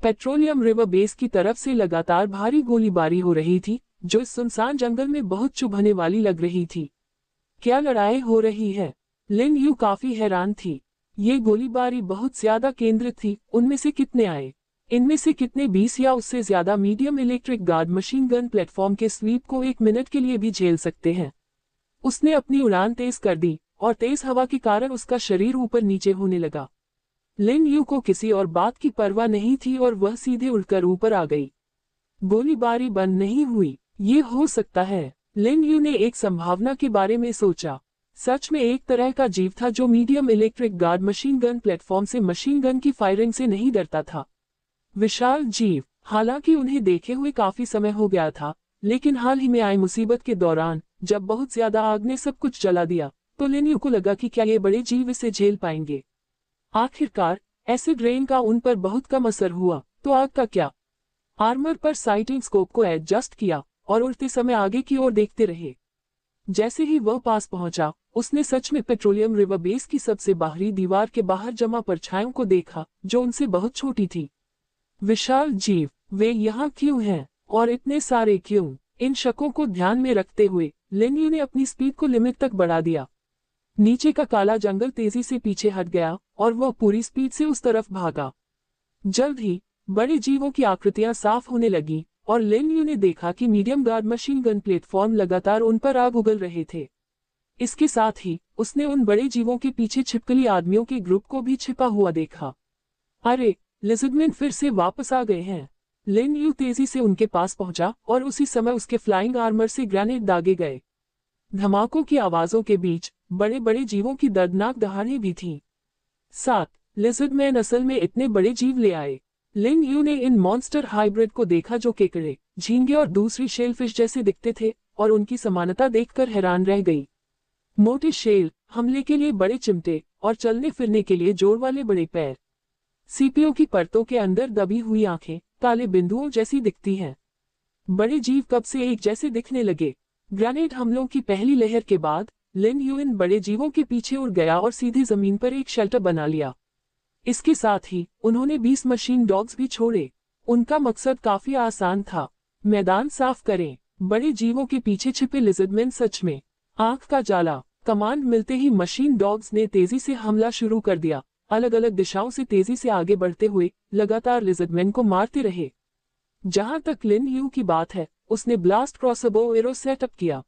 Petroleum river base की तरफ से लगातार भारी गोलीबारी हो रही थी, जो इस सुनसान जंगल में बहुत चुभने वाली लग रही थी। क्या लड़ाई हो रही है? लिन यू काफी हैरान थी। ये गोलीबारी बहुत ज्यादा केंद्रित थी। उनमें से कितने आए? इनमें से कितने 20 या उससे ज्यादा medium electric guard machine gun platform के स्वीप को 1 मिनट के लिए भी झेल सकते हैं? उसने अपनी उड़ान तेज कर दी और तेज हवा के कारण उसका शरीर ऊपर नीचे होने लगा। लिन यू को किसी और बात की परवाह नहीं थी और वह सीधे उड़कर ऊपर आ गई। गोलीबारी बंद नहीं हुई। ये हो सकता है। लिन यू ने एक संभावना के बारे में सोचा। सच में एक तरह का जीव था जो medium electric guard machine gun platform से मशीन गन की फायरिंग से नहीं डरता था। विशाल जीव। हालांकि उन्हें देखे हुए काफी समय हो गया था, लेकिन हाल ही में आई मुसीबत के दौरान जब बहुत ज्यादा आग ने सब कुछ जला दिया, तो लिन यू को लगा कि क्या ये बड़े जीव इसे झेल पाएंगे। आखिरकार एसिड रेन का उन पर बहुत कम असर हुआ, तो आग का क्या? आर्मर पर साइटिंग स्कोप को एडजस्ट किया और उड़ते समय आगे की ओर देखते रहे। जैसे ही वह पास पहुंचा, उसने सच में पेट्रोलियम रिवर बेस की सबसे बाहरी दीवार के बाहर जमा परछाइयों को देखा, जो उनसे बहुत छोटी थी। विशाल जीव, वे यहाँ क्यों हैं? और इतने सारे क्यों? इन शकों को ध्यान में रखते हुए लिन यू ने अपनी स्पीड को लिमिट तक बढ़ा दिया। नीचे का काला जंगल तेजी से पीछे हट गया और वह पूरी स्पीड से उस तरफ भागा। जल्द ही बड़े जीवों की आकृतियां साफ होने लगी और लिन यू ने देखा कि medium guard machine gun platform लगातार उन पर आग उगल रहे थे। इसके साथ ही उसने उन बड़े जीवों के पीछे छिपकली आदमियों के ग्रुप को भी छिपा हुआ देखा। अरे, लिज़र्डमैन फिर से वापस आ गए हैं। लिन यू तेजी से उनके पास पहुंचा और उसी समय उसके फ्लाइंग आर्मर से ग्रेनेड दागे गए। धमाकों की आवाजों के बीच बड़े बड़े जीवों की दर्दनाक दहाड़ें भी थीं। 7 लिज़र्डमैन असल में इतने बड़े जीव ले आए। लिन यू ने इन मॉन्स्टर हाइब्रिड को देखा जो केकड़े, झींगे और दूसरी शेलफिश जैसे दिखते थे और उनकी समानता देखकर हैरान रह गई। मोटे शेल, हमले के लिए बड़े चिमटे और चलने फिरने के लिए जोर वाले बड़े पैर। सीपियों की परतों के अंदर दबी हुई आंखें काले बिंदुओं जैसी दिखती हैं। बड़े जीव कब से एक जैसे दिखने लगे। ग्रेनेड हमलों की पहली लहर के बाद लिन यू इन बड़े जीवों के पीछे उड़ गया और सीधे जमीन पर एक शेल्टर बना लिया। इसके साथ ही उन्होंने 20 मशीन डॉग्स भी छोड़े। उनका मकसद काफी आसान था, मैदान साफ करें। बड़े जीवों के पीछे छिपे लिज़र्डमैन सच में आंख का जाला। कमांड मिलते ही मशीन डॉग्स ने तेजी से हमला शुरू कर दिया। अलग अलग दिशाओं से तेजी से आगे बढ़ते हुए लगातार लिज़र्डमैन को मारते रहे। जहां तक लिन यू की बात है, उसने ब्लास्ट क्रॉसबो एरो सेटअप किया।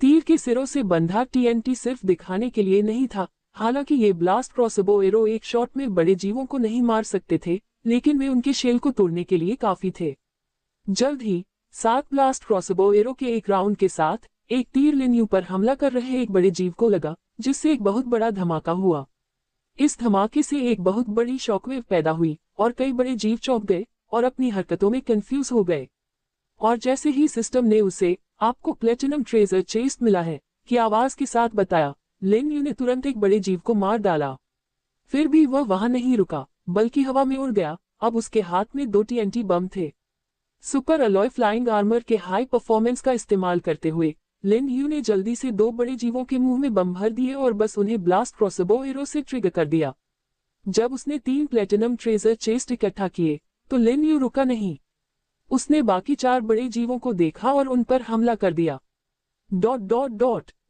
तीर के सिरों से बंधा टीएनटी सिर्फ दिखाने के लिए नहीं था। हालांकि ये ब्लास्ट क्रॉसबो एरो एक शॉट में बड़े जीवों को नहीं मार सकते थे, लेकिन वे उनके शेल को तोड़ने के लिए काफी थे। जल्द ही 7 ब्लास्ट क्रॉसबो एरो के एक राउंड के साथ एक तीर लिन यू पर हमला कर रहे एक बड़े जीव को लगा, जिससे एक बहुत बड़ा धमाका हुआ। इस धमाके से एक बहुत बड़ी शॉकवेव पैदा हुई और कई बड़े जीव चौंक गए और अपनी हरकतों में कंफ्यूज हो गए। और जैसे ही सिस्टम ने उसे आपको प्लेटिनम ट्रेजर चेस्ट मिला है की आवाज के साथ बताया, लिन यू ने तुरंत एक बड़े जीव को मार डाला। फिर भी वह वहां नहीं रुका, बल्कि हवा में उड़ गया। अब उसके हाथ में 2 टीएनटी बम थे। सुपर अलॉय फ्लाइंग आर्मर के हाई परफॉर्मेंस का इस्तेमाल करते हुए लिन यू ने जल्दी से 2 बड़े जीवों के मुंह में बम भर दिए और बस उन्हें ब्लास्ट क्रॉसबो एरो से ट्रिगर कर दिया। जब उसने 3 प्लेटिनम ट्रेजर चेस्ट इकट्ठा किए, तो लिन यू रुका नहीं। उसने बाकी 4 बड़े जीवों को देखा और उन पर हमला कर दिया। ...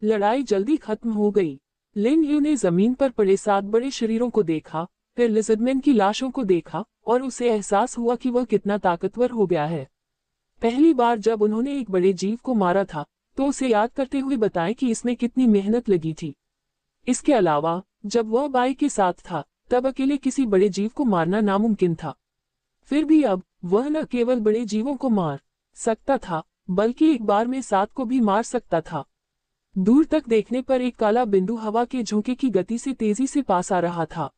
लड़ाई जल्दी खत्म हो गई। लिन यू ने जमीन पर पड़े 7 बड़े शरीरों को देखा, फिर लिज़र्डमैन की लाशों को देखा और उसे एहसास हुआ कि वह कितना ताकतवर हो गया है। पहली बार जब उन्होंने एक बड़े जीव को मारा था, तो उसे याद करते हुए बताएं कि इसमें कितनी मेहनत लगी थी। इसके अलावा जब वह बाई के साथ था, तब अकेले किसी बड़े जीव को मारना नामुमकिन था। फिर भी अब वह न केवल बड़े जीवों को मार सकता था, बल्कि एक बार में 7 को भी मार सकता था। दूर तक देखने पर एक काला बिंदु हवा के झोंके की गति से तेजी से पास आ रहा था।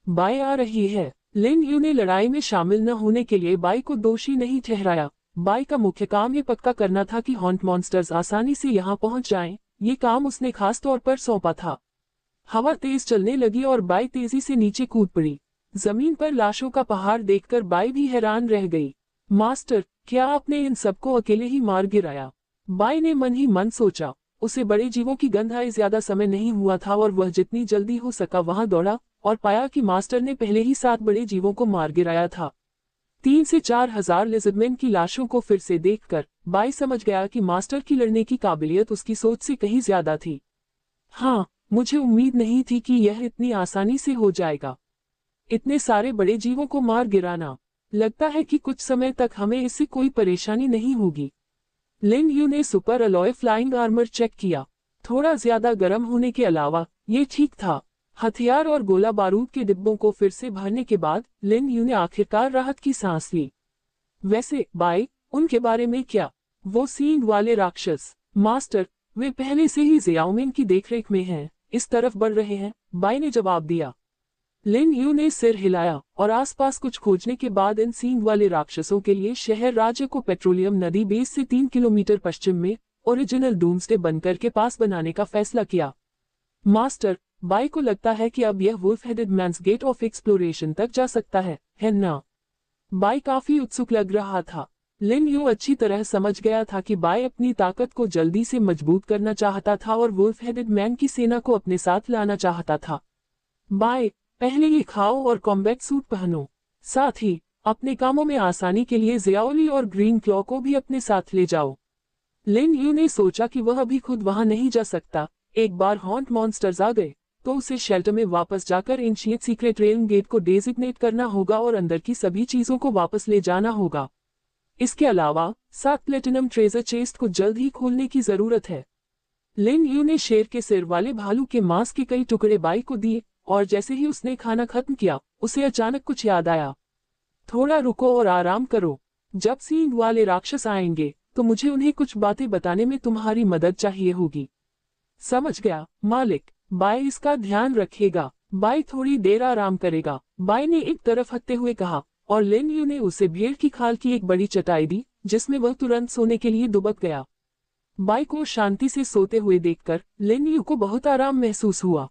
बाई आ रही है। लिन यू ने लड़ाई में शामिल न होने के लिए बाई को दोषी नहीं ठहराया। बाई का मुख्य काम ये पक्का करना था कि हॉन्ट मॉन्स्टर्स आसानी से यहाँ पहुँच जाएं। ये काम उसने खास तौर पर सौंपा था। हवा तेज चलने लगी और बाई तेजी से नीचे कूद पड़ी। जमीन पर लाशों का पहाड़ देखकर बाई भी हैरान रह गई। मास्टर, क्या आपने इन सबको अकेले ही मार गिराया? बाई ने मन ही मन सोचा। उसे बड़े जीवों की गंध आए ज्यादा समय नहीं हुआ था और वह जितनी जल्दी हो सका वहां दौड़ा और पाया कि मास्टर ने पहले ही 7 बड़े जीवों को मार गिराया था। 3 से 4 हजार लिजर्डमैन की लाशों को फिर से देखकर बाई समझ गया कि मास्टर की लड़ने की काबिलियत उसकी सोच से कहीं ज्यादा थी। हाँ, मुझे उम्मीद नहीं थी कि यह इतनी आसानी से हो जाएगा। इतने सारे बड़े जीवों को मार गिराना। लगता है कि कुछ समय तक हमें इससे कोई परेशानी नहीं होगी। लिन यू ने super alloy flying armour check किया। थोड़ा ज्यादा गर्म होने के अलावा ये ठीक था। हथियार और गोला बारूद के डिब्बों को फिर से भरने के बाद लिन यू ने आखिरकार राहत की सांस ली। वैसे बाई, उनके बारे में क्या? वो सींग वाले राक्षस। मास्टर, वे पहले से ही जियाओमिंग की देखरेख में हैं, इस तरफ बढ़ रहे हैं, बाई ने जवाब दिया। लिन यू ने सिर हिलाया और आसपास कुछ खोजने के बाद इन सींग वाले राक्षसों के लिए शहर राज्य को पेट्रोलियम नदी बेस से 3 किलोमीटर पश्चिम में ओरिजिनल डूम्सडे बंकर के पास बनाने का फैसला किया। मास्टर, बाई को लगता है कि अब यह wolf headed man's gate of exploration तक जा सकता है ना? बाई काफी उत्सुक लग रहा था। लिन यू अच्छी तरह समझ गया था कि बाई अपनी ताकत को जल्दी से मजबूत करना चाहता था और वुल्फ हेडेड मैन की सेना को अपने साथ लाना चाहता था। बाई, पहले ये खाओ और कॉम्बैट सूट पहनो। साथ ही अपने कामों में आसानी के लिए जियाओली और ग्रीन क्लॉ को भी अपने साथ ले जाओ। लिन यू ने सोचा कि वह अभी खुद वहां नहीं जा सकता। एक बार हॉन्ट मॉन्स्टर्स आ गए तो उसे शेल्टर में वापस जाकर एंशिएंट सीक्रेट रेल गेट को डेजिग्नेट करना होगा और अंदर की सभी चीजों को वापस ले जाना होगा। इसके अलावा 7 प्लेटिनम ट्रेजर चेस्ट को जल्द ही खोलने की जरूरत है। लिन यू ने शेर के सिर वाले भालू के मांस के कई टुकड़े बाई को दिए और जैसे ही उसने खाना खत्म किया उसे अचानक कुछ याद आया। थोड़ा रुको और आराम करो। जब सींग वाले राक्षस आएंगे तो मुझे उन्हें कुछ बातें बताने में तुम्हारी मदद चाहिए होगी। समझ गया मालिक, बाई इसका ध्यान रखेगा। बाई थोड़ी देर आराम करेगा, बाई ने एक तरफ हटते हुए कहा और लिन यू ने उसे भेड़ की खाल की एक बड़ी चटाई दी जिसमें वह तुरंत सोने के लिए दुबक गया। बाई को शांति से सोते हुए देखकर लिन यू को बहुत आराम महसूस हुआ।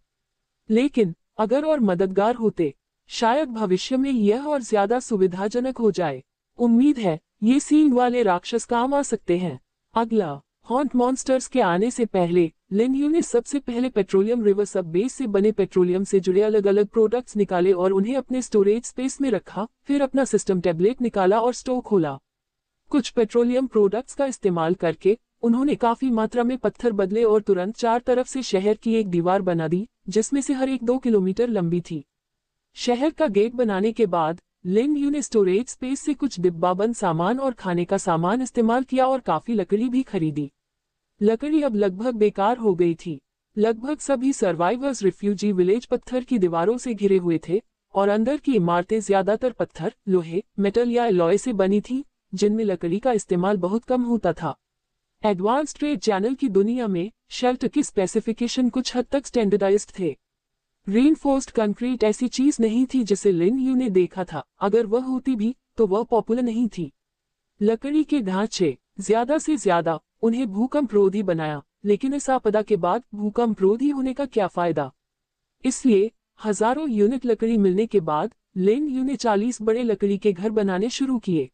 लेकिन अगर और मददगार होते, शायद भविष्य में यह और ज्यादा सुविधाजनक हो जाए। उम्मीद है ये सींग वाले राक्षस काम आ सकते हैं। अगला, हॉन्ट मॉन्स्टर्स के आने से पहले लिन यू ने सबसे पहले पेट्रोलियम रिवर सब बेस से बने पेट्रोलियम से जुड़े अलग अलग प्रोडक्ट्स निकाले और उन्हें अपने स्टोरेज स्पेस में रखा। फिर अपना सिस्टम टैबलेट निकाला और स्टोर खोला। कुछ पेट्रोलियम प्रोडक्ट्स का इस्तेमाल करके उन्होंने काफी मात्रा में पत्थर बदले और तुरंत 4 तरफ से शहर की एक दीवार बना दी जिसमें से हर एक 2 किलोमीटर लंबी थी। शहर का गेट बनाने के बाद लिन यू ने स्टोरेज स्पेस से कुछ डिब्बाबंद सामान और खाने का सामान इस्तेमाल किया और काफी लकड़ी भी खरीदी। लकड़ी अब लगभग बेकार हो गई थी। लगभग सभी सर्वाइवर्स रिफ्यूजी विलेज पत्थर की दीवारों से घिरे हुए थे और अंदर की इमारतें ज्यादातर पत्थर, लोहे, मेटल या एलॉय से बनी थी जिनमें लकड़ी का इस्तेमाल बहुत कम होता था। एडवांस ट्रेड चैनल की दुनिया में शेल्टर की स्पेसिफिकेशन कुछ हद तक स्टैंडर्डाइज्ड थे। रीइंफोर्स्ड कंक्रीट ऐसी चीज नहीं थी जिसे लिन यू ने देखा था। अगर वह होती भी तो वह पॉपुलर नहीं थी। लकड़ी के ढांचे ज्यादा से ज्यादा उन्हें भूकंप रोधी बनाया, लेकिन इस आपदा के बाद भूकंप रोधी होने का क्या फायदा? इसलिए हजारों यूनिट लकड़ी मिलने के बाद लिन यू ने 40 बड़े लकड़ी के घर बनाने शुरू किए।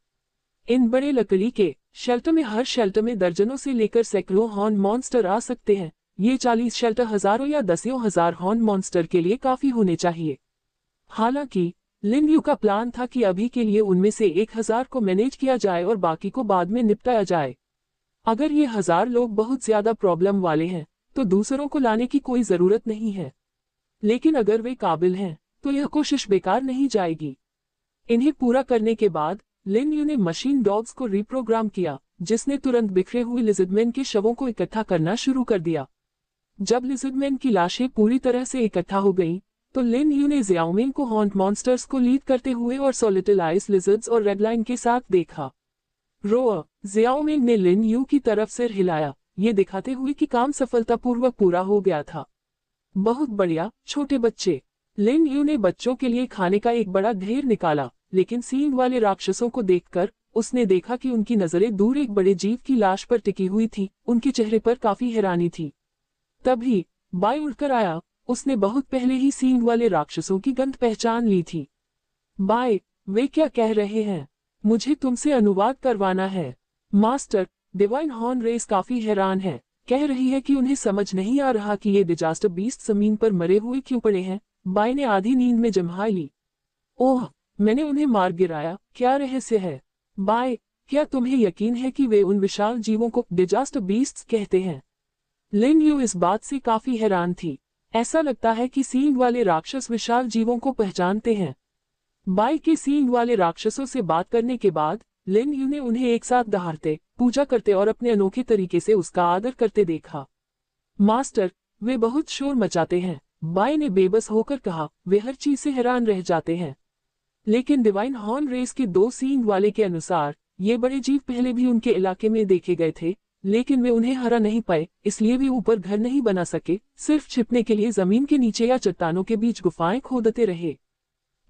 इन बड़े लकड़ी के शेल्टर में हर शेल्टर में दर्जनों से लेकर सैकड़ों हॉर्न मॉन्स्टर आ सकते हैं। ये 40 शेल्टर हजारों या दसियों हजार हॉर्न मॉन्स्टर के लिए काफी होने चाहिए। हालांकि लिन यू का प्लान था कि अभी के लिए उनमें से 1000 को मैनेज किया जाए और बाकी को बाद में निपटाया जाए। अगर ये 1000 लोग बहुत ज्यादा प्रॉब्लम वाले हैं तो दूसरों को लाने की कोई जरूरत नहीं है, लेकिन अगर वे काबिल हैं तो यह कोशिश बेकार नहीं जाएगी। इन्हें पूरा करने के बाद लिन यू ने मशीन डॉग्स को रिप्रोग्राम किया जिसने तुरंत बिखरे हुए लिजर्डमैन के शवों को इकट्ठा करना शुरू कर दिया। जब लिजर्डमैन की लाशें पूरी तरह से इकट्ठा हो गईं, तो लिन यू ने जियाओमिंग को हॉन्ट मॉन्स्टर्स को लीड करते हुए और सॉलिटल आइस लिजर्ड्स और रेडलाइन के साथ देखा। रोअर, जियाओमिंग ने लिन यू की तरफ सिर हिलाया, ये दिखाते हुए कि काम सफलतापूर्वक पूरा हो गया था। बहुत बढ़िया छोटे बच्चे। लिन यू ने बच्चों के लिए खाने का एक बड़ा ढेर निकाला, लेकिन सींग वाले राक्षसों को देखकर उसने देखा कि उनकी नजरें दूर एक बड़े जीव की लाश पर टिकी हुई थी। उनके चेहरे पर काफी हैरानी थी। तभी बाई उड़कर आया। उसने बहुत पहले ही सींग वाले राक्षसों की गंध पहचान ली थी। बाई, वे क्या कह रहे हैं? मुझे तुमसे अनुवाद करवाना है। मास्टर, डिवाइन हॉर्न रेस काफी हैरान है। कह रही है कि उन्हें समझ नहीं आ रहा कि ये डिजास्टर बीस्ट जमीन पर मरे हुए क्यों पड़े हैं। बाई ने आधी नींद में जम्हा ली। ओह, मैंने उन्हें मार गिराया, क्या रहस्य है? बाय, क्या तुम्हें यकीन है कि वे उन विशाल जीवों को डिजास्टर बीस्ट्स कहते हैं? लिन यू इस बात से काफी हैरान थी। ऐसा लगता है कि सींग वाले राक्षस विशाल जीवों को पहचानते हैं। बाई के सींग वाले राक्षसों से बात करने के बाद लिन यू ने उन्हें एक साथ दहाड़ते, पूजा करते और अपने अनोखे तरीके से उसका आदर करते देखा। मास्टर, वे बहुत शोर मचाते हैं, बाई ने बेबस होकर कहा। वे हर चीज से हैरान रह जाते हैं। लेकिन डिवाइन हॉर्न रेस के 2 सींग वाले के अनुसार ये बड़े जीव पहले भी उनके इलाके में देखे गए थे, लेकिन वे उन्हें हरा नहीं पाए, इसलिए वे ऊपर घर नहीं बना सके, सिर्फ छिपने के लिए जमीन के नीचे या चट्टानों के बीच गुफाएं खोदते रहे।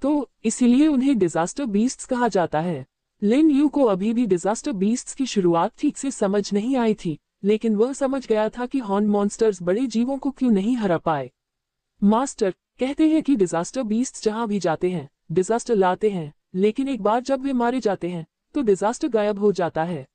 तो इसीलिए उन्हें डिजास्टर बीस्ट्स कहा जाता है। लिन यू को अभी भी डिजास्टर बीस्ट्स की शुरुआत ठीक से समझ नहीं आई थी, लेकिन वह समझ गया था कि हॉर्न मॉन्स्टर्स बड़े जीवों को क्यों नहीं हरा पाए। मास्टर, कहते हैं कि डिजास्टर बीस्ट्स जहां भी जाते हैं डिजास्टर लाते हैं, लेकिन एक बार जब वे मारे जाते हैं तो डिजास्टर गायब हो जाता है।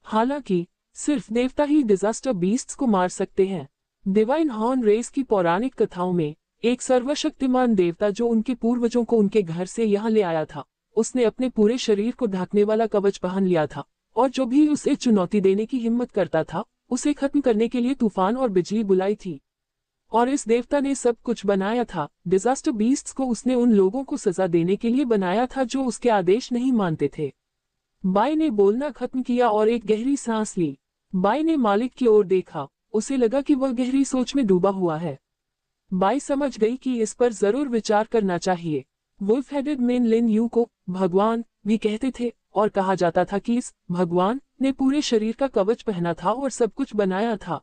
हालांकि सिर्फ देवता ही डिजास्टर बीस्ट्स को मार सकते हैं। डिवाइन हॉर्न रेस की पौराणिक कथाओं में एक सर्वशक्तिमान देवता जो उनके पूर्वजों को उनके घर से यहाँ ले आया था, उसने अपने पूरे शरीर को ढकने वाला कवच पहन लिया था, और जो भी उसे चुनौती देने की हिम्मत करता था उसे खत्म करने के लिए तूफान और बिजली बुलाई थी। और इस देवता ने सब कुछ बनाया था। डिजास्टर बीस्ट्स को उसने उन लोगों को सजा देने के लिए बनाया था जो उसके आदेश नहीं मानते थे। बाई ने बोलना खत्म किया और एक गहरी सांस ली। बाई ने मालिक की ओर देखा, उसे लगा कि वह गहरी सोच में डूबा हुआ है। बाई समझ गई कि इस पर जरूर विचार करना चाहिए। Wolf headed man Lin Yu को भगवान भी कहते थे, और कहा जाता था कि इस भगवान ने पूरे शरीर का कवच पहना था और सब कुछ बनाया था।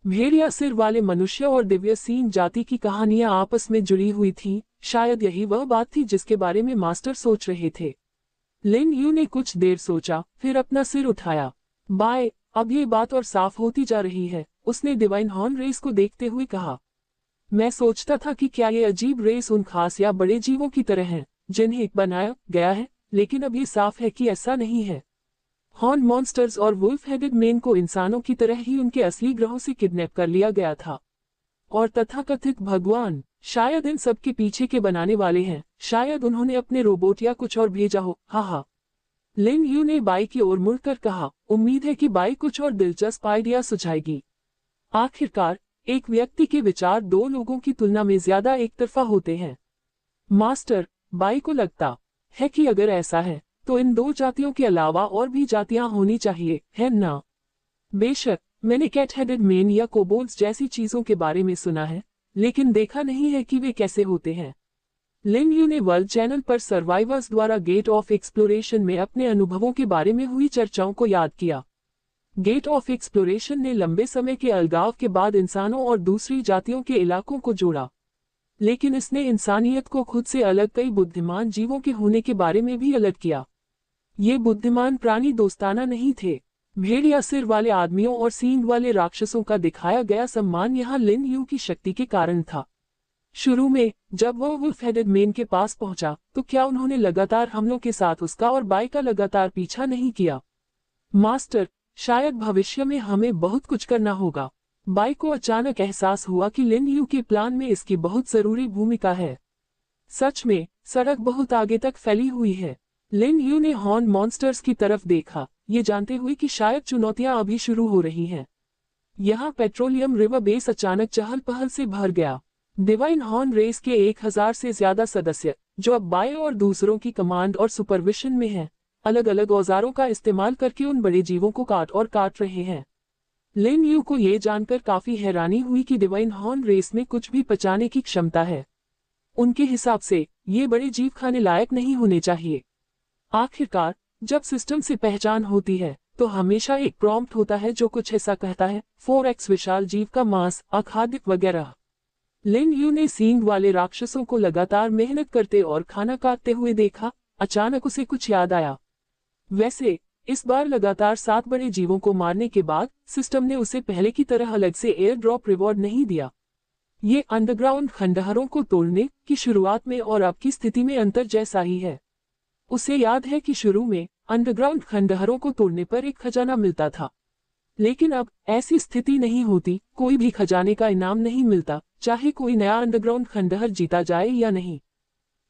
भेड़िया सिर वाले मनुष्य और दिव्य सींग जाति की कहानियां आपस में जुड़ी हुई थीं। शायद यही वह बात थी जिसके बारे में मास्टर सोच रहे थे। लिन यू ने कुछ देर सोचा, फिर अपना सिर उठाया। बाय, अब ये बात और साफ होती जा रही है, उसने डिवाइन हॉर्न रेस को देखते हुए कहा। मैं सोचता था कि क्या ये अजीब रेस उन खास या बड़े जीवों की तरह हैं जिन्हें बनाया गया है, लेकिन अब ये साफ है कि ऐसा नहीं है। हॉर्न मॉन्स्टर्स और वुल्फ हेडेड मैन को इंसानों की तरह ही उनके असली ग्रहों से किडनैप कर लिया गया था। और तथाकथित भगवान शायद इन सब के पीछे के बनाने वाले हैं। शायद उन्होंने अपने रोबोट या कुछ और भेजा हो। हा। लिन यू ने बाई की ओर मुड़कर कहा। उम्मीद है कि बाई कुछ और दिलचस्प आइडिया सुझाएगी। आखिरकार एक व्यक्ति के विचार 2 लोगों की तुलना में ज्यादा एकतरफा होते हैं। मास्टर, बाई को लगता है कि अगर ऐसा है तो इन 2 जातियों के अलावा और भी जातियां होनी चाहिए, है ना? बेशक, मैंने कैट हेडेड मैन या कोबोल्ड्स जैसी चीजों के बारे में सुना है, लेकिन देखा नहीं है कि वे कैसे होते हैं। लिन यू ने वर्ल्ड चैनल पर सर्वाइवर्स द्वारा गेट ऑफ एक्सप्लोरेशन में अपने अनुभवों के बारे में हुई चर्चाओं को याद किया। गेट ऑफ एक्सप्लोरेशन ने लंबे समय के अलगाव के बाद इंसानों और दूसरी जातियों के इलाकों को जोड़ा, लेकिन इसने इंसानियत को खुद से अलग कई बुद्धिमान जीवों के होने के बारे में भी अलर्ट किया। ये बुद्धिमान प्राणी दोस्ताना नहीं थे। भेड़िया सिर वाले आदमियों और सींग वाले राक्षसों का दिखाया गया सम्मान यहाँ लिन यू की शक्ति के कारण था। शुरू में जब वह वुल्फ हेडेड मैन के पास पहुंचा तो क्या उन्होंने लगातार हमलों के साथ उसका और बाई का लगातार पीछा नहीं किया? मास्टर, शायद भविष्य में हमें बहुत कुछ करना होगा। बाई को अचानक एहसास हुआ कि लिन यू के प्लान में इसकी बहुत जरूरी भूमिका है। सच में सड़क बहुत आगे तक फैली हुई है। लिन यू ने हॉर्न मॉन्स्टर्स की तरफ देखा, ये जानते हुए कि शायद चुनौतियां अभी शुरू हो रही हैं। यहाँ पेट्रोलियम रिवर बेस अचानक चहल पहल से भर गया। डिवाइन हॉर्न रेस के 1000 से ज्यादा सदस्य, जो अब बाई और दूसरों की कमांड और सुपरविजन में हैं, अलग अलग औजारों का इस्तेमाल करके उन बड़े जीवों को काट रहे हैं। लिन यू को ये जानकर काफी हैरानी हुई कि डिवाइन हॉर्न रेस में कुछ भी पचाने की क्षमता है। उनके हिसाब से ये बड़े जीव खाने लायक नहीं होने चाहिए। आखिरकार जब सिस्टम से पहचान होती है तो हमेशा एक प्रॉम्प्ट होता है जो कुछ ऐसा कहता है 4x विशाल जीव का मांस, अखाद्य वगैरह। लिन यू ने सींग वाले राक्षसों को लगातार मेहनत करते और खाना काटते हुए देखा। अचानक उसे कुछ याद आया। वैसे इस बार लगातार 7 बड़े जीवों को मारने के बाद सिस्टम ने उसे पहले की तरह अलग से एयर ड्रॉप रिवॉर्ड नहीं दिया। ये अंडरग्राउंड खंडहरों को तोड़ने की शुरुआत में और अब की स्थिति में अंतर जैसा ही है। उसे याद है कि शुरू में अंडरग्राउंड खंडहरों को तोड़ने पर एक खजाना मिलता था, लेकिन अब ऐसी स्थिति नहीं होती। कोई भी खजाने का इनाम नहीं मिलता, चाहे कोई नया अंडरग्राउंड खंडहर जीता जाए या नहीं।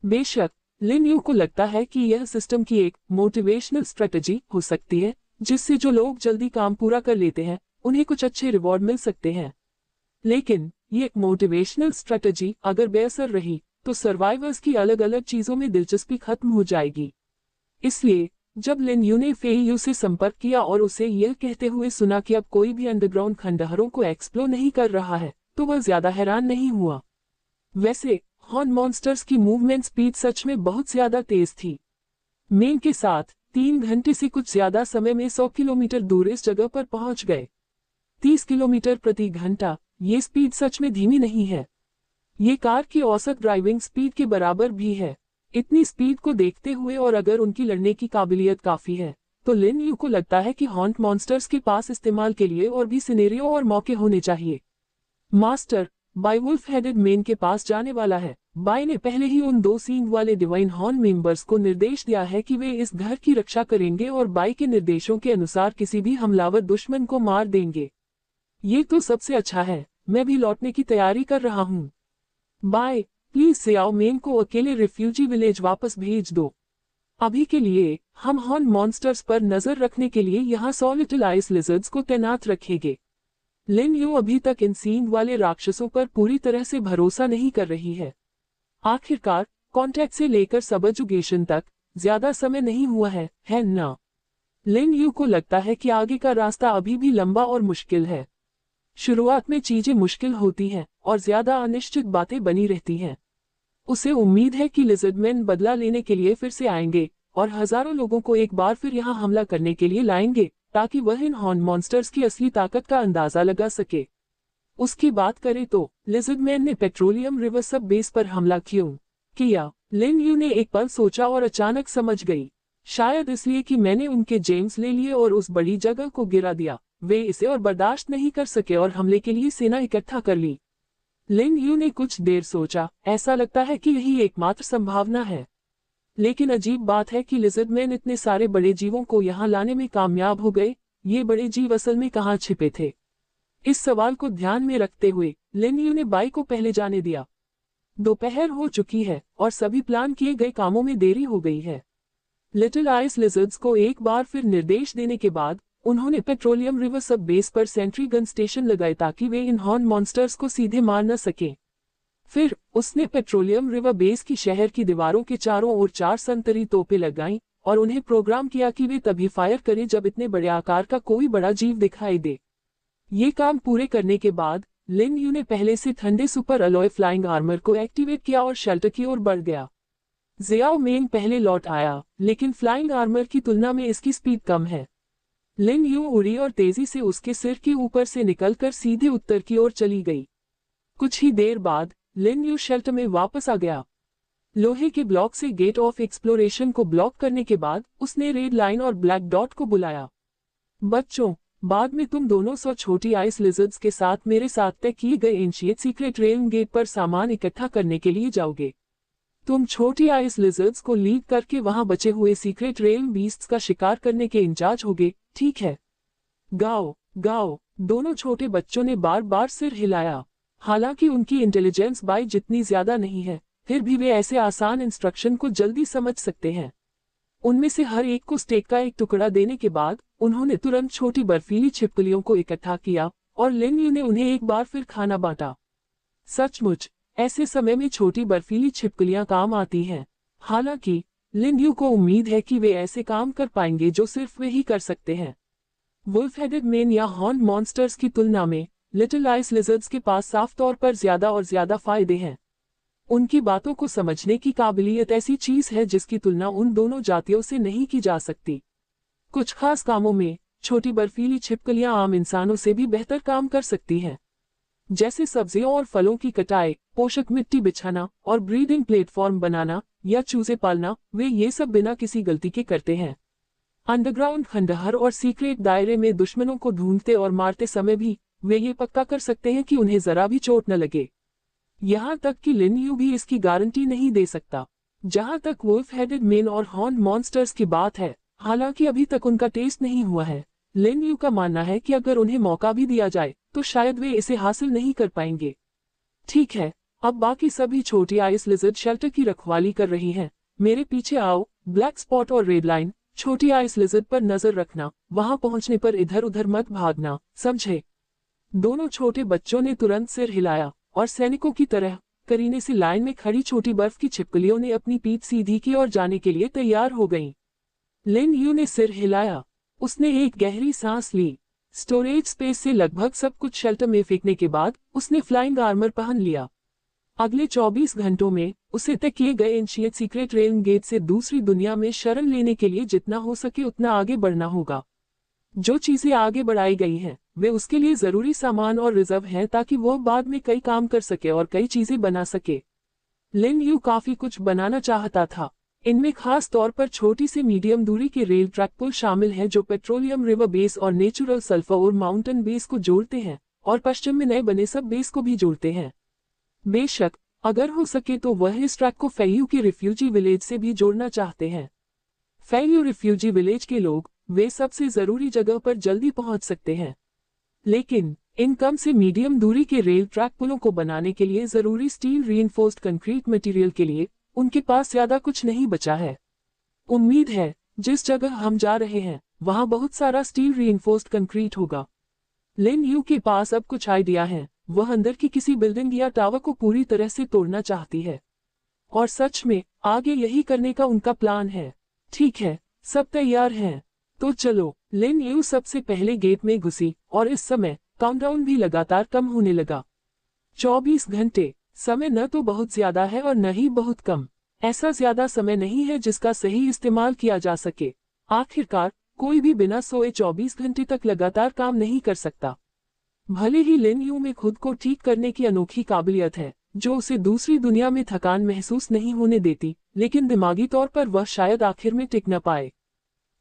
बेशक लिन यू को लगता है कि यह सिस्टम की एक मोटिवेशनल स्ट्रेटजी हो सकती है, जिससे जो लोग जल्दी काम पूरा कर लेते हैं उन्हें कुछ अच्छे रिवॉर्ड मिल सकते हैं। लेकिन ये एक मोटिवेशनल स्ट्रेटजी अगर बेअसर रही तो सर्वाइवर्स की अलग अलग चीजों में दिलचस्पी खत्म हो जाएगी। इसलिए जब लिन यू ने फेई यू से संपर्क किया और उसे यह कहते हुए सुना कि अब कोई भी अंडरग्राउंड खंडहरों को एक्सप्लोर नहीं कर रहा है, तो वह ज्यादा हैरान नहीं हुआ। वैसे हॉर्न मॉन्स्टर्स की मूवमेंट स्पीड सच में बहुत ज्यादा तेज थी। मेन के साथ 3 घंटे से कुछ ज्यादा समय में 100 किलोमीटर दूर इस जगह पर पहुंच गए। 30 किलोमीटर प्रति घंटा, ये स्पीड सच में धीमी नहीं है। ये कार की औसत ड्राइविंग स्पीड के बराबर भी है। इतनी स्पीड को देखते हुए और अगर उनकी लड़ने की काबिलियत काफी है, तो लिन यू को लगता है कि हॉन्ट मॉन्स्टर्स के पास इस्तेमाल के लिए और भी सिनेरियो और मौके होने चाहिए। Master by wolf headed man के पास जाने वाला है। बाय ने पहले ही उन 2 सींग वाले डिवाइन हॉर्न मेंबर्स को निर्देश दिया है कि वे इस घर की रक्षा करेंगे और बाय के निर्देशों के अनुसार किसी भी हमलावर दुश्मन को मार देंगे। ये तो सबसे अच्छा है, मैं भी लौटने की तैयारी कर रहा हूँ। बाय, प्लीज सियाओ मेन को अकेले रिफ्यूजी विलेज वापस भेज दो। अभी के लिए हम हॉर्न मॉन्स्टर्स पर नजर रखने के लिए यहाँ 100 लिटिल आइस लिजर्ड्स को तैनात रखेंगे। लिन यू अभी तक इन सींग वाले राक्षसों पर पूरी तरह से भरोसा नहीं कर रही है। आखिरकार कॉन्टैक्ट से लेकर सबजुगेशन तक ज्यादा समय नहीं हुआ है ना? लिन यू को लगता है कि आगे का रास्ता अभी भी लंबा और मुश्किल है। शुरुआत में चीजें मुश्किल होती हैं और ज्यादा अनिश्चित बातें बनी रहती हैं। उसे उम्मीद है कि लिजर्डमैन बदला लेने के लिए फिर से आएंगे और हजारों लोगों को एक बार फिर यहाँ हमला करने के लिए लाएंगे, ताकि वह इन हॉर्न मॉन्स्टर्स की असली ताकत का अंदाजा लगा सके। उसकी बात करें तो लिजर्डमैन ने पेट्रोलियम रिवर सब बेस पर हमला क्यों किया? लिन यू ने एक पल सोचा और अचानक समझ गई। शायद इसलिए कि मैंने उनके जेम्स ले लिए और उस बड़ी जगह को गिरा दिया। वे इसे और बर्दाश्त नहीं कर सके और हमले के लिए सेना इकट्ठा कर ली। लिन यू ने कुछ देर सोचा, ऐसा लगता है कि यही एकमात्र संभावना है। लेकिन अजीब बात है कि लिजर्डमैन इतने सारे बड़े जीवों को यहाँ लाने में कामयाब हो गए। ये बड़े जीव असल में कहाँ छिपे थे? इस सवाल को ध्यान में रखते हुए लिन यू ने बाई को पहले जाने दिया। दोपहर हो चुकी है और सभी प्लान किए गए कामों में देरी हो गई है। लिटिल आइस लिजर्ड्स को एक बार फिर निर्देश देने के बाद उन्होंने पेट्रोलियम रिवर सब बेस पर सेंट्री गन स्टेशन लगाए ताकि वे इन हॉर्न मॉन्स्टर्स को सीधे मार न सकें। फिर उसने पेट्रोलियम रिवर बेस की शहर की दीवारों के चारों ओर 4 संतरी तोपें लगाईं और उन्हें प्रोग्राम किया कि वे तभी फायर करें जब इतने बड़े आकार का कोई बड़ा जीव दिखाई दे। ये काम पूरे करने के बाद लिन यू ने पहले से ठंडे सुपर अलॉय फ्लाइंग आर्मर को एक्टिवेट किया और शेल्टर की ओर बढ़ गया। जियाओ मेंग पहले लौट आया, लेकिन फ्लाइंग आर्मर की तुलना में इसकी स्पीड कम है। लिन यू उड़ी और तेजी से उसके सिर के ऊपर से निकलकर सीधे उत्तर की ओर चली गई। कुछ ही देर बाद लिन यू शेल्टर में वापस आ गया। लोहे के ब्लॉक से गेट ऑफ एक्सप्लोरेशन को ब्लॉक करने के बाद उसने रेड लाइन और ब्लैक डॉट को बुलाया। बच्चों, बाद में तुम दोनों 100 छोटी आइस लिजर्ड्स के साथ मेरे साथ तय किए गए एंशिएंट सीक्रेट रेल गेट पर सामान इकट्ठा करने के लिए जाओगे। तुम छोटी आइस लिजर्ड्स को लीड करके वहां बचे हुए सीक्रेट रेल बीस्ट्स का शिकार करने के इंचार्ज होगे, ठीक है? गाओ गाओ, दोनों छोटे बच्चों ने बार बार सिर हिलाया। हालांकि उनकी इंटेलिजेंस बाई जितनी ज्यादा नहीं है, फिर भी वे ऐसे आसान इंस्ट्रक्शन को जल्दी समझ सकते हैं। उनमें से हर एक को स्टेक का एक टुकड़ा देने के बाद उन्होंने तुरंत छोटी बर्फीली छिपकलियों को इकट्ठा किया और लिन यू ने उन्हें एक बार फिर खाना बांटा। सचमुच ऐसे समय में छोटी बर्फीली छिपकलियां काम आती हैं। हालांकि लिन यू को उम्मीद है कि वे ऐसे काम कर पाएंगे जो सिर्फ वे ही कर सकते हैं। वुल्फ हेडेड मैन या हॉर्न मॉन्स्टर्स की तुलना में लिटिल आइस लिजर्ड्स के पास साफ तौर पर ज्यादा और ज्यादा फायदे हैं। उनकी बातों को समझने की काबिलियत ऐसी चीज है जिसकी तुलना उन दोनों जातियों से नहीं की जा सकती। कुछ खास कामों में छोटी बर्फीली छिपकलियां आम इंसानों से भी बेहतर काम कर सकती हैं, जैसे सब्जियों और फलों की कटाई, पोषक मिट्टी बिछाना और ब्रीडिंग प्लेटफॉर्म बनाना या चूजे पालना। वे ये सब बिना किसी गलती के करते हैं। अंडरग्राउंड खंडहर और सीक्रेट दायरे में दुश्मनों को ढूंढते और मारते समय भी वे ये पक्का कर सकते हैं कि उन्हें जरा भी चोट न लगे। यहाँ तक कि लिन यू भी इसकी गारंटी नहीं दे सकता। जहाँ तक वुल्फ हेडेड मैन और हॉर्न मॉन्स्टर्स की बात है, हालांकि अभी तक उनका टेस्ट नहीं हुआ है, लिन यू का मानना है कि अगर उन्हें मौका भी दिया जाए तो शायद वे इसे हासिल नहीं कर पाएंगे। ठीक है, अब बाकी सभी छोटी आइस लिजर्ड शेल्टर की रखवाली कर रही हैं, मेरे पीछे आओ। ब्लैक स्पॉट और रेड लाइन छोटी आइस लिजर्ड पर नजर रखना, वहां पहुंचने पर इधर उधर मत भागना, समझे? दोनों छोटे बच्चों ने तुरंत सिर हिलाया और सैनिकों की तरह करीने से लाइन में खड़ी छोटी बर्फ की छिपकलियों ने अपनी पीठ सीधी की और जाने के लिए तैयार हो गईं। लिन यू ने सिर हिलाया। उसने एक गहरी सांस ली। स्टोरेज स्पेस से लगभग सब कुछ शेल्टर में फेंकने के बाद उसने फ्लाइंग आर्मर पहन लिया। अगले 24 घंटों में उसे तय किए गए एंशियंट सीक्रेट रेल गेट से दूसरी दुनिया में शरण लेने के लिए जितना हो सके उतना आगे बढ़ना होगा। जो चीजें आगे बढ़ाई गई हैं वे उसके लिए जरूरी सामान और रिजर्व हैं ताकि वो बाद में कई काम कर सके और कई चीजें बना सके। लिन यू काफी कुछ बनाना चाहता था। इनमें खास तौर पर छोटी से मीडियम दूरी के रेल ट्रैक पुल शामिल हैं जो पेट्रोलियम रिवर बेस और नेचुरल सल्फर और माउंटेन बेस को जोड़ते हैं और पश्चिम में नए बने सब बेस को भी जोड़ते हैं। बेशक अगर हो सके तो वह इस ट्रैक को फेयू के रिफ्यूजी विलेज से भी जोड़ना चाहते हैं। फेयू रिफ्यूजी विलेज के लोग वे सबसे जरूरी जगह पर जल्दी पहुंच सकते हैं, लेकिन इन कम से मीडियम दूरी के रेल ट्रैक पुलों को बनाने के लिए जरूरी स्टील रीइंफोर्स्ड कंक्रीट मटेरियल के लिए उनके पास ज्यादा कुछ नहीं बचा है। उम्मीद है जिस जगह हम जा रहे हैं वहां बहुत सारा स्टील रीइंफोर्स्ड कंक्रीट होगा। लिन यू के पास अब कुछ आइडिया है। वह अंदर की किसी बिल्डिंग या टावर को पूरी तरह से तोड़ना चाहती है और सच में आगे यही करने का उनका प्लान है। ठीक है, सब तैयार हैं, तो चलो। लिन यू सबसे पहले गेट में घुसी और इस समय काउंटडाउन भी लगातार कम होने लगा। 24 घंटे समय न तो बहुत ज्यादा है और न ही बहुत कम। ऐसा ज्यादा समय नहीं है जिसका सही इस्तेमाल किया जा सके। आखिरकार कोई भी बिना सोए 24 घंटे तक लगातार काम नहीं कर सकता। भले ही लिन यू में खुद को ठीक करने की अनोखी काबिलियत है जो उसे दूसरी दुनिया में थकान महसूस नहीं होने देती, लेकिन दिमागी तौर पर वह शायद आखिर में टिक न पाए।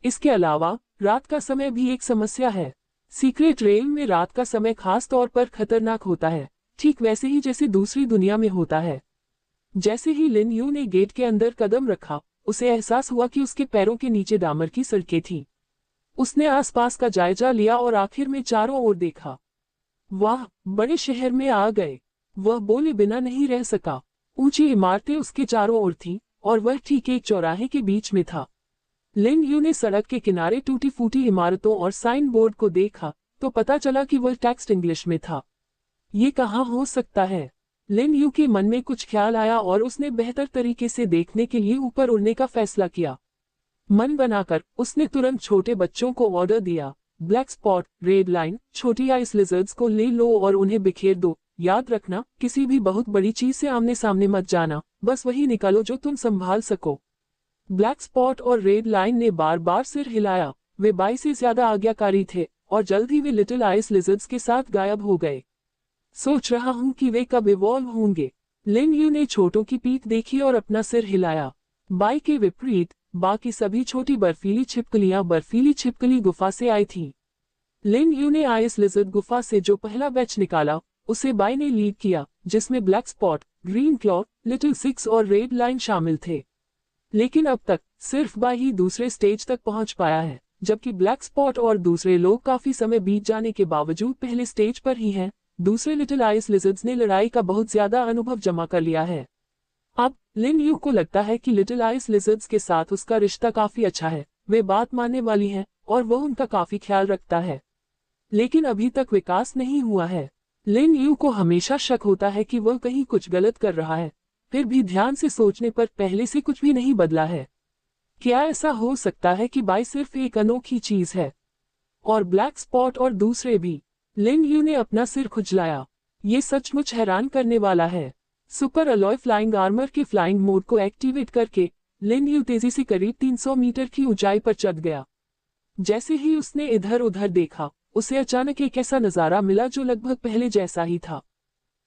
इसके अलावा रात का समय भी एक समस्या है। सीक्रेट रेल में रात का समय खास तौर पर खतरनाक होता है, ठीक वैसे ही जैसे दूसरी दुनिया में होता है। जैसे ही लिन यू ने गेट के अंदर कदम रखा उसे एहसास हुआ कि उसके पैरों के नीचे डामर की सड़कें थीं। उसने आसपास का जायजा लिया और आखिर में चारों ओर देखा। वाह, बड़े शहर में आ गए। वह बोले बिना नहीं रह सका। ऊंची इमारतें उसके चारों ओर थीं और वह ठीक एक चौराहे के बीच में था। लिन यू ने सड़क के किनारे टूटी फूटी इमारतों और साइन बोर्ड को देखा तो पता चला कि वह टेक्स्ट इंग्लिश में था। ये कहाँ हो सकता है? लिन यू के मन में कुछ ख्याल आया और उसने बेहतर तरीके से देखने के लिए ऊपर उड़ने का फैसला किया। मन बनाकर उसने तुरंत छोटे बच्चों को ऑर्डर दिया, ब्लैक स्पॉट, रेड लाइन, छोटी आइस लिजर्ड्स को ले लो और उन्हें बिखेर दो। याद रखना, किसी भी बहुत बड़ी चीज से आमने सामने मत जाना, बस वही निकालो जो तुम संभाल सको। ब्लैक स्पॉट और रेड लाइन ने बार बार सिर हिलाया। वे 22 से ज्यादा आज्ञाकारी थे और जल्द ही वे लिटिल आइस लिजर्ड्स के साथ गायब हो गए। सोच रहा हूं कि वे कब इवॉल्व होंगे। लिन यू ने छोटों की पीठ देखी और अपना सिर हिलाया। बाई के विपरीत बाकी सभी छोटी बर्फीली छिपकलियां बर्फीली छिपकली गुफा से आई थीं। लिन यू ने आइस लिजर्ड गुफा से जो पहला बैच निकाला उसे बाई ने लीड किया, जिसमें black spot, green claw, little six और रेड लाइन शामिल थे। लेकिन अब तक सिर्फ बाई ही दूसरे स्टेज तक पहुंच पाया है, जबकि ब्लैक स्पॉट और दूसरे लोग काफी समय बीत जाने के बावजूद पहले स्टेज पर ही हैं। दूसरे लिटिल आइस लिजर्ड्स ने लड़ाई का बहुत ज्यादा अनुभव जमा कर लिया है। अब लिन यू को लगता है कि लिटिल आइस लिजर्ड्स के साथ उसका रिश्ता काफी अच्छा है। वे बात मानने वाली हैं और वह उनका काफी ख्याल रखता है, लेकिन अभी तक विकास नहीं हुआ है। लिन यू को हमेशा शक होता है कि वह कहीं कुछ गलत कर रहा है, फिर भी ध्यान से सोचने पर पहले से कुछ भी नहीं बदला है। क्या ऐसा हो सकता है कि बाई सिर्फ एक अनोखी चीज है और ब्लैक स्पॉट और दूसरे भी? लिन यू ने अपना सिर खुजलाया। ये सचमुच हैरान करने वाला है। सुपर अलॉय फ्लाइंग आर्मर के फ्लाइंग मोड को एक्टिवेट करके लिन यू तेजी से करीब 300 मीटर की ऊंचाई पर चढ़ गया। जैसे ही उसने इधर उधर देखा उसे अचानक एक ऐसा नजारा मिला जो लगभग पहले जैसा ही था।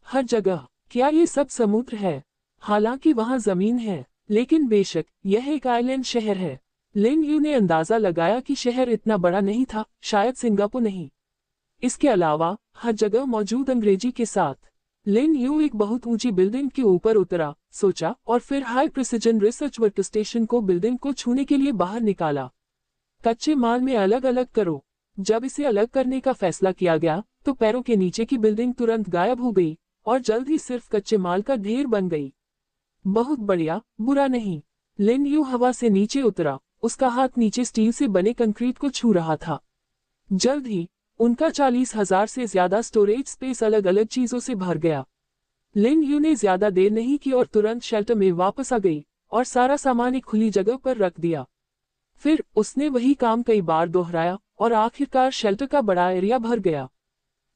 हर जगह क्या ये सब समुद्र है? हालांकि वहां जमीन है, लेकिन बेशक यह एक आइलैंड शहर है। लिन यू ने अंदाजा लगाया कि शहर इतना बड़ा नहीं था, शायद सिंगापुर नहीं। इसके अलावा हर जगह मौजूद अंग्रेजी के साथ। लिन यू एक बहुत ऊंची बिल्डिंग के ऊपर उतरा, सोचा और फिर high precision research work station को बिल्डिंग को छूने के लिए बाहर निकाला। कच्चे माल में अलग अलग करो। जब इसे अलग करने का फैसला किया गया तो पैरों के नीचे की बिल्डिंग तुरंत गायब हो गई और जल्द ही सिर्फ कच्चे माल का ढेर बन गई। बहुत बढ़िया, बुरा नहीं। लिन यू हवा से नीचे उतरा, उसका हाथ नीचे स्टील से बने कंक्रीट को छू रहा था। जल्द ही उनका 40,000 से ज्यादा स्टोरेज स्पेस अलग अलग चीजों से भर गया। लिन यू ने ज्यादा देर नहीं की और तुरंत शेल्टर में वापस आ गई और सारा सामान एक खुली जगह पर रख दिया। फिर उसने वही काम कई बार दोहराया और आखिरकार शेल्टर का बड़ा एरिया भर गया।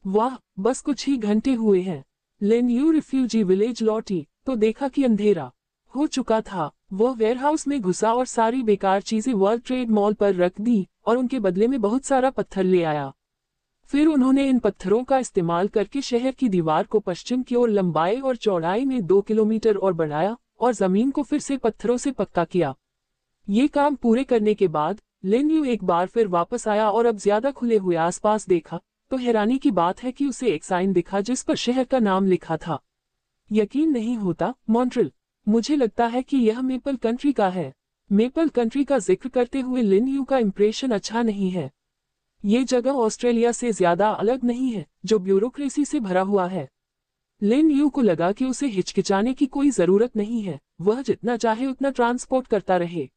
वाह, बस कुछ ही घंटे हुए हैं। लिन यू रिफ्यूजी विलेज लौटी तो देखा कि अंधेरा हो चुका था। वह वेयरहाउस में घुसा और सारी बेकार चीजें वर्ल्ड ट्रेड मॉल पर रख दी और उनके बदले में बहुत सारा पत्थर ले आया। फिर उन्होंने इन पत्थरों का इस्तेमाल करके शहर की दीवार को पश्चिम की ओर लंबाई और चौड़ाई में 2 किलोमीटर और बढ़ाया और जमीन को फिर से पत्थरों से पक्का किया। ये काम पूरे करने के बाद लिन यू एक बार फिर वापस आया और अब ज्यादा खुले हुए आसपास देखा तो हैरानी की बात है कि उसे एक साइन दिखा जिस पर शहर का नाम लिखा था। यकीन नहीं होता, मॉन्ट्रियल। मुझे लगता है कि यह मेपल कंट्री का है। मेपल कंट्री का जिक्र करते हुए लिन यू का इंप्रेशन अच्छा नहीं है। ये जगह ऑस्ट्रेलिया से ज्यादा अलग नहीं है, जो ब्यूरोक्रेसी से भरा हुआ है। लिन यू को लगा कि उसे हिचकिचाने की कोई जरूरत नहीं है, वह जितना चाहे उतना ट्रांसपोर्ट करता रहे।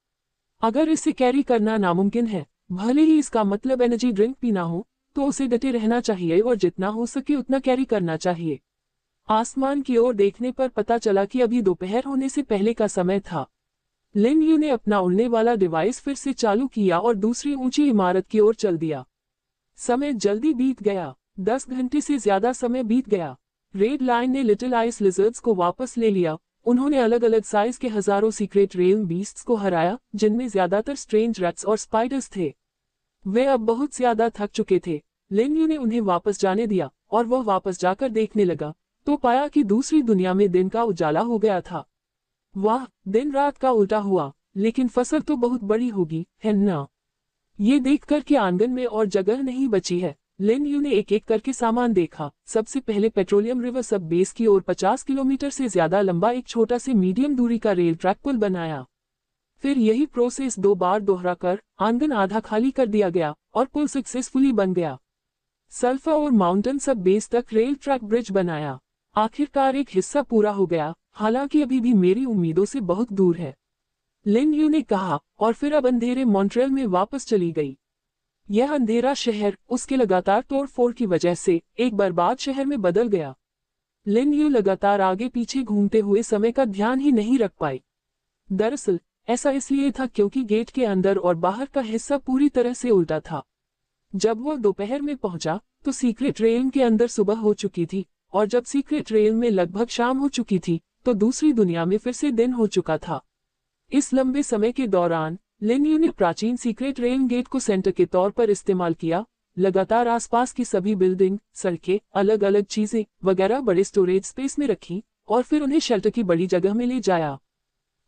अगर इसे कैरी करना नामुमकिन है, भले ही इसका मतलब एनर्जी ड्रिंक पीना हो, तो उसे डटे रहना चाहिए और जितना हो सके उतना कैरी करना चाहिए। आसमान की ओर देखने पर पता चला कि अभी दोपहर होने से पहले का समय था। लिन यू ने अपना उड़ने वाला डिवाइस फिर से चालू किया और दूसरी ऊंची इमारत की ओर चल दिया। समय जल्दी बीत गया, 10 घंटे से ज्यादा समय बीत गया। रेड लाइन ने लिटिल आइस लिजर्ड्स को वापस ले लिया। उन्होंने अलग अलग साइज के हजारों सीक्रेट रेल बीस्ट्स को हराया, जिनमें ज्यादातर स्ट्रेंज रैट्स और स्पाइडर्स थे। वे अब बहुत ज्यादा थक चुके थे। लिन यू ने उन्हें वापस जाने दिया और वह वापस जाकर देखने लगा तो पाया कि दूसरी दुनिया में दिन का उजाला हो गया था। वाह, दिन रात का उल्टा हुआ, लेकिन फसल तो बहुत बड़ी होगी, है ना? ये देखकर कि आंगन में और जगह नहीं बची है, लिन यू ने एक एक करके सामान देखा। सबसे पहले पेट्रोलियम रिवर सब बेस की ओर 50 किलोमीटर से ज्यादा लंबा एक छोटा से मीडियम दूरी का रेल ट्रैक पुल बनाया। फिर यही प्रोसेस 2 बार दोहराकर आंगन आधा खाली कर दिया गया और पुल सक्सेसफुली बन गया। सल्फर और माउंटेन सब बेस तक रेल ट्रैक ब्रिज बनाया। आखिरकार एक हिस्सा पूरा हो गया, हालांकि अभी भी मेरी उम्मीदों से बहुत दूर है, लिन यू ने कहा और फिर अब अंधेरे मॉन्ट्रियल में वापस चली गई। यह अंधेरा शहर उसके लगातार तोड़फोड़ की वजह से एक बर्बाद शहर में बदल गया। लिन यू लगातार आगे पीछे घूमते हुए समय का ध्यान ही नहीं रख पाई। दरअसल ऐसा इसलिए था क्योंकि गेट के अंदर और बाहर का हिस्सा पूरी तरह से उल्टा था। जब वह दोपहर में पहुंचा तो सीक्रेट रेल के अंदर सुबह हो चुकी थी और जब सीक्रेट रेल में लगभग शाम हो चुकी थी तो दूसरी दुनिया में फिर से दिन हो चुका था। इस लंबे समय के दौरान लिन यू ने प्राचीन सीक्रेट रेल गेट को सेंटर के तौर पर इस्तेमाल किया। लगातार आसपास की सभी बिल्डिंग, सड़कें, अलग अलग चीजें वगैरह बड़े स्टोरेज स्पेस में रखी और फिर उन्हें शेल्टर की बड़ी जगह में ले जाया।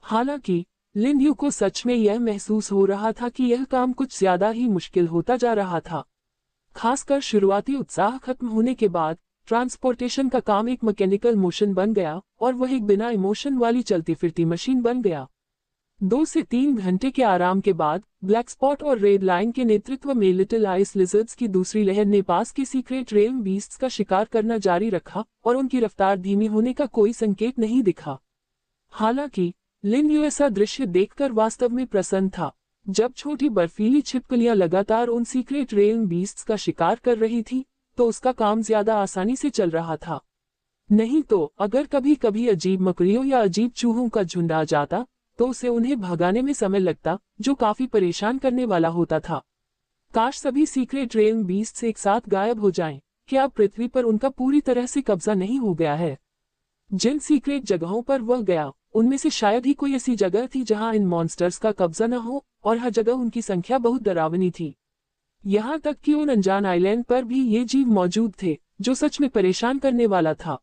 हालांकि लिन यू को सच में यह महसूस हो रहा था कि यह काम कुछ ज्यादा ही मुश्किल होता जा रहा था। खासकर शुरुआती उत्साह खत्म होने के बाद ट्रांसपोर्टेशन का काम एक मैकेनिकल मोशन बन गया और वह एक बिना इमोशन वाली चलती फिरती मशीन बन गया। 2 से 3 घंटे के आराम के बाद ब्लैक स्पॉट और रेड लाइन के नेतृत्व में लिटिल आइस लिजर्ड्स की दूसरी लहर ने पास के सीक्रेट रेल बीस्ट्स का शिकार करना जारी रखा और उनकी रफ्तार धीमी होने का कोई संकेत नहीं दिखा। हालांकि लिन यू ऐसा दृश्य देखकर वास्तव में प्रसन्न था। जब छोटी बर्फीली छिपकलियां लगातार उन सीक्रेट रेल बीस्ट्स का शिकार कर रही थी तो उसका काम ज्यादा आसानी से चल रहा था। नहीं तो अगर कभी कभी अजीब मकड़ियों या अजीब चूहों का झुंड आ जाता तो उसे उन्हें भगाने में समय लगता, जो काफी परेशान करने वाला होता था। काश सभी सीक्रेट रेल बीस्ट्स एक साथ गायब हो जाएं। क्या पृथ्वी पर उनका पूरी तरह से कब्जा नहीं हो गया है? जिन सीक्रेट जगहों पर वह गया उनमें से शायद ही कोई ऐसी जगह थी जहां इन मॉन्स्टर्स का कब्जा न हो, और हर जगह उनकी संख्या बहुत डरावनी थी। यहाँ तक कि उन अनजान आइलैंड पर भी ये जीव मौजूद थे, जो सच में परेशान करने वाला था।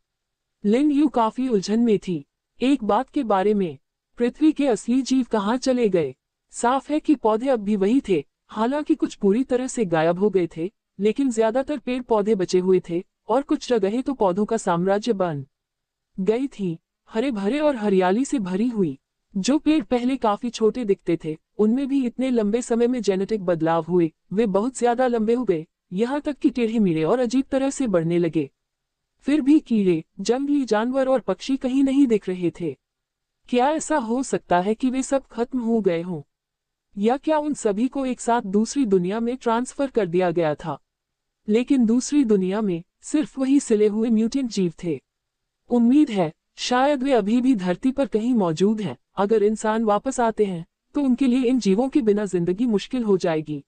लिन यू काफी उलझन में थी। एक बात के बारे में, पृथ्वी के असली जीव कहाँ चले गए? साफ है कि पौधे अब भी वही थे, हालांकि कुछ पूरी तरह से गायब हो गए थे, लेकिन ज्यादातर पेड़ पौधे बचे हुए थे और कुछ जगहें तो पौधों का साम्राज्य बन गई थी, हरे भरे और हरियाली से भरी हुई। जो पेड़ पहले काफी छोटे दिखते थे उनमें भी इतने लंबे समय में जेनेटिक बदलाव हुए, वे बहुत ज्यादा लंबे हो गए, यहाँ तक कि टेढ़े मेढ़े और अजीब तरह से बढ़ने लगे। फिर भी कीड़े, जंगली जानवर और पक्षी कहीं नहीं दिख रहे थे। क्या ऐसा हो सकता है कि वे सब खत्म हो गए हों? या क्या उन सभी को एक साथ दूसरी दुनिया में ट्रांसफर कर दिया गया था? लेकिन दूसरी दुनिया में सिर्फ वही सिले हुए म्यूटेंट जीव थे। उम्मीद है शायद वे अभी भी धरती पर कहीं मौजूद हैं। अगर इंसान वापस आते हैं तो उनके लिए इन जीवों के बिना जिंदगी मुश्किल हो जाएगी।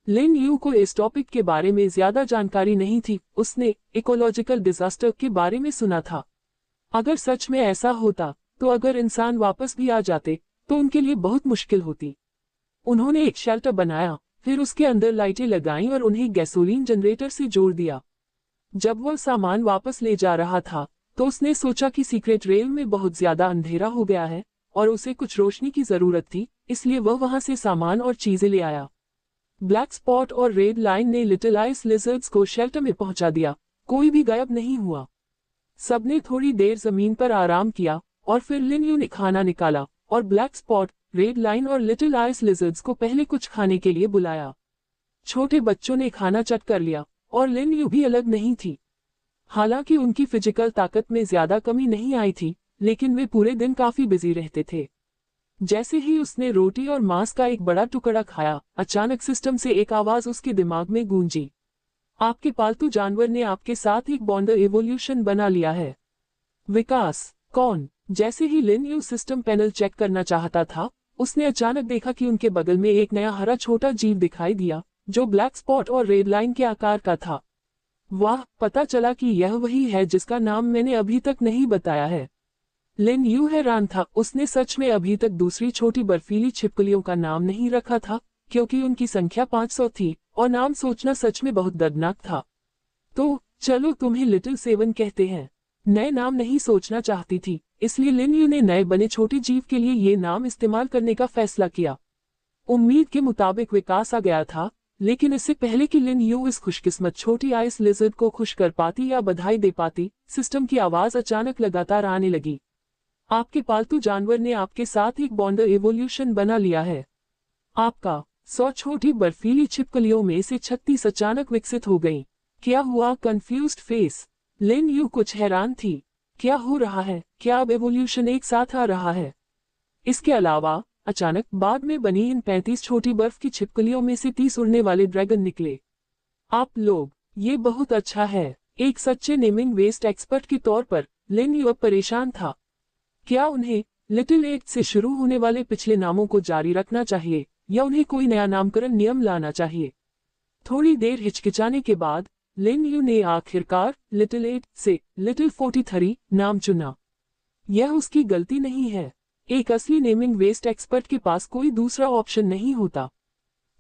लिन यू को इस टॉपिक के बारे में ज्यादा जानकारी नहीं थी। उसने इकोलॉजिकल डिजास्टर के बारे में सुना था। अगर सच में ऐसा होता तो अगर इंसान वापस भी आ जाते तो उनके लिए बहुत मुश्किल होती। उन्होंने एक शेल्टर बनाया, फिर उसके अंदर लाइटें लगाईं और उन्हें गैसोलीन जनरेटर से जोड़ दिया। जब वह सामान वापस ले जा रहा था तो उसने सोचा कि सीक्रेट रेल में बहुत ज्यादा अंधेरा हो गया है और उसे कुछ रोशनी की जरूरत थी, इसलिए वह वहां से सामान और चीजें ले आया। ब्लैक स्पॉट और रेड लाइन ने लिटिल आइस लिजर्ड्स को शेल्टर में पहुंचा दिया। कोई भी गायब नहीं हुआ। सबने थोड़ी देर जमीन पर आराम किया और फिर लिन यू ने खाना निकाला और ब्लैक स्पॉट, रेड लाइन और लिटिल आइस लिजर्ड्स को पहले कुछ खाने के लिए बुलाया। छोटे बच्चों ने खाना चट कर लिया और लिन यू भी अलग नहीं थी। हालांकि उनकी फिजिकल ताकत में ज्यादा कमी नहीं आई थी, लेकिन वे पूरे दिन काफी बिजी रहते थे। जैसे ही उसने रोटी और मांस का एक बड़ा टुकड़ा खाया, अचानक सिस्टम से एक आवाज उसके दिमाग में गूंजी। आपके पालतू जानवर ने आपके साथ एक बॉन्डर एवोल्यूशन बना लिया है। विकास कौन? जैसे ही लिन यू सिस्टम पैनल चेक करना चाहता था, उसने अचानक देखा कि उनके बगल में एक नया हरा छोटा जीव दिखाई दिया जो ब्लैक स्पॉट और रेड लाइन के आकार का था। वाह, पता चला कि यह वही है जिसका नाम मैंने अभी तक नहीं बताया है। लिन यू हैरान था। उसने सच में अभी तक दूसरी छोटी बर्फीली छिपकलियों का नाम नहीं रखा था, क्योंकि उनकी संख्या 500 थी और नाम सोचना सच में बहुत दर्दनाक था। तो चलो तुम्हें लिटिल सेवन कहते हैं। नए नाम नहीं सोचना चाहती थी, इसलिए लिन यू ने नए बने छोटे जीव के लिए ये नाम इस्तेमाल करने का फैसला किया। उम्मीद के मुताबिक विकास आ गया था, लेकिन इससे पहले कि लिन यू इस खुशकिस्मत छोटी आइस लिजर्ड को खुश कर पाती या बधाई दे पाती, सिस्टम की आवाज अचानक लगातार आने लगी। आपके पालतू जानवर ने आपके साथ एक बॉन्डर एवोल्यूशन बना लिया है। आपका 100 छोटी बर्फीली छिपकलियों में से 36 अचानक विकसित हो गईं। क्या हुआ? Confused face. लिन यू कुछ हैरान थी। क्या हो रहा है? क्या अब एवोल्यूशन एक साथ आ रहा है? इसके अलावा अचानक बाद में बनी इन 35 छोटी बर्फ की छिपकलियों में से 30 उड़ने वाले ड्रैगन निकले। आप लोग, ये बहुत अच्छा है। एक सच्चे नेमिंग वेस्ट एक्सपर्ट के तौर पर लिन यू अब परेशान था। क्या उन्हें लिटिल एट से शुरू होने वाले पिछले नामों को जारी रखना चाहिए या उन्हें कोई नया नामकरण नियम लाना चाहिए? थोड़ी देर हिचकिचाने के बाद लिन यू ने आखिरकार लिटिल एट से लिटिल 43 नाम चुना। यह उसकी गलती नहीं है। एक असली नेमिंग वेस्ट एक्सपर्ट के पास कोई दूसरा ऑप्शन नहीं होता।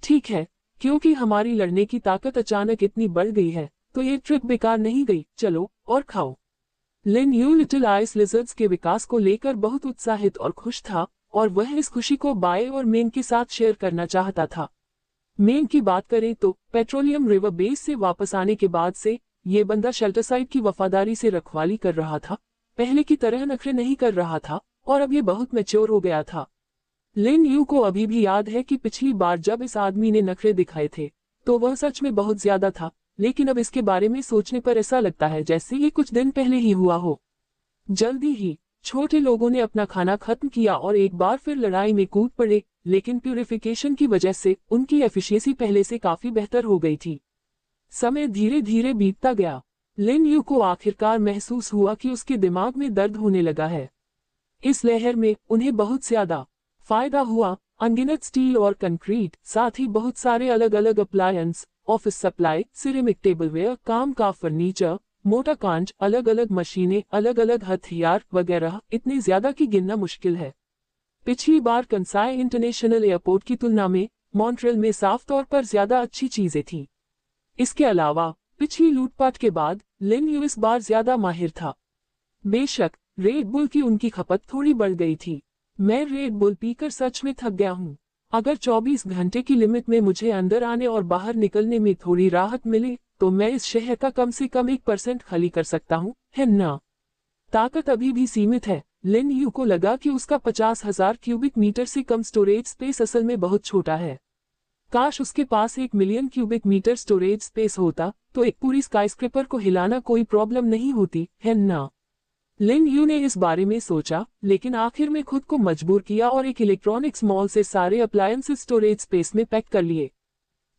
ठीक है, क्योंकि हमारी लड़ने की ताकत अचानक इतनी बढ़ गई है, तो ये ट्रिप बेकार नहीं गई। चलो और खाओ। लिन यू लिटिल आइस लिजर्ड्स के विकास को लेकर बहुत उत्साहित और खुश था और वह इस खुशी को बाय और मेन के साथ शेयर करना चाहता था। मेन की बात करें तो पेट्रोलियम रिवर बेस से वापस आने के बाद से ये बंदा शेल्टर साइड की वफादारी से रखवाली कर रहा था। पहले की तरह नखरे नहीं कर रहा था और अब ये बहुत मैच्योर हो गया था। लिन यू को अभी भी याद है कि पिछली बार जब इस आदमी ने नखरे दिखाए थे तो वह सच में बहुत ज्यादा था, लेकिन अब इसके बारे में सोचने पर ऐसा लगता है जैसे ये कुछ दिन पहले ही हुआ हो। जल्दी ही छोटे लोगों ने अपना खाना खत्म किया और एक बार फिर लड़ाई में कूद पड़े, लेकिन प्यूरिफिकेशन की वजह से उनकी एफिशिएंसी पहले से काफी बेहतर हो गई थी। समय धीरे धीरे बीतता गया। लिन यू को आखिरकार महसूस हुआ कि उसके दिमाग में दर्द होने लगा है। इस लहर में उन्हें बहुत ज्यादा फायदा हुआ। अनगिनत स्टील और कंक्रीट, साथ ही बहुत सारे अलग अलग appliance, office supply, ceramic tableware, काम का फर्नीचर, मोटा कांच, अलग अलग मशीनें, अलग अलग हथियार वगैरह, इतने ज्यादा कि गिनना मुश्किल है। पिछली बार कंसाई इंटरनेशनल एयरपोर्ट की तुलना में मॉन्ट्रियल में साफ तौर पर ज्यादा अच्छी चीजें थीं। इसके अलावा पिछली लूटपाट के बाद लिन यू इस बार ज्यादा माहिर था। बेशक रेड बुल की उनकी खपत थोड़ी बढ़ गई थी। मैं रेड बुल पीकर सच में थक गया हूँ। अगर 24 घंटे की लिमिट में मुझे अंदर आने और बाहर निकलने में थोड़ी राहत मिले तो मैं इस शहर का कम से कम 1% खाली कर सकता हूँ, है ना? ताकत अभी भी सीमित है। लिन यू को लगा कि उसका 50,000 क्यूबिक मीटर से कम स्टोरेज स्पेस असल में बहुत छोटा है। काश उसके पास 1 million cubic metre storage space होता तो एक पूरी स्काईस्क्रेपर को हिलाना कोई प्रॉब्लम नहीं होती, है ना? लिन यू ने इस बारे में सोचा, लेकिन आखिर में खुद को मजबूर किया और एक इलेक्ट्रॉनिक्स मॉल से सारे अप्लायंसेस स्टोरेज स्पेस में पैक कर लिए।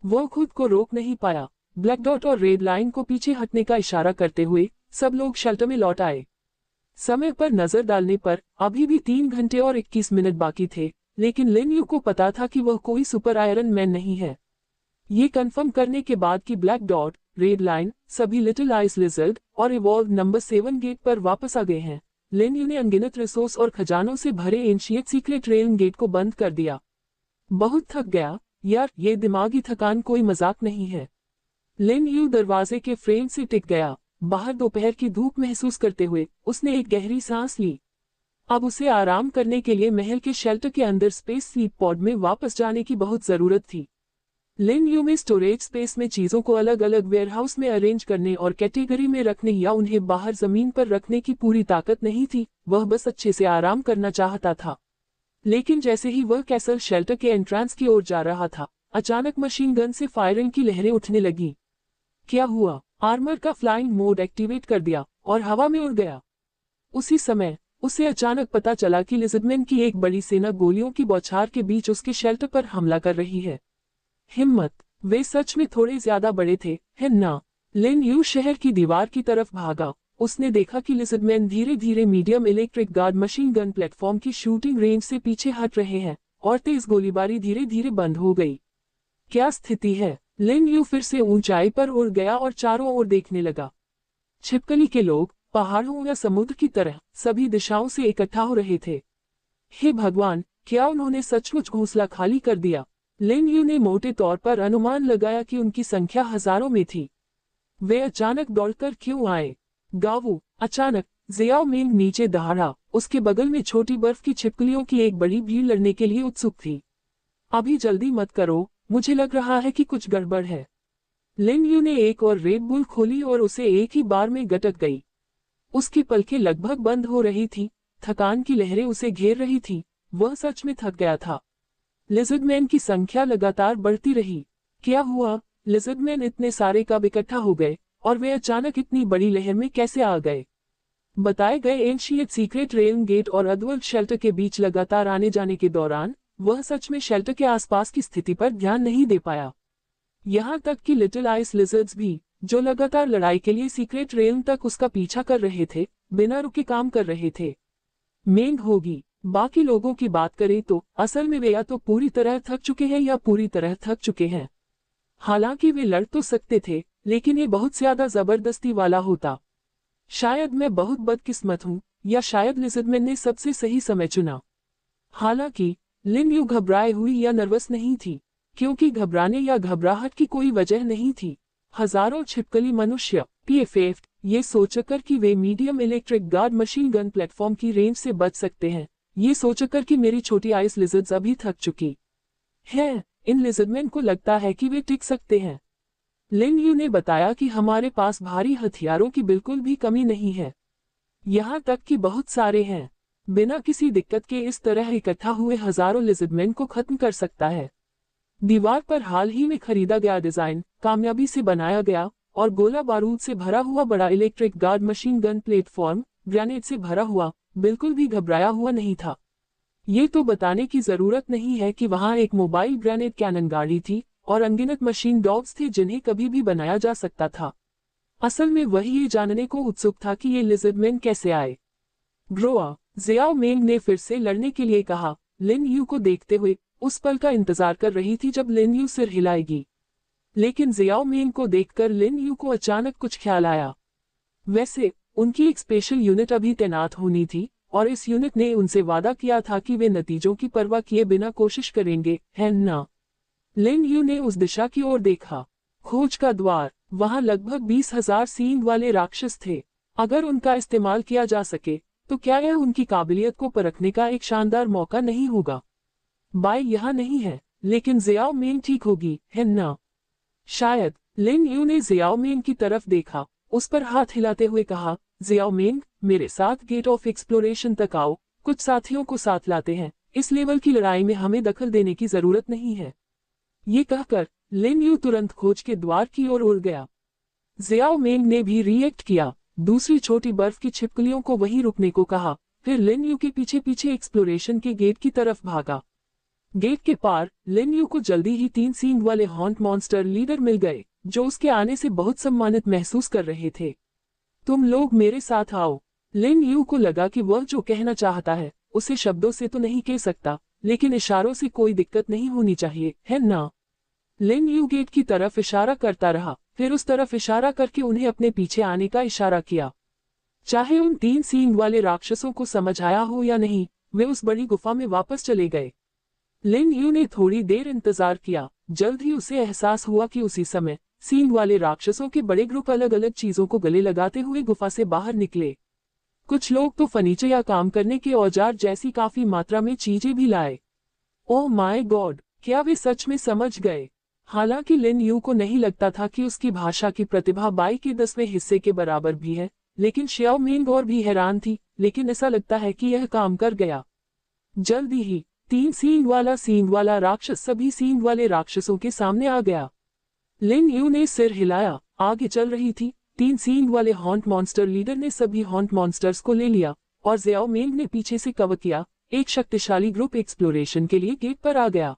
वो खुद को रोक नहीं पाया। ब्लैक डॉट और रेड लाइन को पीछे हटने का इशारा करते हुए सब लोग शेल्टर में लौट आए। समय पर नजर डालने पर अभी भी 3 घंटे और 21 मिनट बाकी थे, लेकिन लिन यू को पता था कि वह कोई सुपर आयरन मैन नहीं है। ये कंफर्म करने के बाद कि ब्लैक डॉट, रेड लाइन, सभी लिटिल आइस लिजर्ड और इवॉल्व नंबर 7 गेट पर वापस आ गए हैं, लिन यू ने अनगिनत रिसोर्स और खजानों से भरे एंशिएंट सीक्रेट रेल गेट को बंद कर दिया। बहुत थक गया यार, ये दिमागी थकान कोई मजाक नहीं है। लिन यू दरवाजे के फ्रेम से टिक गया। बाहर दोपहर की धूप महसूस करते हुए उसने एक गहरी सांस ली। अब उसे आराम करने के लिए महल के शेल्टर के अंदर स्पेस स्लीप पॉड में वापस जाने की बहुत जरूरत थी। लिन यू में स्टोरेज स्पेस में चीजों को अलग अलग वेयरहाउस में अरेंज करने और कैटेगरी में रखने या उन्हें बाहर जमीन पर रखने की पूरी ताकत नहीं थी। वह बस अच्छे से आराम करना चाहता था। लेकिन जैसे ही वह कैसल शेल्टर के एंट्रेंस की ओर जा रहा था, अचानक मशीन गन से फायरिंग की लहरें उठने लगी। क्या हुआ? आर्मर का फ्लाइंग मोड एक्टिवेट कर दिया और हवा में उड़ गया। उसी समय उसे अचानक पता चला कि लिजर्डमैन की एक बड़ी सेना गोलियों की बौछार के बीच उसके शेल्टर पर हमला कर रही है। हिम्मत! वे सच में थोड़े ज्यादा बड़े थे, है ना? लिन यू शहर की दीवार की तरफ भागा। उसने देखा कि लिजर्डमैन धीरे धीरे medium electric guard machine gun platform की शूटिंग रेंज से पीछे हट रहे हैं और तेज गोलीबारी धीरे धीरे बंद हो गई। क्या स्थिति है? लिन यू फिर से ऊंचाई पर उड़ गया और चारों ओर देखने लगा। छिपकली के लोग पहाड़ों या समुद्र की तरह सभी दिशाओं से इकट्ठा हो रहे थे। हे भगवान, क्या उन्होंने सचमुच घोंसला खाली कर दिया? लिन यू ने मोटे तौर पर अनुमान लगाया कि उनकी संख्या हजारों में थी। वे अचानक दौड़कर क्यों आए? गावू! अचानक जियाओ मिंग नीचे दहाड़ा। उसके बगल में छोटी बर्फ की छिपकलियों की एक बड़ी भीड़ लड़ने के लिए उत्सुक थी। अभी जल्दी मत करो, मुझे लग रहा है कि कुछ गड़बड़ है। लिन यू ने एक और रेड बुल खोली और उसे एक ही बार में गटक गई। उसकी पलकें लगभग बंद हो रही थी। थकान की लहरें उसे घेर रही थी। वह सच में थक गया था। लिजर्डमैन की संख्या लगातार बढ़ती रही। क्या हुआ? लिजर्डमैन इतने सारे कब इकट्ठा हो गए और वे अचानक इतनी बड़ी लहर में कैसे आ गए? बताए गए एंशिएंट सीक्रेट रेल गेट और अदवर्ल्ड शेल्टर के बीच लगातार आने जाने के दौरान वह सच में शेल्टर के आसपास की स्थिति पर ध्यान नहीं दे पाया। यहाँ तक कि लिटिल आइस लिजर्ड्स भी, जो लगातार लड़ाई के लिए सीक्रेट रेल तक उसका पीछा कर रहे थे, बिना रुके काम कर रहे थे। मेंग होगी। बाकी लोगों की बात करें तो असल में वे या तो पूरी तरह थक चुके हैं या पूरी तरह थक चुके हैं। हालांकि वे लड़ तो सकते थे, लेकिन ये बहुत ज्यादा जबरदस्ती वाला होता। शायद मैं बहुत बदकिस्मत हूँ, या शायद लिजर्डमैन ने सबसे सही समय चुना। हालांकि लिन यू घबराए हुई या नर्वस नहीं थी, क्योंकि घबराने या घबराहट की कोई वजह नहीं थी। हजारों छिपकली मनुष्य PFF ये सोचकर कि वे medium electric guard machine gun platform की रेंज से बच सकते हैं, ये सोचकर कि मेरी छोटी आइस लिजर्ड्स अभी थक चुकी है, इन लिजर्डमैन को लगता है कि वे टिक सकते हैं। लिन यू ने बताया कि हमारे पास भारी हथियारों की बिल्कुल भी कमी नहीं है, यहाँ तक कि बहुत सारे हैं। बिना किसी दिक्कत के इस तरह इकट्ठा हुए हजारों लिजर्डमैन को खत्म कर सकता है। दीवार पर हाल ही में खरीदा गया डिजाइन कामयाबी से बनाया गया और गोला बारूद से भरा हुआ बड़ा electric guard machine gun platform grenade से भरा हुआ बिल्कुल भी घबराया हुआ नहीं था। ये तो बताने की जरूरत नहीं है कि वहां एक मोबाइल ग्रेनेड कैनन गाड़ी थी और अनगिनत मशीन डॉग्स थे जिन्हें कभी भी बनाया जा सकता था। असल में वही ये जानने को उत्सुक था कि ये लिजर्डमैन कैसे आए। ग्रोआ! जियाओ मिंग ने फिर से लड़ने के लिए कहा। लिन यू को देखते हुए उस पल का इंतजार कर रही थी जब लिन यू सिर हिलाएगी। लेकिन जियाओ मिंग को देखकर लिन यू को अचानक कुछ ख्याल आया। वैसे उनकी एक स्पेशल यूनिट अभी तैनात होनी थी और इस यूनिट ने उनसे वादा किया था कि वे नतीजों की परवाह किए बिना कोशिश करेंगे, है ना? लिन यू ने उस दिशा की ओर देखा। खोज का द्वार। वहां लगभग 20,000 सींग वाले राक्षस थे। अगर उनका इस्तेमाल किया जा सके तो क्या यह उनकी काबिलियत को परखने का एक शानदार मौका नहीं होगा? बाई यहाँ नहीं है, लेकिन जियाओ मिंग ठीक होगी, है ना? शायद। लिन यू ने जियाओ मिंग की तरफ देखा, उस पर हाथ हिलाते हुए कहा, जियाओ मिंग, मेरे साथ गेट ऑफ एक्सप्लोरेशन तक आओ। कुछ साथियों को साथ लाते हैं, इस लेवल की लड़ाई में हमें दखल देने की जरूरत नहीं है। ये कहकर लिन यू तुरंत खोज के द्वार की ओर उड़ गया। जियाओ मिंग ने भी रिएक्ट किया, दूसरी छोटी बर्फ की छिपकलियों को वहीं रुकने को कहा। फिर लिन यू के पीछे पीछे एक्सप्लोरेशन के गेट की तरफ भागा। गेट के पार लिन यू को जल्दी ही 3 सींग वाले हॉन्ट मॉन्स्टर लीडर मिल गए, जो उसके आने से बहुत सम्मानित महसूस कर रहे थे। तुम लोग मेरे साथ आओ। लिन यू को लगा कि वह जो कहना चाहता है उसे शब्दों से तो नहीं कह सकता, लेकिन इशारों से कोई दिक्कत नहीं होनी चाहिए, है ना? लिन यू गेट की तरफ इशारा करता रहा, फिर उस तरफ इशारा करके उन्हें अपने पीछे आने का इशारा किया। चाहे उन 3 सींग वाले राक्षसों को समझ आया हो या नहीं, वे उस बड़ी गुफा में वापस चले गए। लिन यू ने थोड़ी देर इंतजार किया। जल्द ही उसे एहसास हुआ कि उसी समय सींग वाले राक्षसों के बड़े ग्रुप अलग अलग चीजों को गले लगाते हुए गुफा से बाहर निकले। कुछ लोग तो फर्नीचर या काम करने के औजार जैसी काफी मात्रा में चीजें भी लाए। ओह माय गॉड, क्या वे सच में समझ गए? हालांकि लिन यू को नहीं लगता था कि उसकी भाषा की प्रतिभा बाई के 10वें हिस्से के बराबर भी है, लेकिन श्याओ मिंग और भी हैरान थी, लेकिन ऐसा लगता है कि यह काम कर गया। जल्दी ही 3 सींग वाला राक्षस सभी सींग वाले राक्षसों के सामने आ गया। लिन यू ने सिर हिलाया। आगे चल रही थी 3 सींग वाले हॉन्ट मॉन्स्टर लीडर ने सभी हॉन्ट मॉन्स्टर्स को ले लिया और ज़ियाओ मिंग ने पीछे से कवर किया। एक शक्तिशाली ग्रुप एक्सप्लोरेशन के लिए गेट पर आ गया।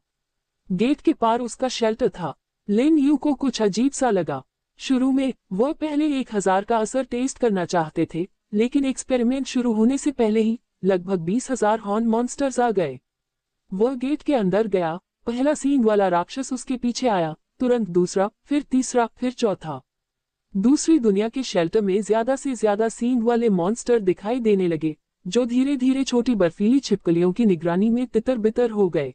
गेट के पार उसका शेल्टर था। लिन यू को कुछ अजीब सा लगा। शुरू में वह पहले 1000 का असर टेस्ट करना चाहते थे, लेकिन एक्सपेरिमेंट शुरू होने से पहले ही लगभग 20,000 हॉर्न मॉन्स्टर्स आ गए। वह गेट के अंदर गया। पहला सींग वाला राक्षस उसके पीछे आया, तुरंत दूसरा, फिर तीसरा, फिर चौथा। दूसरी दुनिया के शेल्टर में ज्यादा से ज्यादा सींग वाले मॉन्स्टर दिखाई देने लगे, जो धीरे धीरे छोटी बर्फीली छिपकलियों की निगरानी में तितर बितर हो गए।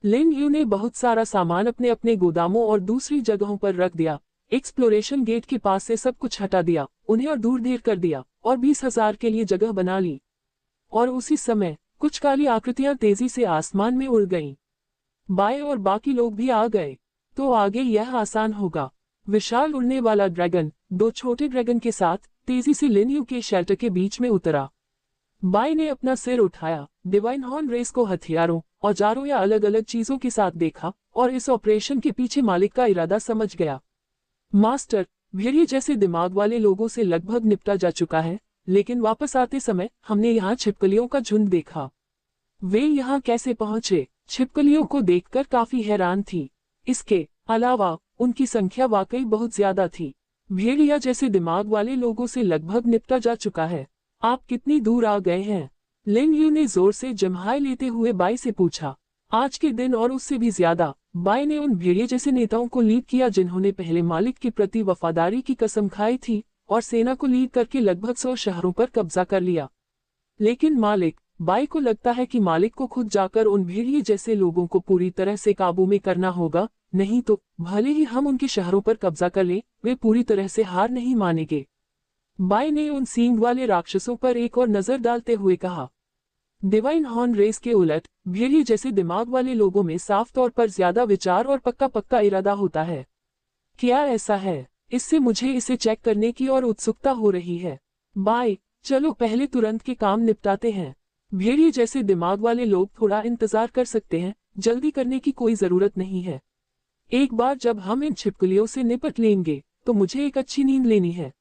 लिन यू ने बहुत सारा सामान अपने अपने गोदामों और दूसरी जगहों पर रख दिया। एक्सप्लोरेशन गेट के पास से सब कुछ हटा दिया, उन्हें और दूर ढेर कर दिया और 20,000 के लिए जगह बना ली। और उसी समय कुछ काली आकृतियां तेजी से आसमान में उड़ गईं। बाय और बाकी लोग भी आ गए। तो आगे यह आसान होगा। विशाल उड़ने वाला ड्रैगन 2 छोटे ड्रैगन के साथ तेजी से लिन यू के शेल्टर के बीच में उतरा। बाय ने अपना सिर उठाया, डिवाइन हॉर्न रेस को हथियारों, औजारों या अलग अलग चीजों के साथ देखा और इस ऑपरेशन के पीछे मालिक का इरादा समझ गया। मास्टर, भेड़िए जैसे दिमाग वाले लोगों से लगभग निपटा जा चुका है, लेकिन वापस आते समय हमने यहाँ छिपकलियों का झुंड देखा। वे यहाँ कैसे पहुंचे? छिपकलियों को देखकर काफी हैरान थी। इसके अलावा उनकी संख्या वाकई बहुत ज्यादा थी। भेड़िया जैसे दिमाग वाले लोगों से लगभग निपटा जा चुका है। आप कितनी दूर आ गए हैं? लिन यू ने जोर से जम्हाई लेते हुए बाई से पूछा। आज के दिन और उससे भी ज्यादा। बाई ने उन भेड़िए जैसे नेताओं को लीड किया जिन्होंने पहले मालिक के प्रति वफादारी की कसम खाई थी और सेना को लीड करके लगभग 100 शहरों पर कब्जा कर लिया। लेकिन मालिक, बाई को लगता है कि मालिक को खुद जाकर उन भेड़िए जैसे लोगों को पूरी तरह से काबू में करना होगा, नहीं तो भले ही हम उनके शहरों पर कब्जा कर लें, वे पूरी तरह से हार नहीं मानेंगे। बाई ने उन सींग वाले राक्षसों पर एक और नजर डालते हुए कहा। डिवाइन हॉर्न रेस के उलट भेड़िए जैसे दिमाग वाले लोगों में साफ तौर पर ज्यादा विचार और पक्का पक्का इरादा होता है। क्या ऐसा है? इससे मुझे इसे चेक करने की और उत्सुकता हो रही है। बाय, चलो पहले तुरंत के काम निपटाते हैं। भेड़िए जैसे दिमाग वाले लोग थोड़ा इंतजार कर सकते हैं, जल्दी करने की कोई जरूरत नहीं है। एक बार जब हम इन छिपकलियों से निपट लेंगे तो मुझे एक अच्छी नींद लेनी है।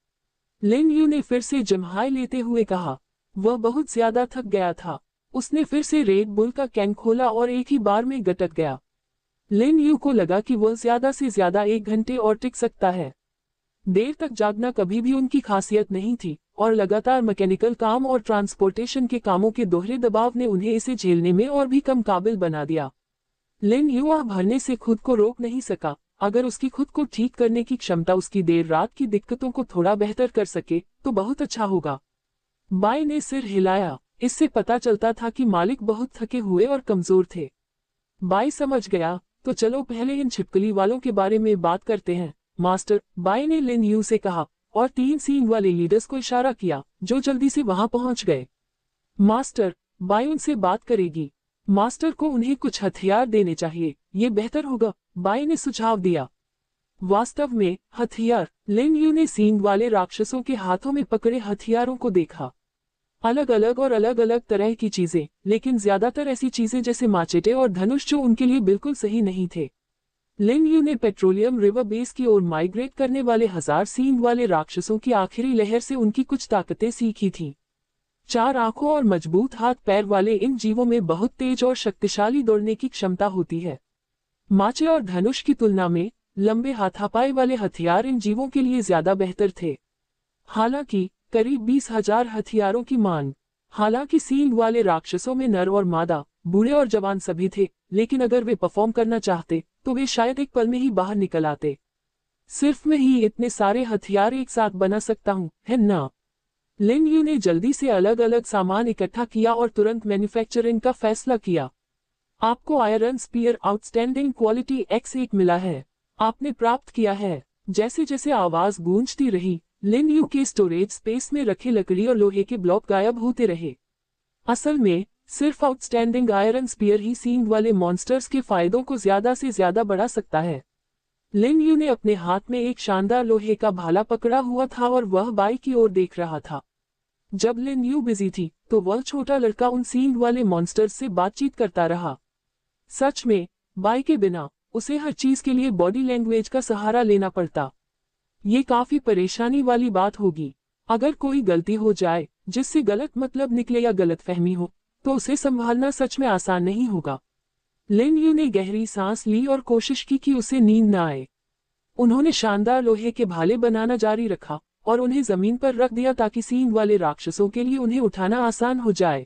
लिन यू ने फिर से जम्हाई लेते हुए कहा। वह बहुत ज्यादा थक गया था। उसने फिर से रेड बुल का कैन खोला और एक ही बार में गटक गया। लिन यू को लगा कि वह ज्यादा से ज्यादा 1 घंटे और टिक सकता है। देर तक जागना कभी भी उनकी खासियत नहीं थी और लगातार मैकेनिकल काम और ट्रांसपोर्टेशन के कामों के दोहरे दबाव ने उन्हें इसे झेलने में और भी कम काबिल बना दिया। लिन यू आह भरने से खुद को रोक नहीं सका। अगर उसकी खुद को ठीक करने की क्षमता उसकी देर रात की दिक्कतों को थोड़ा बेहतर कर सके तो बहुत अच्छा होगा। बाई ने सिर हिलाया। इससे पता चलता था कि मालिक बहुत थके हुए और कमजोर थे। बाई समझ गया, तो चलो पहले इन छिपकली वालों के बारे में बात करते हैं। मास्टर, बाई ने लिन यू से कहा और 3 सींग वाले लीडर्स को इशारा किया, जो जल्दी से वहां पहुंच गए। मास्टर, बाई उनसे बात करेगी। मास्टर को उन्हें कुछ हथियार देने चाहिए, ये बेहतर होगा, बाई ने सुझाव दिया। वास्तव में हथियार? लिन यू ने सींग वाले राक्षसों के हाथों में पकड़े हथियारों को देखा। अलग अलग तरह की चीजें, लेकिन ज्यादातर ऐसी चीजें जैसे माचेटे और धनुष जो उनके लिए बिल्कुल सही नहीं थे। लिन यू ने पेट्रोलियम रिवर बेस की ओर माइग्रेट करने वाले 1000 सींग वाले राक्षसों की आखिरी लहर से उनकी कुछ ताकतें सीखी थीं। 4 आंखों और मजबूत हाथ पैर वाले इन जीवों में बहुत तेज और शक्तिशाली दौड़ने की क्षमता होती है। माचे और धनुष की तुलना में लंबे हाथापाई वाले हथियार इन जीवों के लिए ज्यादा बेहतर थे। हालांकि करीब 20,000 हथियारों की मांग। हालांकि सींग वाले राक्षसों में नर और मादा, बूढ़े और जवान सभी थे, लेकिन अगर वे परफॉर्म करना चाहते तो वे शायद एक पल में ही बाहर निकल आते। सिर्फ मैं ही इतने सारे हथियार एक साथ बना सकता हूँ, है ना? लिन यू ने जल्दी से अलग अलग सामान इकट्ठा किया और तुरंत मैन्युफैक्चरिंग का फैसला किया। आपको iron spear outstanding quality X1 मिला है। आपने प्राप्त किया है। जैसे जैसे आवाज गूंजती रही, लिन यू के स्टोरेज स्पेस में रखे लकड़ी और लोहे के ब्लॉक गायब होते रहे। असल में सिर्फ आउटस्टैंडिंग आयरन स्पीयर ही सींग वाले मॉन्स्टर्स के फायदों को ज्यादा से ज्यादा बढ़ा सकता है। लिन यू ने अपने हाथ में एक शानदार लोहे का भाला पकड़ा हुआ था और वह बाई की ओर देख रहा था। जब लिन यू बिजी थी तो वह छोटा लड़का उन सींग वाले मॉन्स्टर्स से बातचीत करता रहा। सच में, बाई के बिना उसे हर चीज के लिए बॉडी लैंग्वेज का सहारा लेना पड़ता। ये काफी परेशानी वाली बात होगी। अगर कोई गलती हो जाए जिससे गलत मतलब निकले या गलतफहमी हो तो उसे संभालना सच में आसान नहीं होगा। लिन यू ने गहरी सांस ली और कोशिश की कि उसे नींद न आए। उन्होंने शानदार लोहे के भाले बनाना जारी रखा और उन्हें जमीन पर रख दिया ताकि सींग वाले राक्षसों के लिए उन्हें उठाना आसान हो जाए।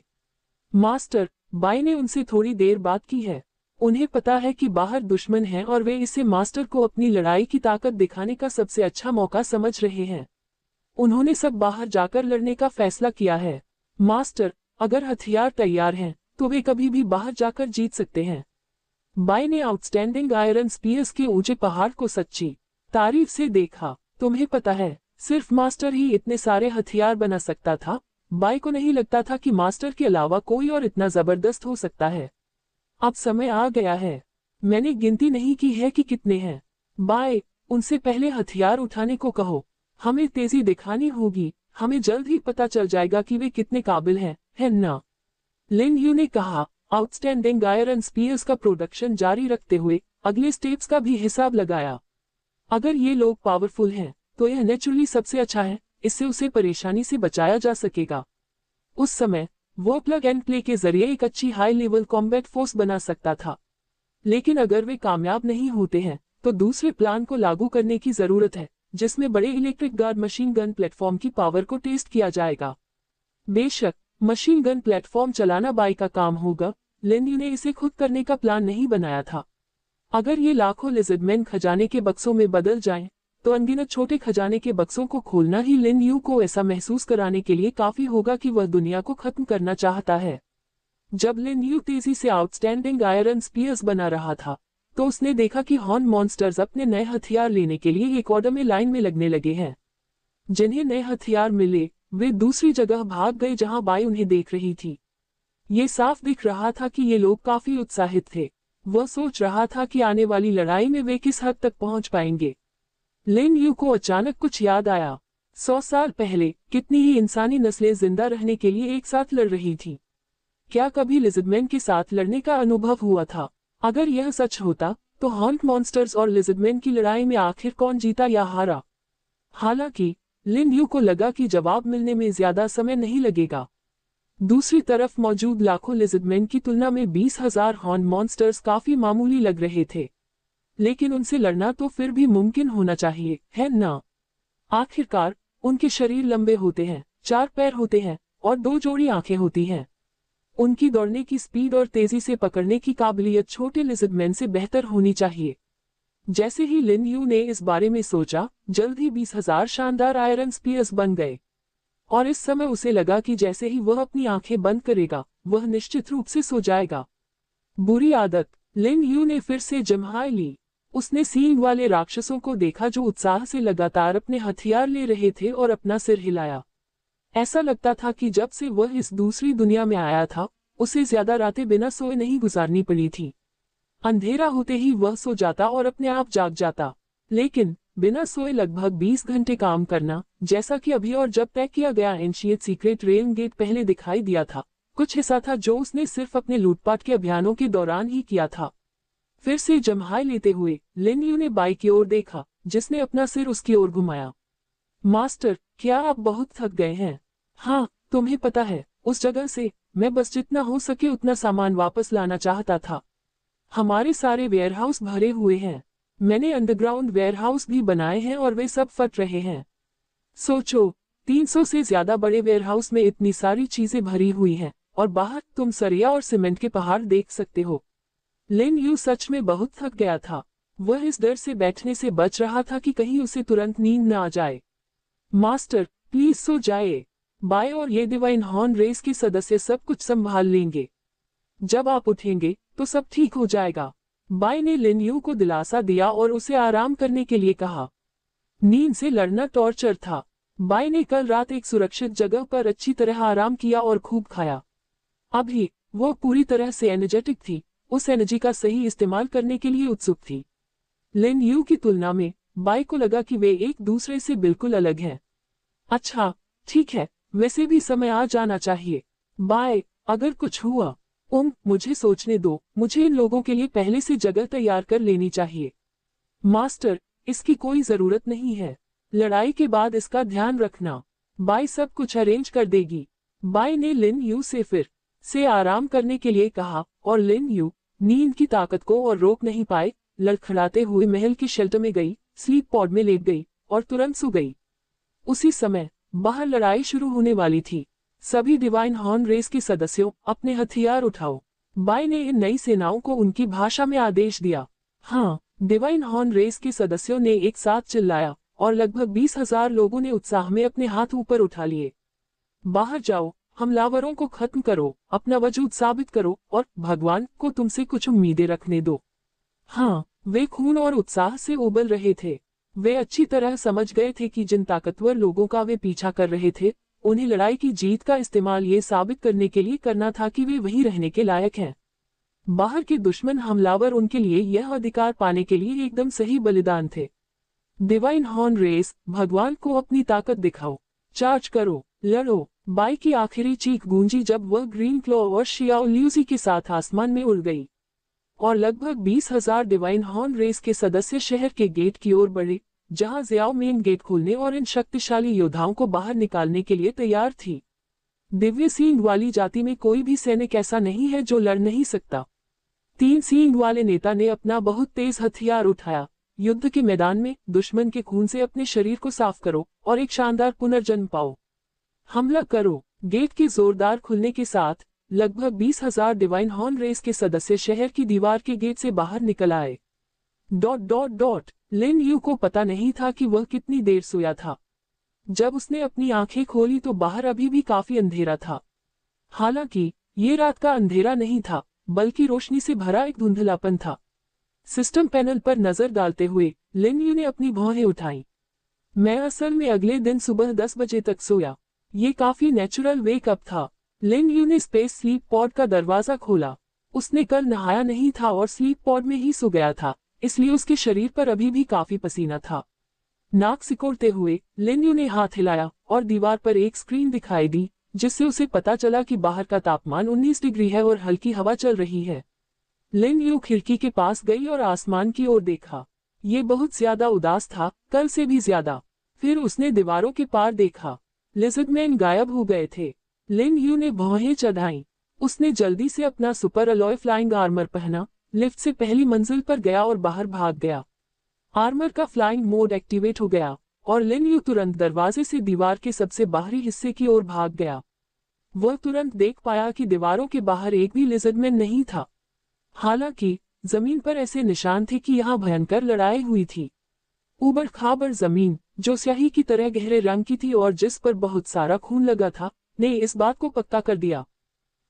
मास्टर, बाई ने उनसे थोड़ी देर बात की है। उन्हें पता है कि बाहर दुश्मन है और वे इसे मास्टर को अपनी लड़ाई की ताकत दिखाने का सबसे अच्छा मौका समझ रहे हैं। उन्होंने सब बाहर जाकर लड़ने का फैसला किया है। मास्टर, अगर हथियार तैयार हैं तो वे कभी भी बाहर जाकर जीत सकते हैं। बाई ने आउटस्टैंडिंग आयरन स्पीयर्स के ऊंचे पहाड़ को सच्ची तारीफ से देखा। तुम्हें पता है, सिर्फ मास्टर ही इतने सारे हथियार बना सकता था। बाई को नहीं लगता था कि मास्टर के अलावा कोई और इतना जबरदस्त हो सकता है। अब समय आ गया है। मैंने गिनती नहीं की है कि कितने हैं। बाई, उनसे पहले हथियार उठाने को कहो। हमें तेजी दिखानी होगी। हमें जल्द ही पता चल जाएगा कि वे कितने काबिल हैं, है ना? लिन यू ने कहा। आउटस्टैंडिंग आयरन स्पीयर्स का प्रोडक्शन जारी रखते हुए अगले स्टेप्स का भी हिसाब लगाया। अगर ये लोग पावरफुल हैं तो यह नेचुरली सबसे अच्छा है। इससे उसे परेशानी से बचाया जा सकेगा। उस समय वो प्लग एंड प्ले के जरिए एक अच्छी हाई लेवल कॉम्बैट फोर्स बना सकता था। लेकिन अगर वे कामयाब नहीं होते हैं तो दूसरे प्लान को लागू करने की जरूरत है, जिसमें बड़े electric guard machine gun platform की पावर को टेस्ट किया जाएगा। बेशक मशीन गन प्लेटफॉर्म चलाना बाई का काम होगा। लिन यू ने इसे खुद करने का प्लान नहीं बनाया था। अगर ये लाखों लिज़र्डमैन खजाने के बक्सों में बदल जाएं, तो अनगिनत छोटे खजाने के बक्सों को खोलना ही लिन यू को ऐसा महसूस कराने के लिए काफी होगा कि वह दुनिया को खत्म करना चाहता है। जब लिन यू तेजी से आउटस्टैंडिंग आयरन स्पीयर्स बना रहा था तो उसने देखा कि हॉर्न मॉन्स्टर्स अपने नए हथियार लेने के लिए एक ऑर्डर में लाइन में लगने लगे हैं। जिन्हें नए हथियार मिले वे दूसरी जगह भाग गए जहां बाई उन्हें देख रही थी। ये साफ दिख रहा था कि ये लोग काफी उत्साहित थे। वह सोच रहा था कि आने वाली लड़ाई में वे किस हद तक पहुंच पाएंगे। लिन यू को अचानक कुछ याद आया। 100 साल पहले कितनी ही इंसानी नस्लें जिंदा रहने के लिए एक साथ लड़ रही थीं। क्या कभी लिज़र्डमैन के साथ लड़ने का अनुभव हुआ था? अगर यह सच होता तो हॉन्ट मॉन्स्टर्स और लिज़र्डमैन की लड़ाई में आखिर कौन जीता या हारा? हालांकि लिन यू को लगा कि जवाब मिलने में ज्यादा समय नहीं लगेगा। दूसरी तरफ मौजूद लाखों लिज़र्डमैन की तुलना में 20,000 हॉर्न मॉन्स्टर्स काफी मामूली लग रहे थे। लेकिन उनसे लड़ना तो फिर भी मुमकिन होना चाहिए, है ना? आखिरकार उनके शरीर लंबे होते हैं, 4 पैर होते हैं और 2 जोड़ी आंखें होती हैं। उनकी दौड़ने की स्पीड और तेजी से पकड़ने की काबिलियत छोटे लिज़र्डमैन से बेहतर होनी चाहिए। जैसे ही लिन यू ने इस बारे में सोचा, जल्द ही 20,000 शानदार आयरन स्पीयर्स बन गए। और इस समय उसे लगा कि जैसे ही वह अपनी आंखें बंद करेगा, वह निश्चित रूप से सो जाएगा। बुरी आदत। लिन यू ने फिर से जम्हाई ली। उसने सींग वाले राक्षसों को देखा जो उत्साह से लगातार अपने हथियार ले रहे थे और अपना सिर हिलाया। ऐसा लगता था कि जब से वह इस दूसरी दुनिया में आया था, उसे ज्यादा रातें बिना सोए नहीं गुजारनी पड़ी थी। अंधेरा होते ही वह सो जाता और अपने आप जाग जाता। लेकिन बिना सोए लगभग 20 घंटे काम करना, जैसा कि अभी और जब तय किया गया एंशियंट सीक्रेट रेल गेट पहले दिखाई दिया था, कुछ हिस्सा था जो उसने सिर्फ अपने लूटपाट के अभियानों के दौरान ही किया था। फिर से जम्हाई लेते हुए लिन यू ने बाई की ओर देखा, जिसने अपना सिर उसकी ओर घुमाया। मास्टर, क्या आप बहुत थक गए हैं? हाँ, तुम्हें पता है, उस जगह से मैं बस जितना हो सके उतना सामान वापस लाना चाहता था। हमारे सारे वेयरहाउस भरे हुए हैं। मैंने अंडरग्राउंड वेयरहाउस भी बनाए हैं और वे सब फट रहे हैं। सोचो, 300 से ज्यादा बड़े वेयरहाउस में इतनी सारी चीजें भरी हुई हैं, और बाहर तुम सरिया और सीमेंट के पहाड़ देख सकते हो। लिन यू सच में बहुत थक गया था। वह इस डर से बैठने से बच रहा था कि कहीं उसे तुरंत नींद न आ जाए। मास्टर, प्लीज सो जाइए। बाय और ये डिवाइन हॉर्न रेस के सदस्य सब कुछ संभाल लेंगे। जब आप उठेंगे तो सब ठीक हो जाएगा। बाय ने लिन यू को दिलासा दिया और उसे आराम करने के लिए कहा। नींद से लड़ना टॉर्चर था। बाय ने कल रात एक सुरक्षित जगह पर अच्छी तरह आराम किया और खूब खाया। अभी वो पूरी तरह से एनर्जेटिक थी, उस एनर्जी का सही इस्तेमाल करने के लिए उत्सुक थी। लिन यू की तुलना में बाय को लगा कि वे एक दूसरे से बिल्कुल अलग हैं। अच्छा, ठीक है, वैसे भी समय आ जाना चाहिए। बाय, अगर कुछ हुआ, मुझे सोचने दो, मुझे इन लोगों के लिए पहले से जगह तैयार कर लेनी चाहिए। मास्टर, इसकी कोई जरूरत नहीं है। लड़ाई के बाद इसका ध्यान रखना। बाय सब कुछ अरेंज कर देगी। बाय ने लिन यू से फिर से आराम करने के लिए कहा और लिन यू नींद की ताकत को और रोक नहीं पाए, लड़खड़ाते हुए महल की शेल्टर में गई, स्लीप पॉड में लेट गई और तुरंत सो गई। उसी समय बाहर लड़ाई शुरू होने वाली थी। सभी डिवाइन हॉर्न रेस के सदस्यों, अपने हथियार उठाओ। बाय ने इन नई सेनाओं को उनकी भाषा में आदेश दिया। हाँ, डिवाइन हॉर्न रेस के सदस्यों ने एक साथ चिल्लाया और लगभग 20,000 लोगों ने उत्साह में अपने हाथ ऊपर उठा लिए। बाहर जाओ, हमलावरों को खत्म करो, अपना वजूद साबित करो और भगवान को तुमसे कुछ उम्मीदें रखने दो। हाँ, वे खून और उत्साह से उबल रहे थे। वे अच्छी तरह समझ गए थे कि जिन ताकतवर लोगों का वे पीछा कर रहे थे, उन्हें लड़ाई की जीत का इस्तेमाल ये साबित करने के लिए करना था कि वे वहीं रहने के लायक हैं। बाहर के दुश्मन हमलावर उनके लिए यह अधिकार पाने के लिए एकदम सही बलिदान थे। डिवाइन हॉर्न रेस, भगवान को अपनी ताकत दिखाओ, चार्ज करो, लड़ो। बाई की आखिरी चीख गूंजी जब वह ग्रीन क्लॉ और शियाओ ल्यूसी के साथ आसमान में उड़ गई और लगभग 20,000 डिवाइन हॉर्न रेस के सदस्य शहर के गेट की ओर बढ़े, जहां ज़ियाओ मेन गेट खोलने और इन शक्तिशाली योद्धाओं को बाहर निकालने के लिए तैयार थी। दिव्य सींग वाली जाति में कोई भी सैनिक ऐसा नहीं है जो लड़ नहीं सकता। 3 सींग वाले नेता ने अपना बहुत तेज हथियार उठाया। युद्ध के मैदान में दुश्मन के खून से अपने शरीर को साफ करो और एक शानदार पुनर्जन्म पाओ। हमला करो। गेट के जोरदार खुलने के साथ लगभग 20,000 डिवाइन हॉर्न रेस के सदस्य शहर की दीवार के गेट से बाहर निकल आए। ... लिन यू को पता नहीं था कि वह कितनी देर सोया था। जब उसने अपनी आंखें खोली तो बाहर अभी भी काफी अंधेरा था। हालांकि ये रात का अंधेरा नहीं था, बल्कि रोशनी से भरा एक धुंधलापन था। सिस्टम पैनल पर नजर डालते हुए लिन यू ने अपनी भौहें उठाई। मैं असल में अगले दिन सुबह 10 बजे तक सोया। ये काफी नेचुरल वेकअप था। लिन यू ने स्पेस स्लीप पॉड का दरवाजा खोला। उसने कल नहाया नहीं था और स्लीप पॉड में ही सो गया था, इसलिए उसके शरीर पर अभी भी काफी पसीना था। नाक सिकोड़ते हुए लिन यू ने हाथ हिलाया और दीवार पर एक स्क्रीन दिखाई दी, जिससे उसे पता चला कि बाहर का तापमान 19 डिग्री है और हल्की हवा चल रही है। लिन यू खिड़की के पास गई और आसमान की ओर देखा। ये बहुत ज्यादा उदास था, कल से भी ज्यादा। फिर उसने दीवारों के पार देखा। लिज़र्डमैन गायब हो गए थे। लिन यू ने भौहें चढ़ाईं। उसने जल्दी से अपना सुपर अलॉय फ्लाइंग आर्मर पहना, लिफ्ट से पहली मंजिल पर गया और बाहर भाग गया। आर्मर का फ्लाइंग मोड एक्टिवेट हो गया और लिन यू तुरंत दरवाजे से दीवार के सबसे बाहरी हिस्से की ओर भाग गया। वह तुरंत देख पाया कि दीवारों के बाहर एक भी लिज़र्डमैन नहीं था। हालांकि जमीन पर ऐसे निशान थे कि यहाँ भयंकर लड़ाई हुई थी। ऊबड़ खाबड़ जमीन, जो स्याही की तरह गहरे रंग की थी और जिस पर बहुत सारा खून लगा था, ने इस बात को पक्का कर दिया।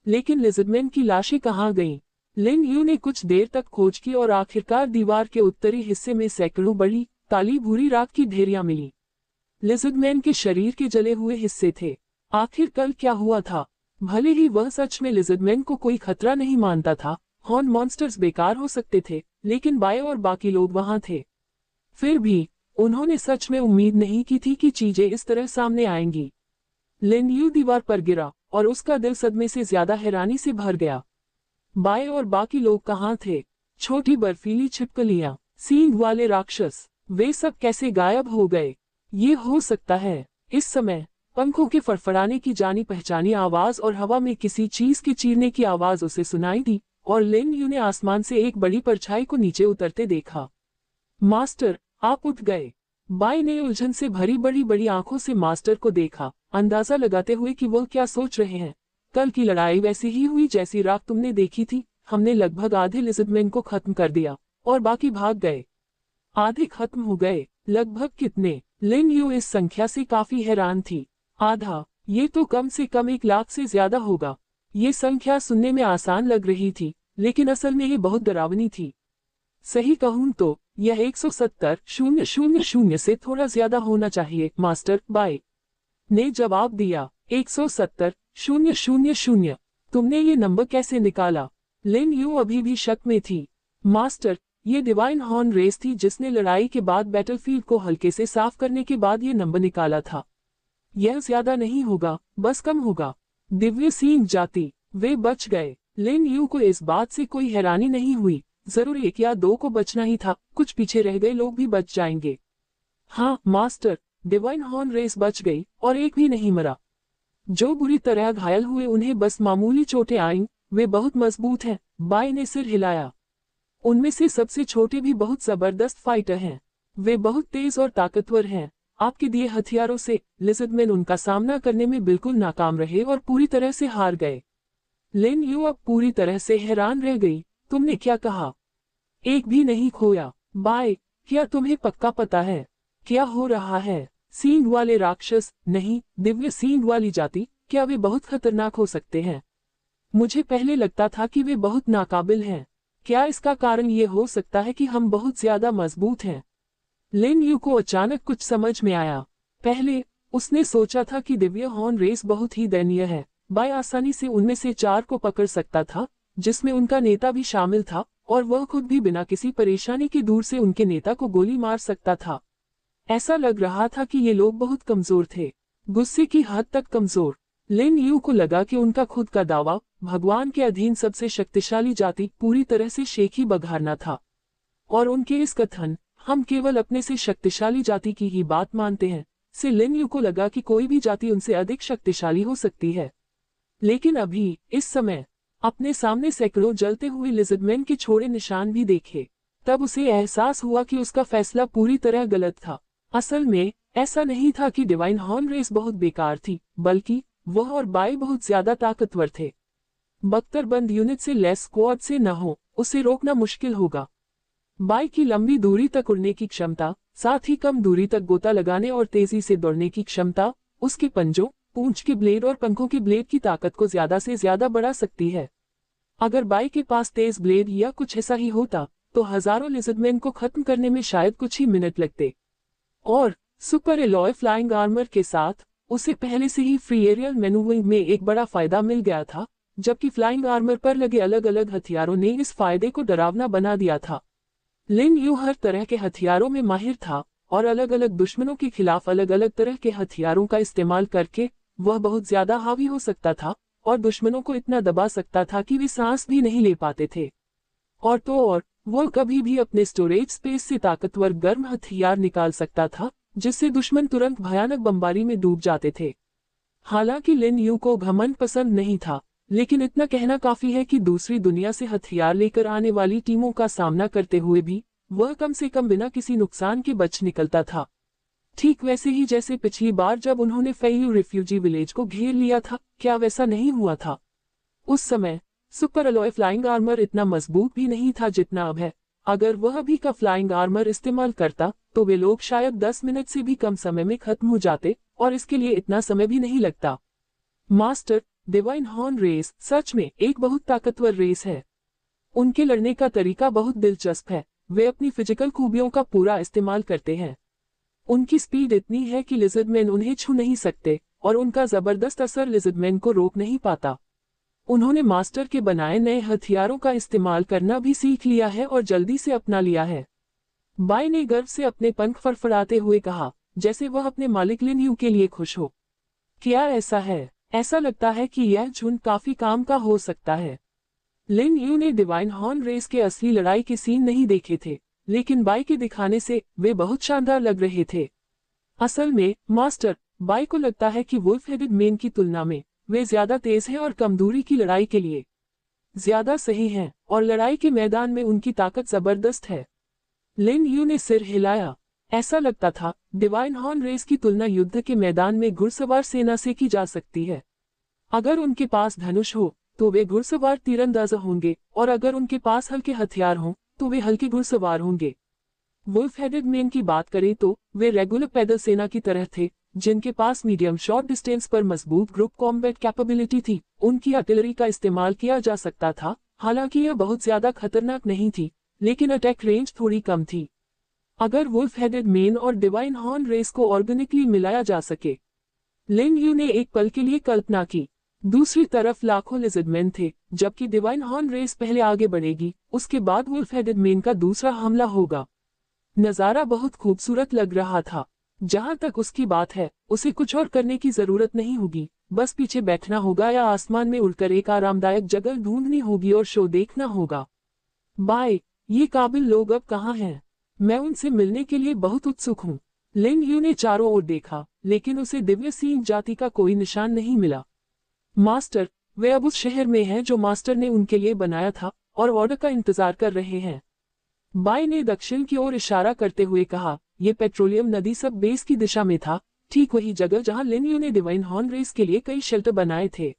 लेकिन लिज़र्डमैन की लाशें कहाँ गईं? लिन यू ने कुछ देर तक खोज की और आखिरकार दीवार के उत्तरी हिस्से में सैकड़ों बड़ी काली भूरी राख की ढेरियां मिली। लिज़र्डमैन के शरीर के जले हुए हिस्से थे। आखिर कल क्या हुआ था? भले ही वह सच में लिज़र्डमैन को कोई खतरा नहीं मानता था, हॉर्न मॉन्स्टर्स बेकार हो सकते थे, लेकिन बाय और बाकी लोग वहां थे। फिर भी उन्होंने सच में उम्मीद नहीं की थी कि चीजें इस तरह सामने आएंगी। लिन यू दीवार पर गिरा और उसका दिल सदमे से ज्यादा हैरानी से भर गया। बाय और बाकी लोग कहाँ थे? छोटी बर्फीली छिपकलियां, सींग वाले राक्षस, वे सब कैसे गायब हो गए? ये हो सकता है। इस समय पंखों के फड़फड़ाने की जानी पहचानी आवाज और हवा में किसी चीज के चीरने की आवाज उसे सुनाई दी और लिन यू ने आसमान से एक बड़ी परछाई को नीचे उतरते देखा। मास्टर, आप उठ गए। बाई ने उलझन से भरी बड़ी बड़ी आंखों से मास्टर को देखा, अंदाजा लगाते हुए कि वह क्या सोच रहे हैं। कल की लड़ाई वैसी ही हुई जैसी रात तुमने देखी थी। हमने लगभग आधे लिज़र्डमैन को खत्म कर दिया और बाकी भाग गए। आधे खत्म हो गए? लगभग कितने? लिन यू इस संख्या से काफी हैरान थी। आधा, ये तो कम से कम 1 लाख से ज्यादा होगा। ये संख्या सुनने में आसान लग रही थी, लेकिन असल में ये बहुत डरावनी थी। सही कहूं तो यह 170,000 से थोड़ा ज्यादा होना चाहिए, मास्टर, बाई ने जवाब दिया। 170,000। तुमने ये नंबर कैसे निकाला? लिन यू अभी भी शक में थी। मास्टर, ये डिवाइन हॉर्न रेस थी जिसने लड़ाई के बाद बैटलफील्ड को हल्के से साफ करने के बाद ये नंबर निकाला था। यह ज्यादा नहीं होगा, बस कम होगा। दिव्य सींग जाति, वे बच गए। लिन यू को इस बात से कोई हैरानी नहीं हुई। जरूर 1 या 2 को बचना ही था, कुछ पीछे रह गए लोग भी बच जाएंगे। हाँ मास्टर, डिवाइन हॉर्न रेस बच गई और एक भी नहीं मरा। जो बुरी तरह घायल हुए उन्हें बस मामूली चोटें आईं, वे बहुत मजबूत हैं। बाई ने सिर हिलाया। उनमें से सबसे छोटे भी बहुत जबरदस्त फाइटर हैं। वे बहुत तेज और ताकतवर हैं। आपके दिए हथियारों से लिज़र्डमैन उनका सामना करने में बिल्कुल नाकाम रहे और पूरी तरह से हार गए। लिन यू अब पूरी तरह से हैरान रह गई। तुमने क्या कहा? एक भी नहीं खोया। बाय, क्या तुम्हें पक्का पता है क्या हो रहा है? सींग वाले राक्षस? नहीं, दिव्य सींग वाली जाति। क्या वे बहुत खतरनाक हो सकते हैं? मुझे पहले लगता था कि वे बहुत नाकाबिल हैं। क्या इसका कारण ये हो सकता है कि हम बहुत ज्यादा मजबूत हैं? लिन यू को अचानक कुछ समझ में आया। पहले उसने सोचा था कि दिव्य हॉर्न रेस बहुत ही दयनीय है। बाय आसानी से उनमें से 4 को पकड़ सकता था, जिसमें उनका नेता भी शामिल था, और वह खुद भी बिना किसी परेशानी के दूर से उनके नेता को गोली मार सकता था। ऐसा लग रहा था कि ये लोग बहुत कमजोर थे, गुस्से की हद तक कमजोर। लिन यू को लगा कि उनका खुद का दावा, भगवान के अधीन सबसे शक्तिशाली जाति, पूरी तरह से शेख ही बघारना था। और उनके इस कथन, हम केवल अपने से शक्तिशाली जाति की ही बात मानते हैं, से लिन यू को लगा कि कोई भी जाति उनसे अधिक शक्तिशाली हो सकती है। लेकिन अभी, इस समय, अपने सामने सैकड़ों जलते हुए लिज़र्डमैन के छोड़े निशान भी देखे, तब उसे एहसास हुआ कि उसका फैसला पूरी तरह गलत था। असल में, ऐसा नहीं था कि डिवाइन हॉर्न रेस बहुत बेकार थी, बल्कि वह और बाई बहुत ज्यादा ताकतवर थे। बख्तरबंद यूनिट से लेस स्क्वाड से न हो, उसे रोकना मुश्किल होगा। बाई की लंबी दूरी तक उड़ने की क्षमता, साथ ही कम दूरी तक गोता लगाने और तेजी से दौड़ने की क्षमता, उसके पंजों, पूंछ के ब्लेड और पंखों के ब्लेड की ताकत को ज्यादा से ज्यादा बढ़ा सकती है। अगर बाई के पास तेज ब्लेड या कुछ ऐसा ही होता, तो हजारों लिज़र्डमैन को खत्म करने में शायद कुछ ही मिनट लगते। और सुपर एलॉय फ्लाइंग आर्मर के साथ उसे पहले से ही फ्री एरियल मैनूवरिंग में एक बड़ा फायदा मिल गया था, जबकि फ्लाइंग आर्मर पर लगे अलग अलग हथियारों ने इस फायदे को डरावना बना दिया था। लिन यू हर तरह के हथियारों में माहिर था, और अलग अलग दुश्मनों के खिलाफ अलग अलग तरह के हथियारों का इस्तेमाल करके वह बहुत ज्यादा हावी हो सकता था, और दुश्मनों को इतना दबा सकता था कि वे सांस भी नहीं ले पाते थे। और तो और, वह कभी भी अपने स्टोरेज स्पेस से ताकतवर गर्म हथियार निकाल सकता था, जिससे दुश्मन तुरंत भयानक बमबारी में डूब जाते थे। हालांकि लिन यू को घमंड पसंद नहीं था, लेकिन इतना कहना काफी है कि दूसरी दुनिया से हथियार लेकर आने वाली टीमों का सामना करते हुए भी वह कम से कम बिना किसी नुकसान के बच निकलता था। ठीक वैसे ही जैसे पिछली बार जब उन्होंने फेयू रिफ्यूजी विलेज को घेर लिया था, क्या वैसा नहीं हुआ था? उस समय सुपर अलॉय फ्लाइंग आर्मर इतना मजबूत भी नहीं था जितना अब है। अगर वह अभी का फ्लाइंग आर्मर इस्तेमाल करता, तो वे लोग शायद 10 मिनट से भी कम समय में खत्म हो जाते, और इसके लिए इतना समय भी नहीं लगता। मास्टर, डिवाइन हॉर्न रेस सच में एक बहुत ताकतवर रेस है। उनके लड़ने का तरीका बहुत दिलचस्प है। वे अपनी फिजिकल खूबियों का पूरा इस्तेमाल करते हैं। उनकी स्पीड इतनी है कि लिज़र्डमैन उन्हें छू नहीं सकते, और उनका जबरदस्त असर लिज़र्डमैन को रोक नहीं पाता। उन्होंने मास्टर के बनाए नए हथियारों का इस्तेमाल करना भी सीख लिया है और जल्दी से अपना लिया है। बाई ने गर्व से अपने पंख फड़फड़ाते हुए कहा, जैसे वह अपने मालिक लिन यू के लिए खुश हो। क्या ऐसा है? ऐसा लगता है कि यह झुंड काफी काम का हो सकता है। लिन यू ने डिवाइन हॉर्न रेस के असली लड़ाई के सीन नहीं देखे थे, लेकिन बाई के दिखाने से वे बहुत शानदार लग रहे थे। असल में मास्टर, बाई को लगता है कि वुल्फ हेडेड मेन की तुलना में वे ज्यादा तेज हैं और कम दूरी की लड़ाई के लिए ज्यादा सही हैं, और लड़ाई के मैदान में उनकी ताकत जबरदस्त है। लिन यू ने सिर हिलाया। ऐसा लगता था डिवाइन हॉर्न रेस की तुलना युद्ध के मैदान में घुड़सवार सेना से की जा सकती है। अगर उनके पास धनुष हो तो वे घुड़सवार तीरंदाज होंगे, और अगर उनके पास हल्के हथियार हों तो वे हल्के घुड़सवार होंगे। वुल्फ हेडेड मेन की बात करें तो वे रेगुलर पैदल सेना की तरह थे, जिनके पास मीडियम शॉर्ट डिस्टेंस पर मजबूत ग्रुप कॉम्बैट कैपेबिलिटी थी। उनकी आर्टिलरी का इस्तेमाल किया जा सकता था, हालांकि यह बहुत ज्यादा खतरनाक नहीं थी, लेकिन अटैक रेंज थोड़ी कम थी। अगर वुल्फ हेडेड मेन और डिवाइन हॉर्न रेस को ऑर्गेनिकली मिलाया जा सके, लिन यू ने एक पल के लिए कल्पना की। दूसरी तरफ लाखों लिज़र्डमैन थे, जबकि डिवाइन हॉर्न रेस पहले आगे बढ़ेगी, उसके बाद वुल्फ हेडेड मेन का दूसरा हमला होगा। नजारा बहुत खूबसूरत लग रहा था। जहां तक उसकी बात है, उसे कुछ और करने की जरूरत नहीं होगी, बस पीछे बैठना होगा या आसमान में उड़कर एक आरामदायक जगह ढूंढनी होगी और शो देखना होगा। बाय, ये काबिल लोग अब कहाँ हैं? मैं उनसे मिलने के लिए बहुत उत्सुक हूँ। लिन यू ने चारों ओर देखा, लेकिन उसे दिव्य सिंह जाति का कोई निशान नहीं मिला। मास्टर, वे अब उस शहर में हैं जो मास्टर ने उनके लिए बनाया था, और ऑर्डर का इंतजार कर रहे हैं। बाई ने दक्षिण की ओर इशारा करते हुए कहा, यह पेट्रोलियम नदी सब बेस की दिशा में था, ठीक वही जगह जहां लिन यू ने डिवाइन हॉर्न रेस के लिए कई शेल्टर बनाए थे।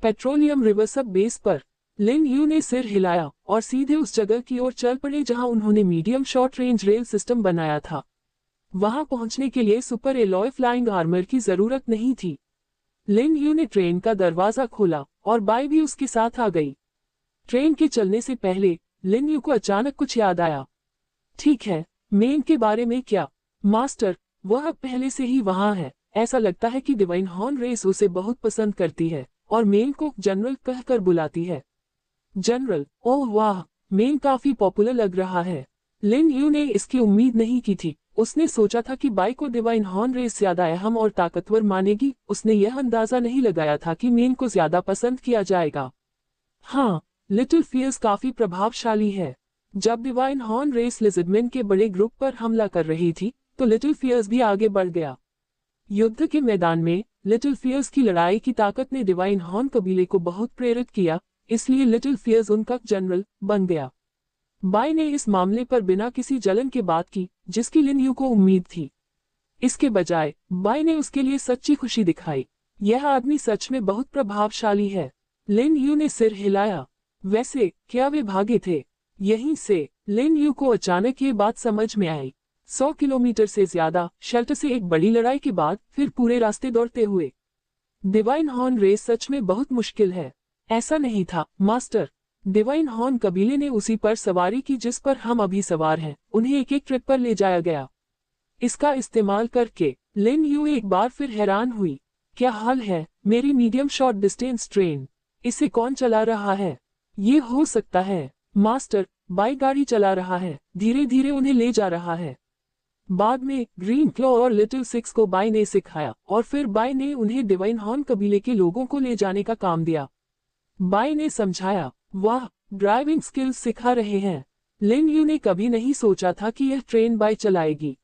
पेट्रोलियम रिवर सब बेस पर। लिन यू ने सिर हिलाया और सीधे उस जगह की ओर चल पड़े जहां उन्होंने medium short range rail system बनाया था। वहां पहुंचने के लिए सुपर एलॉय फ्लाइंग आर्मर की जरूरत नहीं थी। लिन यू ने ट्रेन का दरवाजा खोला और बाई भी उसके साथ आ गई। ट्रेन के चलने से पहले लिन यू को अचानक कुछ याद आया। ठीक है, मेन के बारे में क्या? मास्टर, वह पहले से ही वहां है। ऐसा लगता है कि डिवाइन हॉर्न रेस उसे बहुत पसंद करती है और मेन को जनरल कहकर बुलाती है। जनरल, ओह वाह, मेन काफी पॉपुलर लग रहा है। लिन यू ने इसकी उम्मीद नहीं की थी। उसने सोचा था कि बाई को डिवाइन हॉर्न रेस ज्यादा अहम और ताकतवर मानेगी। उसने यह अंदाजा नहीं लगाया था कि मेन को ज्यादा पसंद किया जाएगा। हाँ, लिटिल फियर्स काफी प्रभावशाली है। जब डिवाइन हॉर्न रेस लिज़र्डमैन के बड़े ग्रुप पर हमला कर रही थी, तो लिटिल फियर्स भी आगे बढ़ गया। युद्ध के मैदान में लिटिल फियर्स की लड़ाई की ताकत ने डिवाइन हॉर्न कबीले को बहुत प्रेरित किया, इसलिए लिटिल फियर्स उनका जनरल बन गया। बाई ने इस मामले पर बिना किसी जलन के बात की, जिसकी लिन यू को उम्मीद थी। इसके बजाय बाई ने उसके लिए सच्ची खुशी दिखाई। यह आदमी सच में बहुत प्रभावशाली है। लिन यू ने सिर हिलाया। वैसे क्या वे भागे थे? यहीं से लिन यू को अचानक ये बात समझ में आई। 100 किलोमीटर से ज्यादा शेल्टर से एक बड़ी लड़ाई के बाद फिर पूरे रास्ते दौड़ते हुए। डिवाइन हॉर्न रेस सच में बहुत मुश्किल है। ऐसा नहीं था मास्टर। डिवाइन हॉर्न कबीले ने उसी पर सवारी की जिस पर हम अभी सवार हैं। उन्हें एक एक ट्रिप पर ले जाया गया। इसका इस्तेमाल करके लिन यू एक बार फिर हैरान हुई। क्या हाल है मेरी मीडियम शॉर्ट डिस्टेंस ट्रेन? इसे कौन चला रहा है? ये हो सकता है मास्टर, बाई गाड़ी चला रहा है, धीरे धीरे उन्हें ले जा रहा है। बाद में ग्रीन क्लॉ और लिटिल सिक्स को बाई ने सिखाया और फिर बाई ने उन्हें डिवाइन हॉर्न कबीले के लोगों को ले जाने का काम दिया। बाई ने समझाया, वाह, ड्राइविंग स्किल्स सिखा रहे हैं। लिन यू ने कभी नहीं सोचा था कि यह ट्रेन बाई चलाएगी।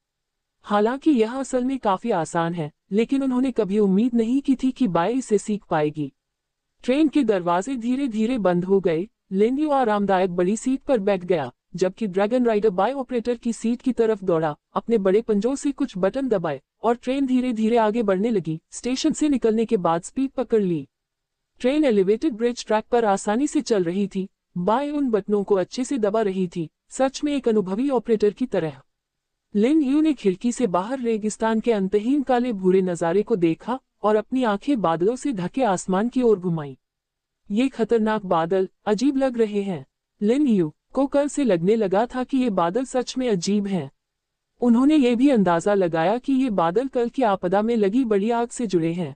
हालांकि यह असल में काफी आसान है, लेकिन उन्होंने कभी उम्मीद नहीं की थी कि बाई इसे सीख पाएगी। ट्रेन के दरवाजे धीरे धीरे बंद हो गए। लिन यू आरामदायक बड़ी सीट पर बैठ गया, जबकि ड्रैगन राइडर बाई ऑपरेटर की सीट की तरफ दौड़ा, अपने बड़े पंजों से कुछ बटन दबाए और ट्रेन धीरे धीरे आगे बढ़ने लगी। स्टेशन से निकलने के बाद स्पीड पकड़ ली। ट्रेन एलिवेटेड ब्रिज ट्रैक पर आसानी से चल रही थी। बाई उन बटनों को अच्छे से दबा रही थी, सच में एक अनुभवी ऑपरेटर की तरह। लिन यू ने खिड़की से बाहर रेगिस्तान के अंतहीन काले भूरे नजारे को देखा और अपनी आंखें बादलों से ढके आसमान की ओर घुमाई। ये खतरनाक बादल अजीब लग रहे हैं। लिन यू को कल से लगने लगा था कि ये बादल सच में अजीब हैं। उन्होंने ये भी अंदाजा लगाया कि ये बादल कल की आपदा में लगी बड़ी आग से जुड़े हैं।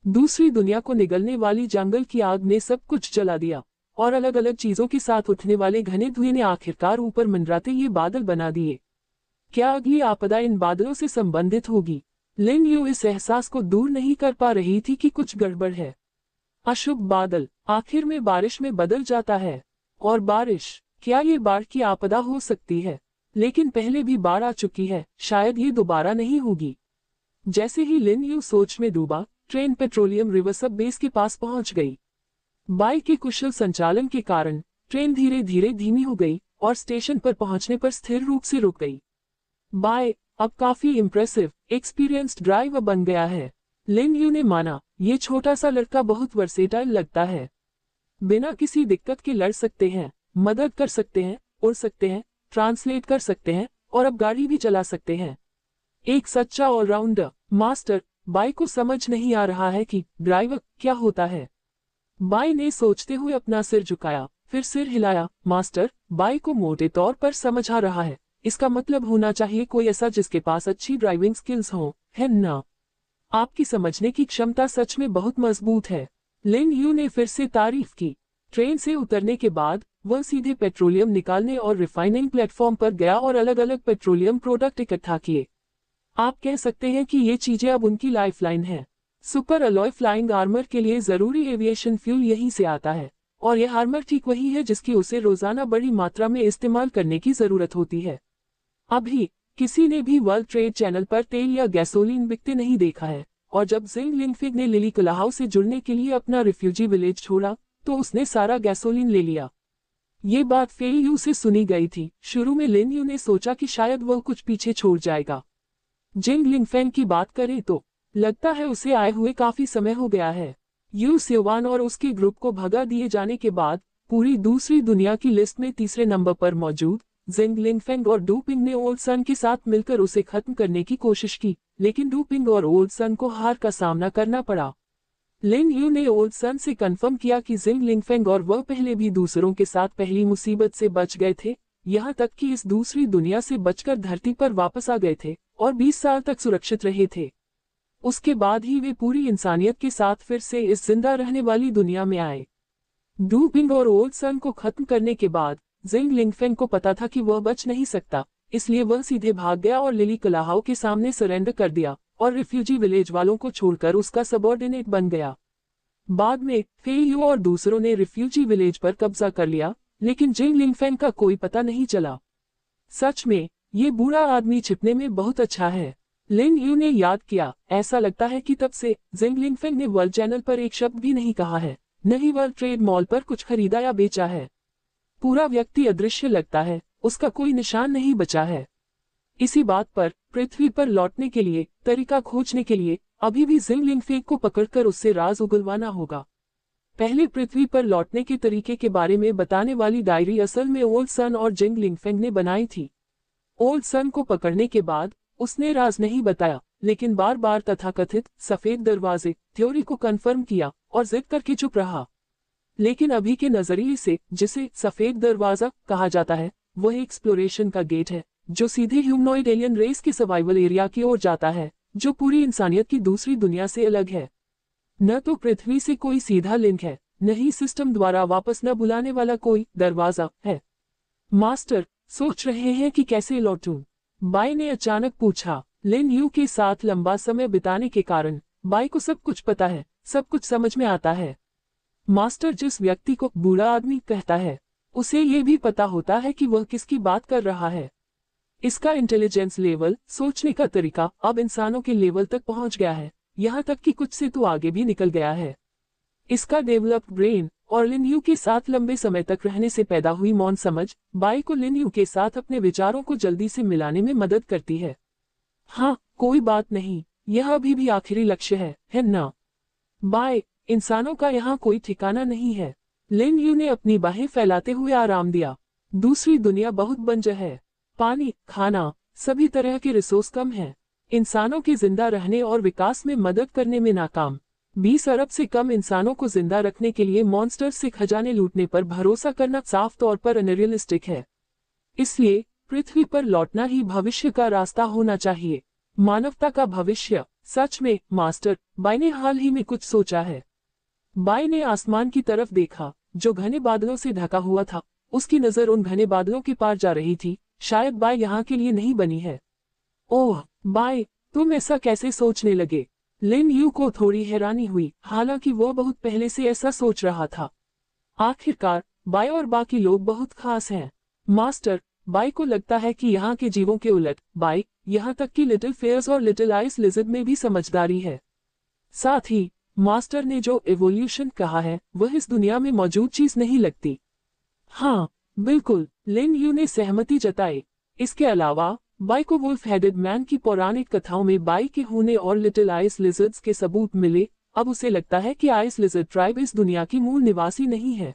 दूसरी दुनिया को निगलने वाली जंगल की आग ने सब कुछ जला दिया और अलग अलग चीजों के साथ उठने वाले घने धुएं ने आखिरकार ऊपर मंडराते ये बादल बना दिए। क्या अगली आपदा इन बादलों से संबंधित होगी? लिन यू इस एहसास को दूर नहीं कर पा रही थी कि कुछ गड़बड़ है। अशुभ बादल आखिर में बारिश में बदल जाता है। और बारिश, क्या ये बाढ़ की आपदा हो सकती है? लेकिन पहले भी बाढ़ आ चुकी है, शायद ये दोबारा नहीं होगी। जैसे ही लिन यू सोच में डूबा, ट्रेन पेट्रोलियम रिवर सब बेस के पास पहुंच गई। बाइक के कुशल संचालन के कारण ट्रेन धीरे धीरे धीमी हो गई और स्टेशन पर पहुंचने पर स्थिर रूप से रुक गई। बाय अब काफी इम्प्रेसिव, एक्सपीरियंस्ड ड्राइवर बन गया है। लिन यू ने माना, ये छोटा सा लड़का बहुत वर्सेटाइल लगता है। बिना किसी दिक्कत के लड़ सकते हैं, मदद कर सकते हैं, उड़ सकते हैं, ट्रांसलेट कर सकते हैं और अब गाड़ी भी चला सकते हैं। एक सच्चा ऑलराउंडर। मास्टर, बाई को समझ नहीं आ रहा है कि ड्राइवर क्या होता है। बाई ने सोचते हुए अपना सिर झुकाया, फिर सिर हिलाया। मास्टर, बाई को मोटे तौर पर समझ आ रहा है। इसका मतलब होना चाहिए कोई ऐसा जिसके पास अच्छी ड्राइविंग स्किल्स हो, है ना? आपकी समझने की क्षमता सच में बहुत मजबूत है। लिन यू ने फिर से तारीफ की। ट्रेन से उतरने के बाद वह सीधे पेट्रोलियम निकालने और रिफाइनिंग प्लेटफॉर्म पर गया और अलग अलग पेट्रोलियम प्रोडक्ट इकट्ठा किए। आप कह सकते हैं कि ये चीजें अब उनकी लाइफलाइन है। सुपर अलॉय फ्लाइंग आर्मर के लिए जरूरी एविएशन फ्यूल यहीं से आता है और यह आर्मर ठीक वही है जिसकी उसे रोजाना बड़ी मात्रा में इस्तेमाल करने की जरूरत होती है। अभी किसी ने भी वर्ल्ड ट्रेड चैनल पर तेल या गैसोलीन बिकते नहीं देखा है। और जब जिंग लिंगफिंग ने लिली कलाहाउ से जुड़ने के लिए अपना रिफ्यूजी विलेज छोड़ा तो उसने सारा गैसोलीन ले लिया। ये बात फेई यू से सुनी गई थी। शुरू में लिन यू ने सोचा कि शायद वह कुछ पीछे छोड़ जाएगा। जिंग लिंगफेंग की बात करें तो लगता है उसे आए हुए काफी समय हो गया है। यू सियोवान और उसके ग्रुप को भगा दिए जाने के बाद पूरी दूसरी दुनिया की लिस्ट में तीसरे नंबर पर मौजूद जिंग लिंगफेंग और डू पिंग ने ओल्ड सन के साथ मिलकर उसे खत्म करने की कोशिश की, लेकिन डू पिंग और ओल्ड सन को हार का सामना करना पड़ा। लिन यू ने ओल्ड सन से कंफर्म किया कि जिंग लिंगफेंग और वह पहले भी दूसरों के साथ पहली मुसीबत से बच गए थे, यहाँ तक कि इस दूसरी दुनिया से बचकर धरती पर वापस आ गए थे और 20 साल तक सुरक्षित रहे थे। उसके बाद ही वे पूरी इंसानियत के साथ फिर से इस जिंदा रहने वाली दुनिया में आए। डू पिंग और ओल्ड सन को खत्म करने के बाद जिंग लिंगफेंग को पता था कि वह बच नहीं सकता, इसलिए वह सीधे भाग गया और लिली कलाहाउ के सामने सरेंडर कर दिया और रिफ्यूजी विलेज वालों को छोड़कर उसका सबऑर्डिनेट बन गया। बाद में फेई यू और दूसरों ने रिफ्यूजी विलेज पर कब्जा कर लिया, लेकिन जिंग लिंगफेंग का कोई पता नहीं चला। सच में ये बूढ़ा आदमी छिपने में बहुत अच्छा है। लिन यू ने याद किया, ऐसा लगता है कि तब से जिंग लिंगफेंग ने वर्ल्ड चैनल पर एक शब्द भी नहीं कहा है, न ही वर्ल्ड ट्रेड मॉल पर कुछ खरीदा या बेचा है। पूरा व्यक्ति अदृश्य लगता है, उसका कोई निशान नहीं बचा है। इसी बात पर पृथ्वी पर लौटने के लिए तरीका खोजने के लिए अभी भी जिंग लिंगफेंग को पकड़कर उससे राज उगलवाना होगा। पहले पृथ्वी पर लौटने के तरीके के बारे में बताने वाली डायरी असल में ओल्ड सन और जिंग लिंगफेंग ने बनाई थी। ओल्ड सन को पकड़ने के बाद उसने राज नहीं बताया, लेकिन बार बार तथाकथित सफेद दरवाजे थ्योरी को कंफर्म किया और जिद करके चुप रहा। लेकिन अभी के नजरिए से जिसे सफेद दरवाजा कहा जाता है, वह एक्सप्लोरेशन का गेट है जो सीधे ह्यूमनॉइड एलियन रेस के सर्वाइवल एरिया की ओर जाता है, जो पूरी इंसानियत की दूसरी दुनिया से अलग है। न तो पृथ्वी से कोई सीधा लिंक है, न ही सिस्टम द्वारा वापस न बुलाने वाला कोई दरवाजा है। मास्टर, सोच रहे हैं कि कैसे लौटूं? बाई ने अचानक पूछा। लिन यू के साथ लंबा समय बिताने के कारण बाई को सब कुछ पता है, सब कुछ समझ में आता है। मास्टर जिस व्यक्ति को बूढ़ा आदमी कहता है, उसे ये भी पता होता है कि वह किसकी बात कर रहा है। इसका इंटेलिजेंस लेवल, सोचने का तरीका अब इंसानों के लेवल तक पहुंच गया है, यहाँ तक कि कुछ से तो आगे भी निकल गया है। इसका डेवलप्ड ब्रेन और लिन यू के साथ लंबे समय तक रहने से पैदा हुई मौन समझ बाई को लिन यू के साथ अपने विचारों को जल्दी से मिलाने में मदद करती है। हाँ, कोई बात नहीं, यह अभी भी आखिरी लक्ष्य है ना? बाई, इंसानों का यहाँ कोई ठिकाना नहीं है। लिन यू ने अपनी बाहें फैलाते हुए आराम दिया। दूसरी दुनिया बहुत बंजर है, पानी, खाना, सभी तरह के रिसोर्स कम हैं। इंसानों के जिंदा रहने और विकास में मदद करने में नाकाम। 20 अरब से कम इंसानों को जिंदा रखने के लिए मॉन्स्टर्स से खजाने लूटने पर भरोसा करना साफ तौर पर अनरियलिस्टिक है। इसलिए पृथ्वी पर लौटना ही भविष्य का रास्ता होना चाहिए, मानवता का भविष्य। सच में मास्टर, बाई ने हाल ही में कुछ सोचा है। बाई ने आसमान की तरफ देखा जो घने बादलों से ढका हुआ था। उसकी नजर उन घने बादलों के पार जा रही थी। शायद बाई यहाँ के लिए नहीं बनी है। ओह बाई, तुम ऐसा कैसे सोचने लगे? लिन यू को थोड़ी हैरानी हुई, हालांकि वह बहुत पहले से ऐसा सोच रहा था। आखिरकार बाई और बाकी लोग बहुत खास हैं। मास्टर, बाई को लगता है कि यहाँ के जीवों के उलट, बाई, यहाँ तक कि लिटिल फेयर्स और लिटिल आइस लिजर्ड में भी समझदारी है। साथ ही मास्टर ने जो एवोल्यूशन कहा है वह इस दुनिया में मौजूद चीज नहीं लगती। हाँ बिल्कुल, लिन यू ने सहमति जताई। इसके अलावा बाई को वुल्फ हेडेड मैन की पौराणिक कथाओं में बाई के होने और लिटिल आइस लिजर्ड्स के सबूत मिले। अब उसे लगता है कि आइस लिजर्ड ट्राइब इस दुनिया की मूल निवासी नहीं है।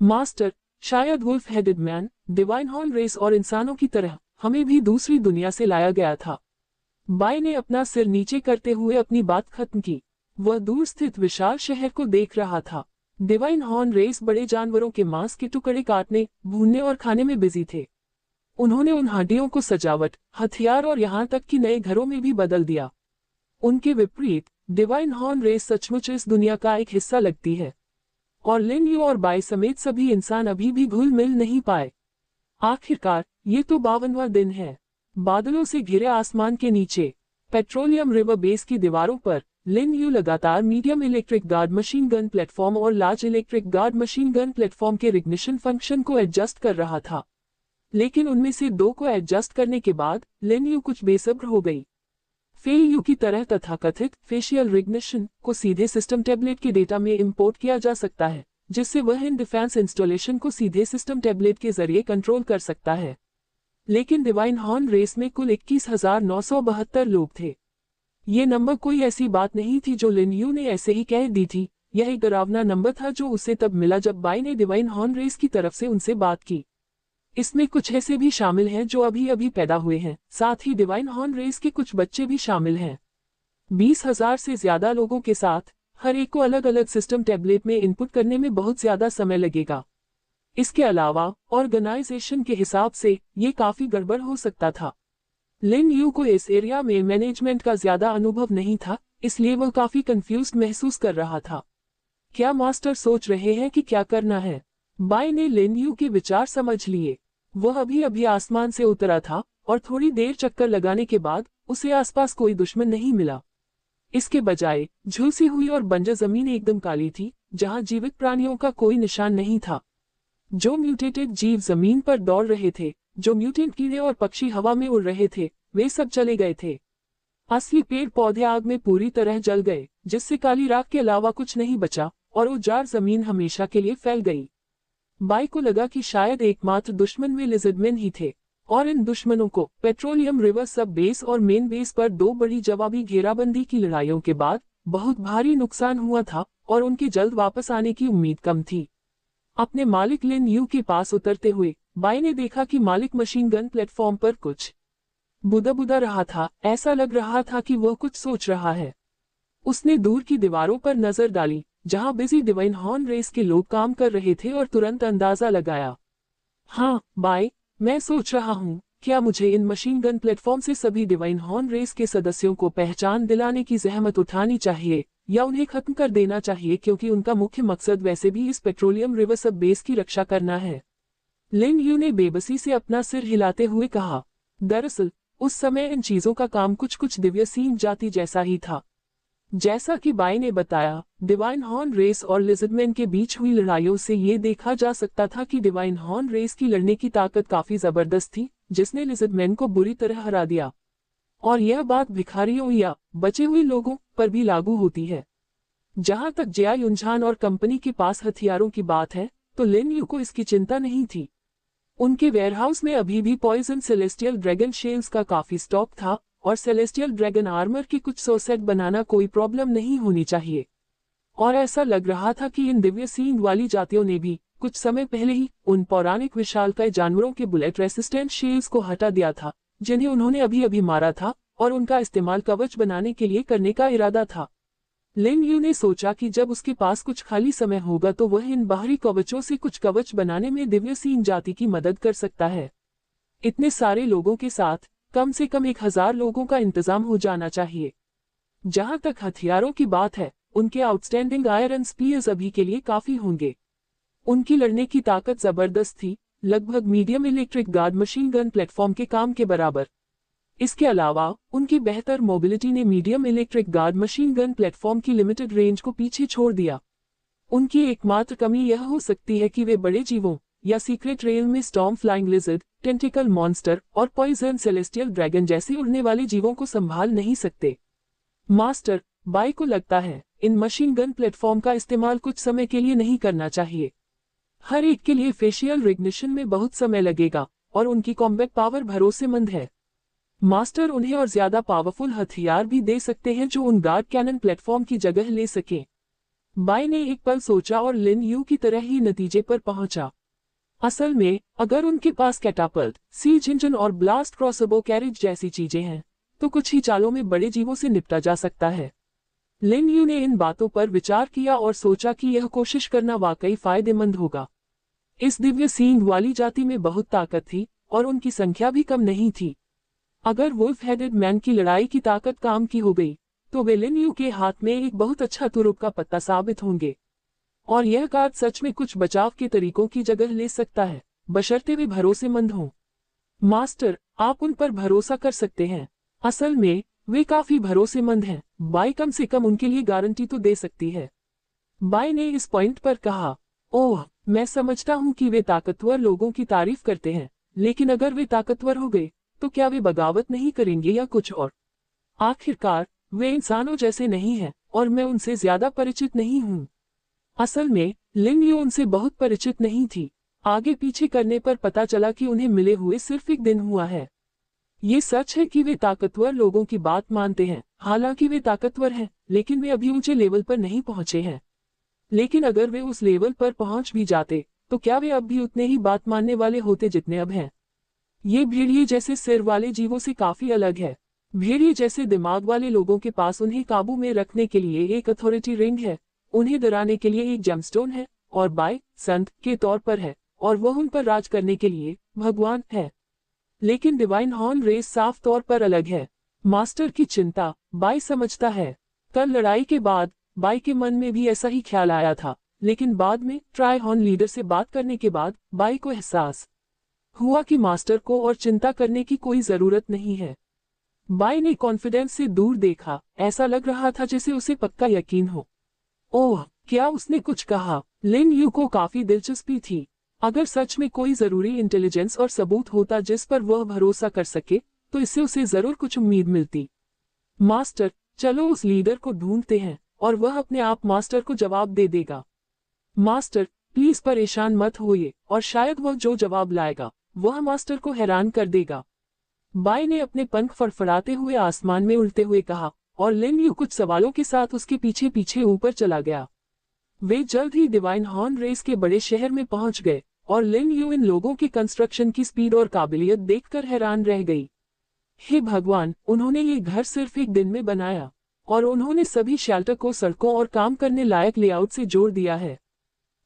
मास्टर, शायद wolf headed man, divine horn race और इंसानों की तरह हमें भी दूसरी दुनिया से लाया गया था। बाई ने अपना सिर नीचे करते हुए अपनी बात खत्म की। वह दूर स्थित विशाल शहर को देख रहा था। डिवाइन हॉर्न रेस बड़े जानवरों के मांस के टुकड़े काटने, भूनने और खाने में बिजी थे। उन्होंने उन हड्डियों को सजावट, हथियार और यहाँ तक कि नए घरों में भी बदल दिया। उनके विपरीत डिवाइन हॉर्न रेस सचमुच इस दुनिया का एक हिस्सा लगती है। और लिन यू और बाई समेत सभी इंसान अभी भी घुल मिल नहीं पाए। आखिरकार ये तो 52वां दिन है। बादलों से घिरे आसमान के नीचे पेट्रोलियम रिवर बेस की दीवारों पर लिन यू लगातार medium electric guard machine gun platform और large electric guard machine gun platform के रिग्निशन फंक्शन को एडजस्ट कर रहा था। लेकिन उनमें से 2 को एडजस्ट करने के बाद लिन यू कुछ बेसब्र हो गई। फेल यू की तरह तथाकथित फेशियल रिग्निशन को सीधे सिस्टम टैबलेट के डेटा में इंपोर्ट किया जा सकता है, जिससे वह इन डिफेंस इंस्टॉलेशन को सीधे सिस्टम टैबलेट के जरिए कंट्रोल कर सकता है। लेकिन डिवाइन हॉर्न रेस में कुल 21,972 लोग थे। ये नंबर कोई ऐसी बात नहीं थी जो लिन यू ने ऐसे ही कह दी थी। यह एक डरावना नंबर था जो उसे तब मिला जब बाई ने डिवाइन हॉर्न रेस की तरफ से उनसे बात की। इसमें कुछ ऐसे भी शामिल हैं जो अभी अभी पैदा हुए हैं, साथ ही डिवाइन हॉर्न रेस के कुछ बच्चे भी शामिल हैं। 20,000 से ज्यादा लोगों के साथ हर एक को अलग अलग सिस्टम टैबलेट में इनपुट करने में बहुत ज्यादा समय लगेगा। इसके अलावा ऑर्गेनाइजेशन के हिसाब से ये काफी गड़बड़ हो सकता था। लिन यू को इस एरिया में मैनेजमेंट का ज्यादा अनुभव नहीं था, इसलिए वह काफी कंफ्यूज्ड महसूस कर रहा था। क्या मास्टर सोच रहे हैं कि क्या करना है? बाई ने लिन यू के विचार समझ लिए। वह अभी अभी आसमान से उतरा था और थोड़ी देर चक्कर लगाने के बाद उसे आसपास कोई दुश्मन नहीं मिला। इसके बजाय झुलसी हुई और बंजर जमीन एकदम काली थी, जहां जीवित प्राणियों का कोई निशान नहीं था। जो म्यूटेटेड जीव जमीन पर दौड़ रहे थे, जो म्यूटेंट कीड़े और पक्षी हवा में उड़ रहे थे, वे सब चले गए थे। असली पेड़ पौधे आग में पूरी तरह जल गए, जिससे काली राख के अलावा कुछ नहीं बचा और उजाड़ जमीन हमेशा के लिए फैल गई। बाई को लगा कि शायद एकमात्र दुश्मन वे लिजर्डमैन ही थे, और इन दुश्मनों को पेट्रोलियम रिवर सब बेस और मेन बेस पर 2 बड़ी जवाबी घेराबंदी की लड़ाइयों के बाद बहुत भारी नुकसान हुआ था और उनके जल्द वापस आने की उम्मीद कम थी। अपने मालिक लिन यू के पास उतरते हुए बाई ने देखा कि मालिक मशीन गन प्लेटफॉर्म पर कुछ बुदा रहा था। ऐसा लग रहा था कि वह कुछ सोच रहा है। उसने दूर की दीवारों पर नजर डाली, जहां बिजी डिवाइन हॉर्न रेस के लोग काम कर रहे थे, और तुरंत अंदाजा लगाया। हाँ बाई, मैं सोच रहा हूँ, क्या मुझे इन मशीन गन प्लेटफॉर्म से सभी डिवाइन हॉर्न रेस के सदस्यों को पहचान दिलाने की जहमत उठानी चाहिए या उन्हें खत्म कर देना चाहिए, क्योंकि उनका मुख्य मकसद वैसे भी इस पेट्रोलियम रिवर सब बेस की रक्षा करना है। लिन यू ने बेबसी से अपना सिर हिलाते हुए कहा। दरअसल उस समय इन चीजों का काम कुछ दिव्य सीन जाति जैसा ही था। जैसा कि बाई ने बताया, डिवाइन हॉर्न रेस और लिजर्डमैन के बीच हुई लड़ाइयों से ये देखा जा सकता था कि डिवाइन हॉर्न रेस की लड़ने की ताकत काफी जबरदस्त थी, जिसने लिजर्डमैन को बुरी तरह हरा दिया। और यह बात भिखारियों या बचे हुए लोगों पर भी लागू होती है। जहां तक जेआ युनझान और कंपनी के पास हथियारों की बात है, तो लिन यू को इसकी चिंता नहीं थी। उनके वेयरहाउस में अभी भी पॉइजन सेलेस्टियल ड्रैगन शेल्स का काफी स्टॉक था, और सेलेस्टियल ड्रैगन आर्मर की कुछ 100 सेट बनाना कोई प्रॉब्लम नहीं होनी चाहिए। और ऐसा लग रहा था कि इन दिव्य सींग वाली जातियों ने भी कुछ समय पहले ही उन पौराणिक विशालकाय जानवरों के बुलेट रेसिस्टेंट शील्ड्स को हटा दिया था, जिन्हें उन्होंने अभी अभी मारा था, और उनका इस्तेमाल कवच बनाने के लिए करने का इरादा था। लिन यू ने सोचा कि जब उसके पास कुछ खाली समय होगा तो वह इन बाहरी कवचों से कुछ कवच बनाने में दिव्य सींग जाति की मदद कर सकता है। इतने सारे लोगों के साथ कम से कम 1000 लोगों का इंतजाम हो जाना चाहिए। जहां तक हथियारों की बात है, उनके आउटस्टैंडिंग आयरन स्पीयर्स अभी के लिए काफी होंगे। उनकी लड़ने की ताकत जबरदस्त थी, लगभग medium electric guard machine gun platform के काम के बराबर। इसके अलावा उनकी बेहतर मोबिलिटी ने medium electric guard machine gun platform की लिमिटेड रेंज को पीछे छोड़ दिया। उनकी एकमात्र कमी यह हो सकती है कि वे बड़े जीवों या सीक्रेट रेल में storm flying lizard, tentacle monster और पॉइजन सेलेस्टियल ड्रैगन जैसे उड़ने वाले जीवों को संभाल नहीं सकते। मास्टर बाई को लगता है इन मशीन गन प्लेटफॉर्म का इस्तेमाल कुछ समय के लिए नहीं करना चाहिए। हर एक के लिए फेशियल रिकग्निशन में बहुत समय लगेगा और उनकी कॉम्बैट पावर भरोसेमंद है। मास्टर उन्हें और ज्यादा पावरफुल हथियार भी दे सकते हैं जो उन गार्ड कैनन प्लेटफॉर्म की जगह ले सकें। बाई ने एक पल सोचा और लिन यू की तरह ही नतीजे पर पहुंचा। असल में अगर उनके पास कैटापल्ट, सीज इंजन और ब्लास्ट क्रॉसबो कैरेज जैसी चीजें हैं तो कुछ ही चालों में बड़े जीवों से निपटा जा सकता है। लिन यू ने इन बातों पर विचार किया और सोचा कि यह कोशिश करना वाकई फायदेमंद होगा। इस दिव्य सींग वाली जाति में बहुत ताकत थी और उनकी संख्या भी कम नहीं थी। अगर वुल्फ हेडेड मैन की लड़ाई की ताकत काम की हो गई तो वे लिन यू के हाथ में एक बहुत अच्छा तुरुप का पत्ता साबित होंगे। और यह कार्ड सच में कुछ बचाव के तरीकों की जगह ले सकता है, बशर्ते वे भरोसेमंद हों। मास्टर आप उन पर भरोसा कर सकते हैं। असल में वे काफी भरोसेमंद हैं। बाई कम से कम उनके लिए गारंटी तो दे सकती है। बाई ने इस पॉइंट पर कहा, ओह मैं समझता हूं कि वे ताकतवर लोगों की तारीफ करते हैं, लेकिन अगर वे ताकतवर हो गए तो क्या वे बगावत नहीं करेंगे या कुछ और? आखिरकार वे इंसानों जैसे नहीं हैं और मैं उनसे ज्यादा परिचित नहीं हूं। असल में लिन यू उनसे बहुत परिचित नहीं थी। आगे पीछे करने पर पता चला कि उन्हें मिले हुए सिर्फ एक दिन हुआ है। ये सच है कि वे ताकतवर लोगों की बात मानते हैं, हालांकि वे ताकतवर हैं लेकिन वे अभी ऊंचे लेवल पर नहीं पहुंचे हैं। लेकिन अगर वे उस लेवल पर पहुंच भी जाते तो क्या वे अब भी उतने ही बात मानने वाले होते जितने अब हैं? ये भेड़िए जैसे सिर वाले जीवों से काफी अलग है। भेड़िए जैसे दिमाग वाले लोगों के पास उन्हें काबू में रखने के लिए एक अथॉरिटी रिंग है, उन्हें डराने के लिए एक जेमस्टोन है और बाय संत के तौर पर है और वह उन पर राज करने के लिए भगवान है। लेकिन डिवाइन हॉर्न रेस साफ तौर पर अलग है। मास्टर की चिंता बाय समझता है। कल लड़ाई के बाद बाय के मन में भी ऐसा ही ख्याल आया था, लेकिन बाद में ट्राई हॉर्न लीडर से बात करने के बाद बाय को एहसास हुआ कि मास्टर को और चिंता करने की कोई जरूरत नहीं है। बाय ने कॉन्फिडेंस से दूर देखा, ऐसा लग रहा था जैसे उसे पक्का यकीन हो। ओह क्या उसने कुछ कहा? लिन यू को काफी दिलचस्पी थी। अगर सच में कोई जरूरी इंटेलिजेंस और सबूत होता जिस पर वह भरोसा कर सके तो इससे उसे जरूर कुछ उम्मीद मिलती। मास्टर चलो उस लीडर को ढूंढते हैं और वह अपने आप मास्टर को जवाब दे देगा। मास्टर प्लीज परेशान मत होइए और शायद वह जो जवाब लाएगा वह मास्टर को हैरान कर देगा। बाय ने अपने पंख फड़फड़ाते हुए आसमान में उड़ते हुए कहा और लिन यू कुछ सवालों के साथ उसके पीछे पीछे ऊपर चला गया। वे जल्द ही डिवाइन हॉर्न रेस के बड़े शहर में पहुंच गए और लिन यू इन लोगों के कंस्ट्रक्शन की स्पीड और काबिलियत देखकर हैरान रह गई। हे भगवान, उन्होंने ये घर सिर्फ एक दिन में बनाया और उन्होंने सभी शेल्टर को सड़कों और काम करने लायक लेआउट से जोड़ दिया है।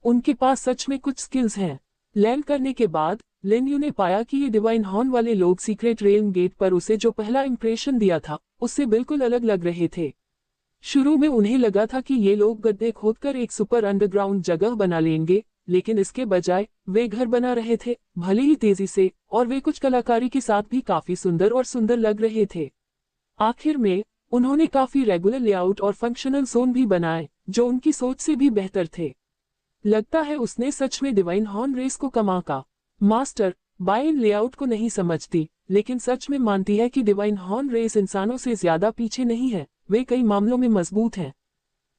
उनके पास सच में कुछ स्किल्स हैं। लैंड करने के बाद लिन यू ने पाया कि ये डिवाइन हॉर्न वाले लोग सीक्रेट रेल गेट पर उसे जो पहला इंप्रेशन दिया था उससे बिल्कुल अलग लग रहे थे। शुरू में उन्हें लगा था कि ये लोग गड्ढे खोदकर एक सुपर अंडरग्राउंड जगह बना लेंगे, लेकिन इसके बजाय वे घर बना रहे थे, भले ही तेजी से, और वे कुछ कलाकारी के साथ भी काफी सुंदर और सुंदर लग रहे थे। आखिर में उन्होंने काफी रेगुलर लेआउट और फंक्शनल जोन भी बनाए जो उनकी सोच से भी बेहतर थे। लगता है उसने सच में डिवाइन हॉर्न रेस को कमा का। मास्टर बाय इन लेआउट को नहीं समझती, लेकिन सच में मानती है कि डिवाइन हॉर्न रेस इंसानों से ज्यादा पीछे नहीं है, वे कई मामलों में मजबूत हैं।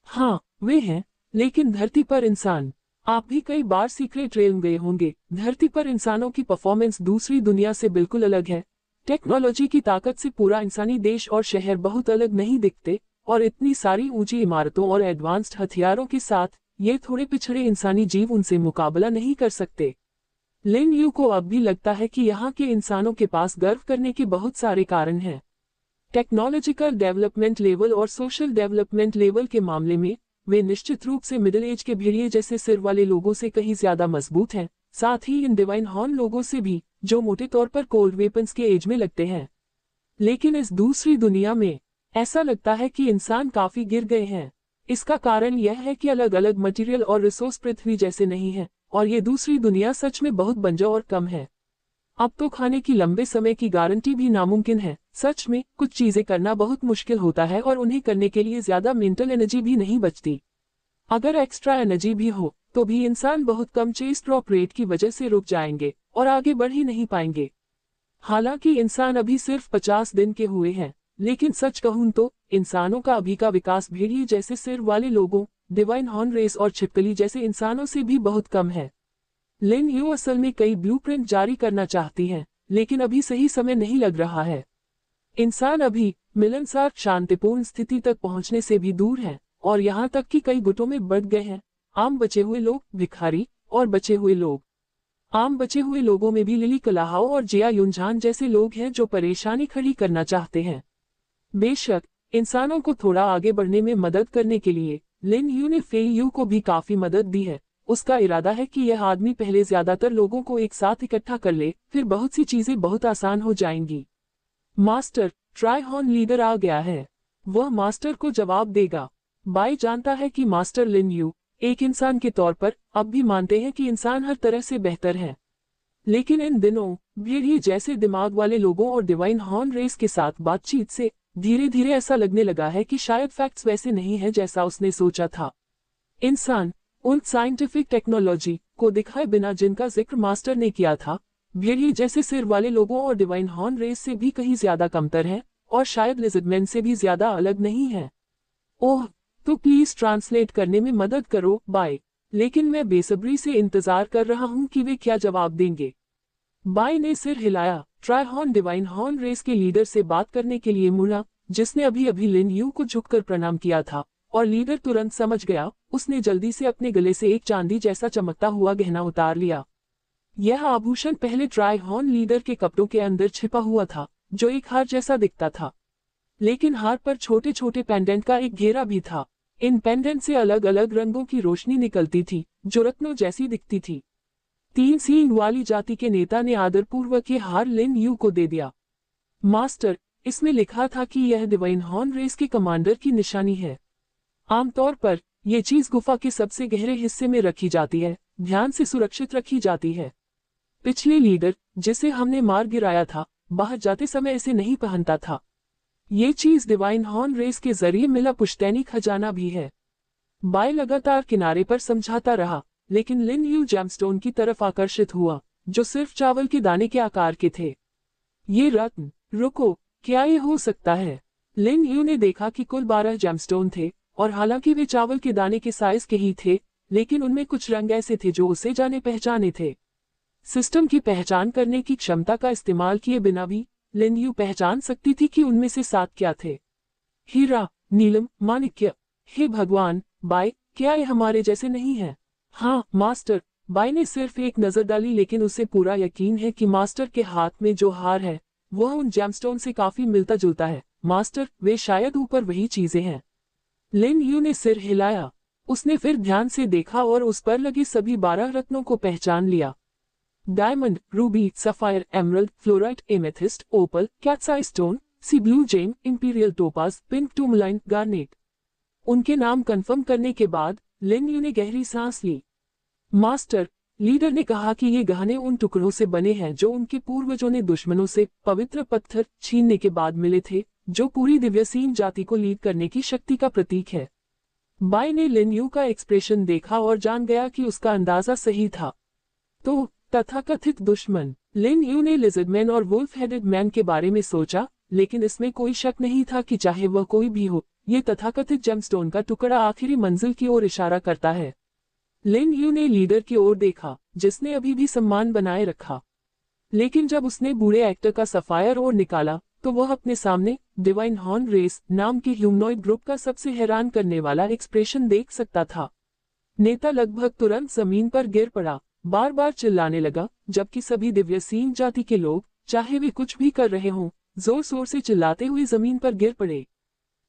हाँ वे हैं, लेकिन धरती पर इंसान। आप भी कई बार सीक्रेट रेल गए होंगे। धरती पर इंसानों की परफॉर्मेंस दूसरी दुनिया से बिल्कुल अलग है। टेक्नोलॉजी की ताकत से पूरा इंसानी देश और शहर बहुत अलग नहीं दिखते, और इतनी सारी ऊंची इमारतों और एडवांस्ड हथियारों के साथ ये थोड़े पिछड़े इंसानी जीव उनसे मुकाबला नहीं कर सकते। लिन यू को अब भी लगता है कि यहाँ के इंसानों के पास गर्व करने के बहुत सारे कारण हैं। टेक्नोलॉजिकल डेवलपमेंट लेवल और सोशल डेवलपमेंट लेवल के मामले में वे निश्चित रूप से मिडिल एज के भेड़िए जैसे सिर वाले लोगों से कहीं ज्यादा मजबूत हैं, साथ ही इन डिवाइन हॉर्न लोगों से भी, जो मोटे तौर पर कोल्ड वेपन्स के एज में लगते हैं। लेकिन इस दूसरी दुनिया में ऐसा लगता है कि इंसान काफी गिर गए हैं। इसका कारण यह है कि अलग अलग मटेरियल और रिसोर्स पृथ्वी जैसे नहीं है, और ये दूसरी दुनिया सच में बहुत बंजर और कम है। अब तो खाने की लंबे समय की गारंटी भी नामुमकिन है, सच में कुछ चीजें करना बहुत मुश्किल होता है और उन्हें करने के लिए ज्यादा मेंटल एनर्जी भी नहीं बचती। अगर एक्स्ट्रा एनर्जी भी हो तो भी इंसान बहुत कम चेस्ट ड्रॉप रेट की वजह से रुक जाएंगे और आगे बढ़ ही नहीं पाएंगे। हालांकि इंसान अभी सिर्फ 50 दिन के हुए हैं, लेकिन सच कहूं तो इंसानों का अभी का विकास भेड़िए जैसे सिर वाले लोगों, डिवाइन हॉर्न रेस और छिपकली जैसे इंसानों से भी बहुत कम है। लिन यू असल में कई ब्लूप्रिंट जारी करना चाहती हैं, लेकिन अभी सही समय नहीं लग रहा है। इंसान अभी मिलनसार शांतिपूर्ण स्थिति तक पहुंचने से भी दूर है और यहाँ तक कि कई गुटों में बढ़ गए हैं। आम बचे हुए लोग, भिखारी और बचे हुए लोग। आम बचे हुए लोगों में भी लिली कलाहाओ और जिया युनझान जैसे लोग हैं जो परेशानी खड़ी करना चाहते हैं। बेशक इंसानों को थोड़ा आगे बढ़ने में मदद करने के लिए लिन यू ने फेई यू को भी काफी मदद दी है। उसका इरादा है कि यह आदमी पहले ज्यादातर लोगों को एक साथ इकट्ठा कर ले, फिर बहुत सी चीजें बहुत आसान हो जाएंगी। मास्टर, ट्राइहॉर्न लीडर आ गया है। वह मास्टर को जवाब देगा। बाई जानता है कि मास्टर लिन यू एक इंसान के तौर पर अब भी मानते हैं कि इंसान हर तरह से बेहतर है, लेकिन इन दिनों भेड़िए जैसे दिमाग वाले लोगों और डिवाइन हॉर्न रेस के साथ बातचीत से धीरे धीरे ऐसा लगने लगा है कि शायद फैक्ट्स वैसे नहीं है जैसा उसने सोचा था। इंसान उन साइंटिफिक टेक्नोलॉजी को दिखाए बिना जिनका जिक्र मास्टर ने किया था, भेड़िए जैसे सिर वाले लोगों और डिवाइन हॉर्न रेस से भी कहीं ज्यादा कमतर है और शायद लिजर्डमैन से भी ज्यादा अलग नहीं है। ओह, तो प्लीज ट्रांसलेट करने में मदद करो बाय, लेकिन मैं बेसब्री से इंतजार कर रहा हूँ कि वे क्या जवाब देंगे। बाय ने सिर हिलाया। ट्राइहॉर्न डिवाइन हॉर्न रेस के लीडर से बात करने के लिए मुड़ा, जिसने अभी अभी लिन यू को झुककर प्रणाम किया था, और लीडर तुरंत समझ गया। उसने जल्दी से अपने गले से एक चांदी जैसा चमकता हुआ गहना उतार लिया। यह आभूषण पहले ट्राइहॉर्न लीडर के कपड़ों के अंदर छिपा हुआ था, जो एक हार जैसा दिखता था, लेकिन हार पर छोटे छोटे पेंडेंट का एक घेरा भी था। इन पेंडेंट से अलग अलग रंगों की रोशनी निकलती थी जो रत्नों जैसी दिखती थी। 3 सींग वाली जाति के नेता ने आदरपूर्वक ये हार लिन यू को दे दिया। मास्टर, इसमें लिखा था कि यह डिवाइन हॉर्न रेस के कमांडर की निशानी है। आमतौर पर यह चीज गुफा के सबसे गहरे हिस्से में रखी जाती है, ध्यान से सुरक्षित रखी जाती है। पिछले लीडर, जिसे हमने मार गिराया था, बाहर जाते समय इसे नहीं पहनता था। ये चीज डिवाइन हॉर्न रेस के जरिए मिला पुश्तैनी खजाना भी है। बाय लगातार किनारे पर समझाता रहा, लेकिन लिन यू जेमस्टोन की तरफ आकर्षित हुआ, जो सिर्फ चावल के दाने के आकार के थे। ये रत्न, रुको, क्या ये हो सकता है? लिन यू ने देखा कि कुल 12 जेमस्टोन थे, और हालांकि वे चावल के दाने के साइज के ही थे, लेकिन उनमें कुछ रंग ऐसे थे जो उसे जाने पहचाने थे। सिस्टम की पहचान करने की क्षमता का इस्तेमाल किए बिना भी लिन यू पहचान सकती थी कि उनमें से 7 क्या थे। हीरा, नीलम, माणिक्य। हे भगवान, बाय, क्या ये हमारे जैसे नहीं है? हाँ मास्टर, बाय ने सिर्फ एक नजर डाली, लेकिन उसे पूरा यकीन है कि मास्टर के हाथ में जो हार है वह उन जेमस्टोन से काफी मिलता जुलता है। मास्टर, वे शायद ऊपर वही चीजें हैं। लिन यू ने सिर हिलाया। उसने फिर ध्यान से देखा और उस पर लगे सभी 12 रत्नों को पहचान लिया। Diamond, ruby, sapphire, emerald, fluorite, amethyst, opal, cat's eye stone, sea blue gem, imperial topaz, pink tourmaline, garnet. उनके नाम कंफर्म करने के बाद लिन यू ने गहरी सांस ली। मास्टर, लीडर ने कहा कि ये गहने उन टुकड़ों से बने हैं जो उनके पूर्वजों ने दुश्मनों से पवित्र पत्थर छीनने के बाद मिले थे, जो पूरी दिव्यसीन जाति को लीड करने की शक्ति का प्रतीक है। बाय ने लिन यू का एक्सप्रेशन देखा और जान गया कि उसका अंदाजा सही था। तो तथाकथित दुश्मन। लिन यू ने लिजर्डमैन और वुल्फ हेडेड मैन के बारे में सोचा, लेकिन इसमें कोई शक नहीं था कि चाहे वह कोई भी हो, ये तथाकथित जेमस्टोन का टुकड़ा आखिरी मंजिल की ओर इशारा करता है। लिन यू ने लीडर की ओर देखा, जिसने अभी भी सम्मान बनाए रखा, लेकिन जब उसने बूढ़े एक्टर का सफायर और निकाला तो वह अपने सामने डिवाइन हॉर्न रेस नाम के ह्यूमनॉइड ग्रुप का सबसे हैरान करने वाला एक्सप्रेशन देख सकता था। नेता लगभग तुरंत जमीन पर गिर पड़ा, बार बार चिल्लाने लगा, जबकि सभी दिव्यसीन जाति के लोग, चाहे वे कुछ भी कर रहे हों, जोर शोर से चिल्लाते हुए जमीन पर गिर पड़े।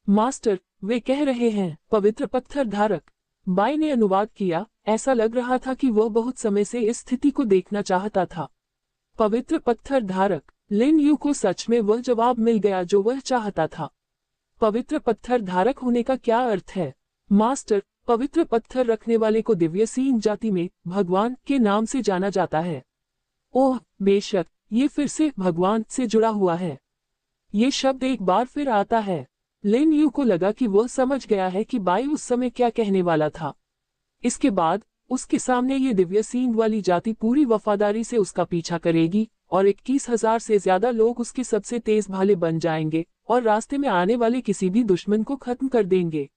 मास्टर, वे कह रहे हैं, पवित्र पत्थर धारक। बाय ने अनुवाद किया। ऐसा लग रहा था कि वह बहुत समय से इस स्थिति को देखना चाहता था। पवित्र पत्थर धारक। लिन यू को सच में वह जवाब मिल गया जो वह चाहता था। पवित्र पत्थर धारक होने का क्या अर्थ है? मास्टर, पवित्र पत्थर रखने वाले को दिव्यसीन जाति में भगवान के नाम से जाना जाता है। ओह बेशक, ये फिर से भगवान से जुड़ा हुआ है। ये शब्द एक बार फिर आता है। लिन यू को लगा कि वह समझ गया है कि बाई उस समय क्या कहने वाला था। इसके बाद उसके सामने ये दिव्य सींग वाली जाति पूरी वफादारी से उसका पीछा करेगी और 21,000 से ज्यादा लोग उसके सबसे तेज भाले बन जाएंगे और रास्ते में आने वाले किसी भी दुश्मन को खत्म कर देंगे।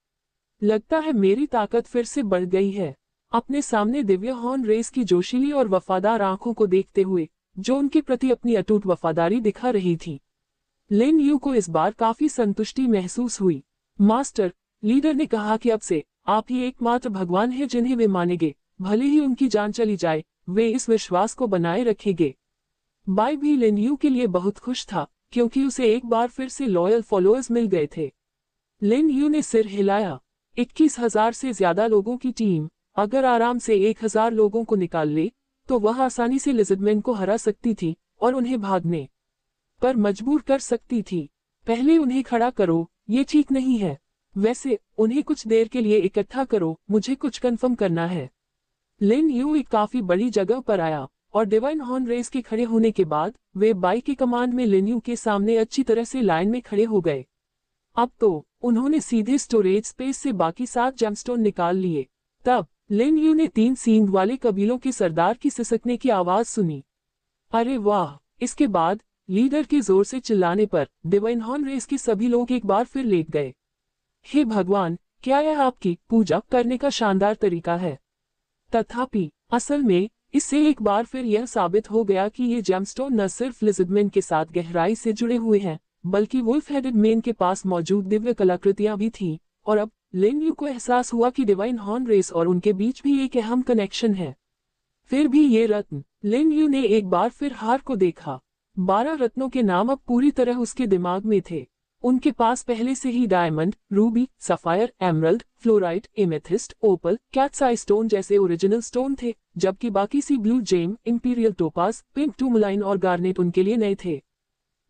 लगता है मेरी ताकत फिर से बढ़ गई है। अपने सामने दिव्य हॉर्न रेस की जोशीली और वफादार आंखों को देखते हुए, जो उनके प्रति अपनी अटूट वफादारी दिखा रही थी, लिन यू को इस बार काफी संतुष्टि महसूस हुई। मास्टर, लीडर ने कहा कि अब से आप ही एकमात्र भगवान हैं जिन्हें वे मानेंगे, भले ही उनकी जान चली जाए, वे इस विश्वास को बनाए रखेंगे। बाई भी लिन यू के लिए बहुत खुश था, क्योंकि उसे एक बार फिर से लॉयल फॉलोअर्स मिल गए थे। लिन यू ने सिर हिलाया। 21,000 से ज्यादा लोगों की टीम अगर आराम से 1,000 लोगों को निकाल ले, तो वह आसानी से लिज़र्डमैन को हरा सकती थी और उन्हें भागने पर मजबूर कर सकती थी। पहले उन्हें खड़ा करो, ये ठीक नहीं है। वैसे उन्हें कुछ देर के लिए इकट्ठा करो, मुझे कुछ कंफर्म करना है। लिन यू एक काफी बड़ी जगह पर आया और डिवाइन हॉर्न रेस के खड़े होने के बाद वे बाई के कमांड में लिन यू के सामने अच्छी तरह से लाइन में खड़े हो गए। अब तो उन्होंने सीधे स्टोरेज स्पेस से बाकी 7 जेमस्टोन निकाल लिए। तब लिन यू ने 3 सींग वाले कबीलों के सरदार की सिसकने की आवाज सुनी। अरे वाह! इसके बाद लीडर के जोर से चिल्लाने पर डिवाइन हॉर्न रेस के सभी लोग एक बार फिर लेट गए। हे भगवान, क्या यह आपकी पूजा करने का शानदार तरीका है? तथापि असल में इससे एक बार फिर यह साबित हो गया कि ये जेमस्टोन न सिर्फ लिज़र्डमैन के साथ गहराई से जुड़े हुए हैं, बल्कि वुल्फ हेडेड मैन के पास मौजूद दिव्य कलाकृतियां भी थीं। और अब लिन यू को एहसास हुआ कि डिवाइन हॉर्न रेस और उनके बीच भी एक अहम कनेक्शन है। फिर भी ये रत्न, लिन यू ने एक बार फिर हार को देखा। 12 रत्नों के नाम अब पूरी तरह उसके दिमाग में थे। उनके पास पहले से ही diamond, ruby, sapphire, emerald, fluorite, amethyst, opal, cat's eye stone जैसे ओरिजिनल स्टोन थे, जबकि बाकी sea blue gem, imperial topaz, pink tourmaline और गार्नेट उनके लिए नए थे।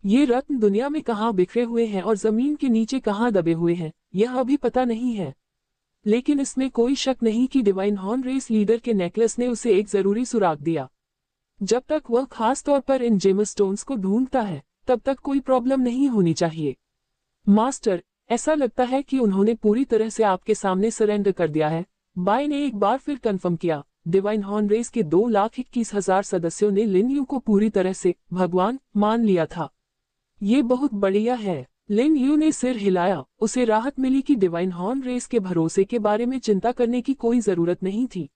ये रत्न दुनिया में कहाँ बिखरे हुए हैं और जमीन के नीचे कहाँ दबे हुए हैं, यह अभी पता नहीं है। लेकिन इसमें कोई शक नहीं कि डिवाइन हॉर्न रेस लीडर के नेकलेस ने उसे एक जरूरी सुराग दिया। जब तक वह खास तौर पर इन जेमस्टोन्स को ढूंढता है, तब तक कोई प्रॉब्लम नहीं होनी चाहिए। मास्टर, ऐसा लगता है कि उन्होंने पूरी तरह से आपके सामने सरेंडर कर दिया है, बाई ने एक बार फिर कंफर्म किया। डिवाइन हॉर्न रेस के 2,21,000 सदस्यों ने लिन यू को पूरी तरह से भगवान मान लिया था। ये बहुत बढ़िया है। लिन यू ने सिर हिलाया। उसे राहत मिली कि डिवाइन हॉर्न रेस के भरोसे के बारे में चिंता करने की कोई जरूरत नहीं थी।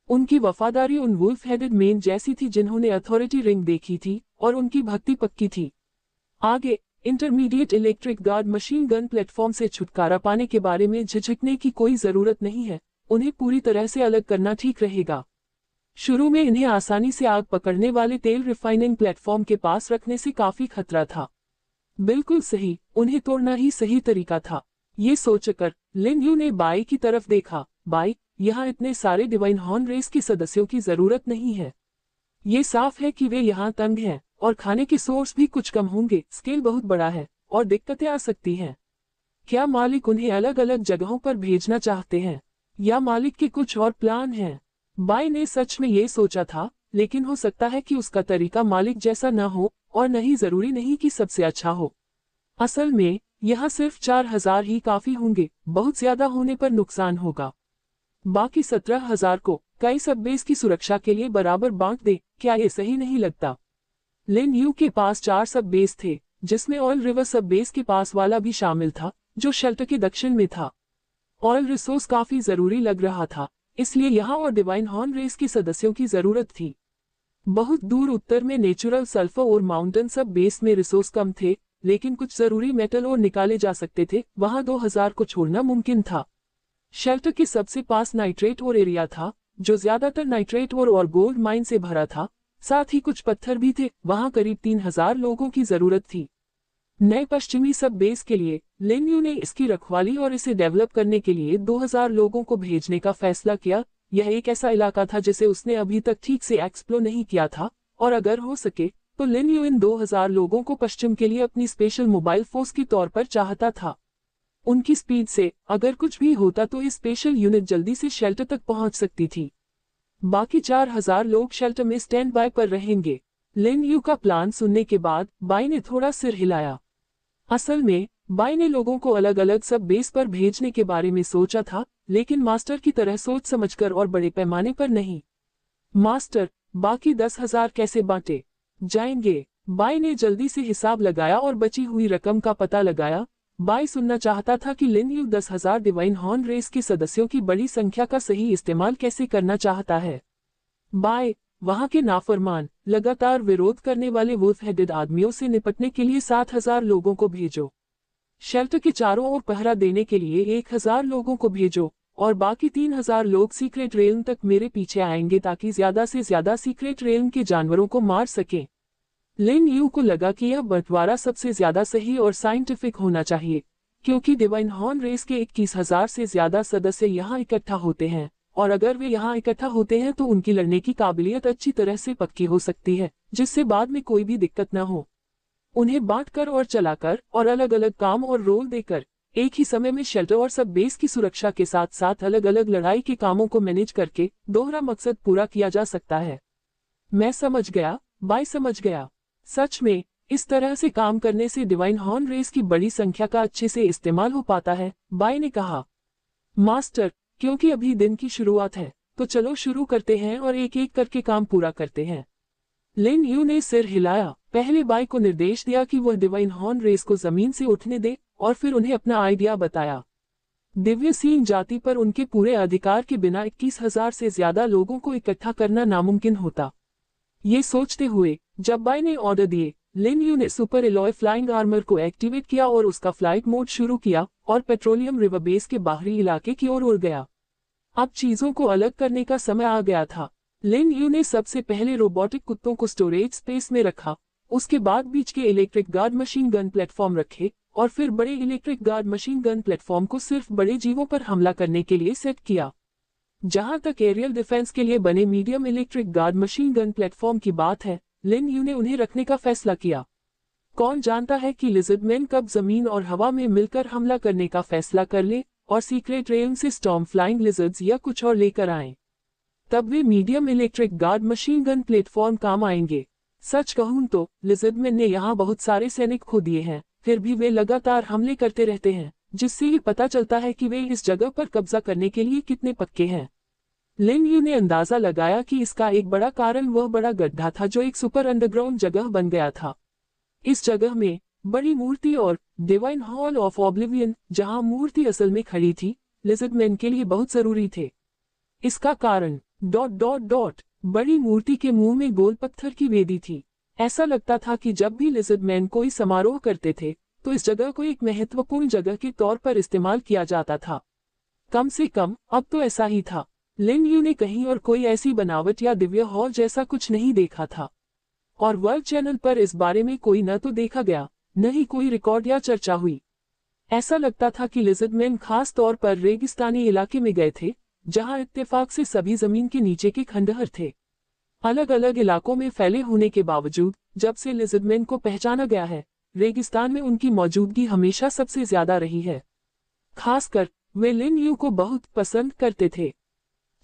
उनकी वफादारी उन वुल्फ हेडेड मैन जैसी थी जिन्होंने अथॉरिटी रिंग देखी थी, और उनकी भक्ति पक्की थी। आगे intermediate electric guard machine gun platform से छुटकारा पाने के बारे में झिझकने की कोई जरूरत नहीं है। उन्हें पूरी तरह से अलग करना ठीक रहेगा। शुरू में इन्हें आसानी से आग पकड़ने वाले तेल रिफाइनिंग प्लेटफॉर्म के पास रखने से काफी खतरा था। बिल्कुल सही, उन्हें तोड़ना ही सही तरीका था। ये सोचकर लिन यू ने बाई की तरफ देखा। बाई, यहाँ इतने सारे डिवाइन हॉर्न रेस के सदस्यों की जरूरत नहीं है। ये साफ है कि वे यहाँ तंग हैं और खाने के सोर्स भी कुछ कम होंगे। स्केल बहुत बड़ा है और दिक्कतें आ सकती हैं। क्या मालिक उन्हें अलग अलग जगहों पर भेजना चाहते हैं, या मालिक के कुछ और प्लान हैं? बाई ने सच में ये सोचा था, लेकिन हो सकता है कि उसका तरीका मालिक जैसा न हो, और नहीं जरूरी नहीं कि सबसे अच्छा हो। असल में यहाँ सिर्फ 4,000 ही काफी होंगे, बहुत ज्यादा होने पर नुकसान होगा। बाकी 17,000 को कई सब बेस की सुरक्षा के लिए बराबर बांट दे। क्या ये सही नहीं लगता? लिन यू के पास 4 सब बेस थे, जिसमें ऑयल रिवर सब बेस के पास वाला भी शामिल था, जो शेल्टर के दक्षिण में था। ऑयल रिसोर्स काफी जरूरी लग रहा था, इसलिए यहाँ और डिवाइन हॉर्न रेस के सदस्यों की जरूरत थी। बहुत दूर उत्तर में नेचुरल सल्फर और माउंटेन सब बेस में रिसोर्स कम थे, लेकिन कुछ जरूरी मेटल और निकाले जा सकते थे। वहां 2,000 को छोड़ना मुमकिन था। शेल्टर के सबसे पास नाइट्रेट और एरिया था, जो ज्यादातर नाइट्रेट और गोल्ड माइन से भरा था। साथ ही कुछ पत्थर भी थे। वहां करीब 3,000 लोगों की जरूरत थी। नए पश्चिमी सब बेस के लिए लिन यू ने इसकी रखवाली और इसे डेवलप करने के लिए 2,000 लोगों को भेजने का फैसला किया। यह एक ऐसा इलाका था जिसे उसने अभी तक ठीक से एक्सप्लोर नहीं किया था, और अगर हो सके तो लिन यू इन 2,000 लोगों को पश्चिम के लिए अपनी स्पेशल मोबाइल फोर्स के तौर पर चाहता था। उनकी स्पीड से अगर कुछ भी होता तो ये स्पेशल यूनिट जल्दी से शेल्टर तक पहुंच सकती थी। बाकी 4,000 लोग शेल्टर में स्टैंड बाय पर रहेंगे। लिन यू का प्लान सुनने के बाद बाई ने थोड़ा सिर हिलाया। असल में बाई ने लोगों को अलग अलग सब बेस पर भेजने के बारे में सोचा था, लेकिन मास्टर की तरह सोच समझकर और बड़े पैमाने पर नहीं। मास्टर, बाकी 10,000 कैसे बांटे जाएंगे? बाई ने जल्दी से हिसाब लगाया और बची हुई रकम का पता लगाया। बाई सुनना चाहता था कि लिन यू 10,000 डिवाइन हॉर्न रेस के सदस्यों की बड़ी संख्या का सही इस्तेमाल कैसे करना चाहता है। बाई, वहां के नाफरमान, लगातार विरोध करने वाले वुल्फ हेडेड आदमियों से निपटने के लिए 7,000 लोगों को भेजो। शेल्टर के चारों ओर पहरा देने के लिए 1,000 लोगों को भेजो, और बाकी 3,000 लोग सीक्रेट रेल्म तक मेरे पीछे आएंगे ताकि ज्यादा से ज्यादा सीक्रेट रेल्म के जानवरों को मार सकें। लिन यू को लगा कि यह बंटवारा सबसे ज्यादा सही और साइंटिफिक होना चाहिए, क्योंकि डिवाइन हॉर्न रेस के 21,000 से ज्यादा सदस्य यहाँ इकट्ठा होते हैं, और अगर वे यहाँ इकट्ठा होते हैं तो उनकी लड़ने की काबिलियत अच्छी तरह से पक्की हो सकती है, जिससे बाद में कोई भी दिक्कत न हो। उन्हें बांटकर और चलाकर और अलग अलग काम और रोल देकर एक ही समय में शेल्टर और सब बेस की सुरक्षा के साथ साथ अलग अलग लड़ाई के कामों को मैनेज करके दोहरा मकसद पूरा किया जा सकता है। मैं समझ गया, बाई समझ गया। सच में इस तरह से काम करने से डिवाइन हॉर्न रेस की बड़ी संख्या का अच्छे से इस्तेमाल हो पाता है, बाई ने कहा। मास्टर, क्योंकि अभी दिन की शुरुआत है तो चलो शुरू करते हैं और एक एक करके काम पूरा करते हैं। लिन यू ने सिर हिलाया। पहले बाई को निर्देश दिया कि वह डिवाइन हॉर्न रेस को जमीन से उठने दे और फिर उन्हें अपना आइडिया बताया। दिव्य सीन जाति पर उनके पूरे अधिकार के बिना 21,000 से ज्यादा लोगों को इकट्ठा करना नामुमकिन होता। ये सोचते हुए जब बाई ने ऑर्डर दिए, लिन यू ने सुपर एलॉय फ्लाइंग आर्मर को एक्टिवेट किया और उसका फ्लाइट मोड शुरू किया और पेट्रोलियम रिवर बेस के बाहरी इलाके की ओर उड़ गया। अब चीजों को अलग करने का समय आ गया था। लिन यू ने सबसे पहले रोबोटिक कुत्तों को स्टोरेज स्पेस में रखा, उसके बाद बीच के electric guard machine gun platform रखे और फिर बड़े electric guard machine gun platform को सिर्फ बड़े जीवों पर हमला करने के लिए सेट किया। जहां तक एरियल डिफेंस के लिए बने medium electric guard machine gun platform की बात है, लिन यू ने उन्हें रखने का फैसला किया। कौन जानता है कि लिजर्डमैन कब जमीन और हवा में मिलकर हमला करने का फैसला कर ले और सीक्रेट रेल्म से स्टॉर्म फ्लाइंग लिजर्ड्स या कुछ और लेकर आएं। तब वे medium electric guard machine gun platform काम आएंगे। सच कहूं तो लिजर्डमैन ने यहाँ बहुत सारे सैनिक खो दिए हैं, फिर भी वे लगातार हमले करते रहते हैं, जिससे ये पता चलता है कि वे इस जगह पर कब्जा करने के लिए कितने पक्के हैं। लिन यू ने अंदाजा लगाया कि इसका एक बड़ा कारण वह बड़ा गड्ढा था जो एक सुपर अंडरग्राउंड जगह बन गया था। इस जगह में बड़ी मूर्ति और डिवाइन हॉल ऑफ ऑब्लिवियन, जहां मूर्ति असल में खड़ी थी, लिजर्डमैन के लिए बहुत जरूरी थे। इसका कारण ... बड़ी मूर्ति के मुंह में गोल पत्थर की वेदी थी। ऐसा लगता था कि जब भी लिजर्डमैन कोई समारोह करते थे तो इस जगह को एक महत्वपूर्ण जगह के तौर पर इस्तेमाल किया जाता था। कम से कम अब तो ऐसा ही था। लिन यू ने कहीं और कोई ऐसी बनावट या दिव्य हॉल जैसा कुछ नहीं देखा था, और वर्ल्ड चैनल पर इस बारे में कोई न तो देखा गया, न ही कोई रिकॉर्ड या चर्चा हुई। ऐसा लगता था कि लिजर्डमैन खास तौर पर रेगिस्तानी इलाके में गए थे, जहां इत्तेफाक से सभी जमीन के नीचे के खंडहर थे। अलग अलग इलाकों में फैले होने के बावजूद जब से लिजर्डमैन को पहचाना गया है, रेगिस्तान में उनकी मौजूदगी हमेशा सबसे ज्यादा रही है। खासकर वे लिन यू को बहुत पसंद करते थे।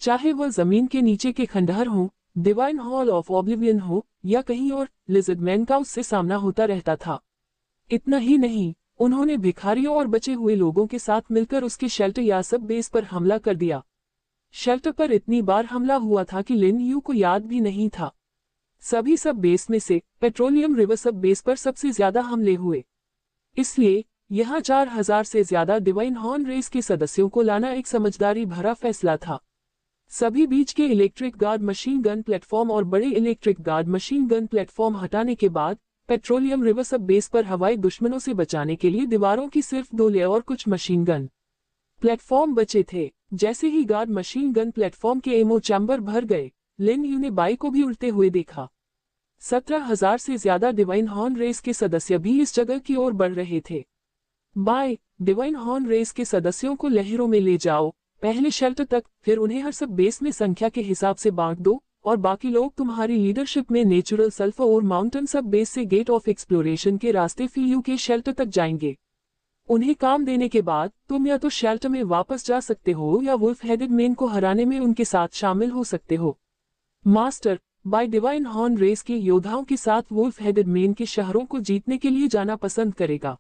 चाहे वह जमीन के नीचे के खंडहर हों, डिवाइन हॉल ऑफ ऑब्लिवियन हो या कहीं और, लिजर्डमैन का उससे सामना होता रहता था। इतना ही नहीं, उन्होंने भिखारियों और बचे हुए लोगों के साथ मिलकर उसके शेल्टर या सब बेस पर हमला कर दिया। शेल्टर पर इतनी बार हमला हुआ था कि लिन यू को याद भी नहीं था। सभी सब बेस में से पेट्रोलियम रिवर सब बेस पर सबसे ज्यादा हमले हुए। इसलिए यहाँ 4,000 से ज्यादा डिवाइन हॉर्न रेस के सदस्यों को लाना एक समझदारी भरा फैसला था। सभी बीच के electric guard machine gun platform और बड़े electric guard machine gun platform हटाने के बाद पेट्रोलियम रिवर सब बेस पर हवाई दुश्मनों से बचाने के लिए दीवारों की सिर्फ 2 लेयर और कुछ मशीन गन प्लेटफॉर्म बचे थे। जैसे ही गार्ड मशीन गन प्लेटफॉर्म के एमओ चैम्बर भर गए, लिन यू ने बाई को भी उड़ते हुए देखा। 17,000 से ज्यादा डिवाइन हॉर्न रेस के सदस्य भी इस जगह की ओर बढ़ रहे थे। बाई, डिवाइन हॉर्न रेस के सदस्यों को लहरों में ले जाओ, पहले शेल्टर तक, फिर उन्हें हर सब बेस में संख्या के हिसाब से बांट दो, और बाकी लोग तुम्हारी लीडरशिप में नेचुरल सल्फर और माउंटेन सब बेस से गेट ऑफ एक्सप्लोरेशन के रास्ते फीयू के शेल्टर तक जाएंगे। उन्हें काम देने के बाद तुम या तो शेल्टर में वापस जा सकते हो या वुल्फ हेडेड मेन को हराने में उनके साथ शामिल हो सकते हो। Master, by divine horn race के योद्धाओं के साथ वुल्फ हेडेड मेन के शहरों को जीतने के लिए जाना पसंद करेगा।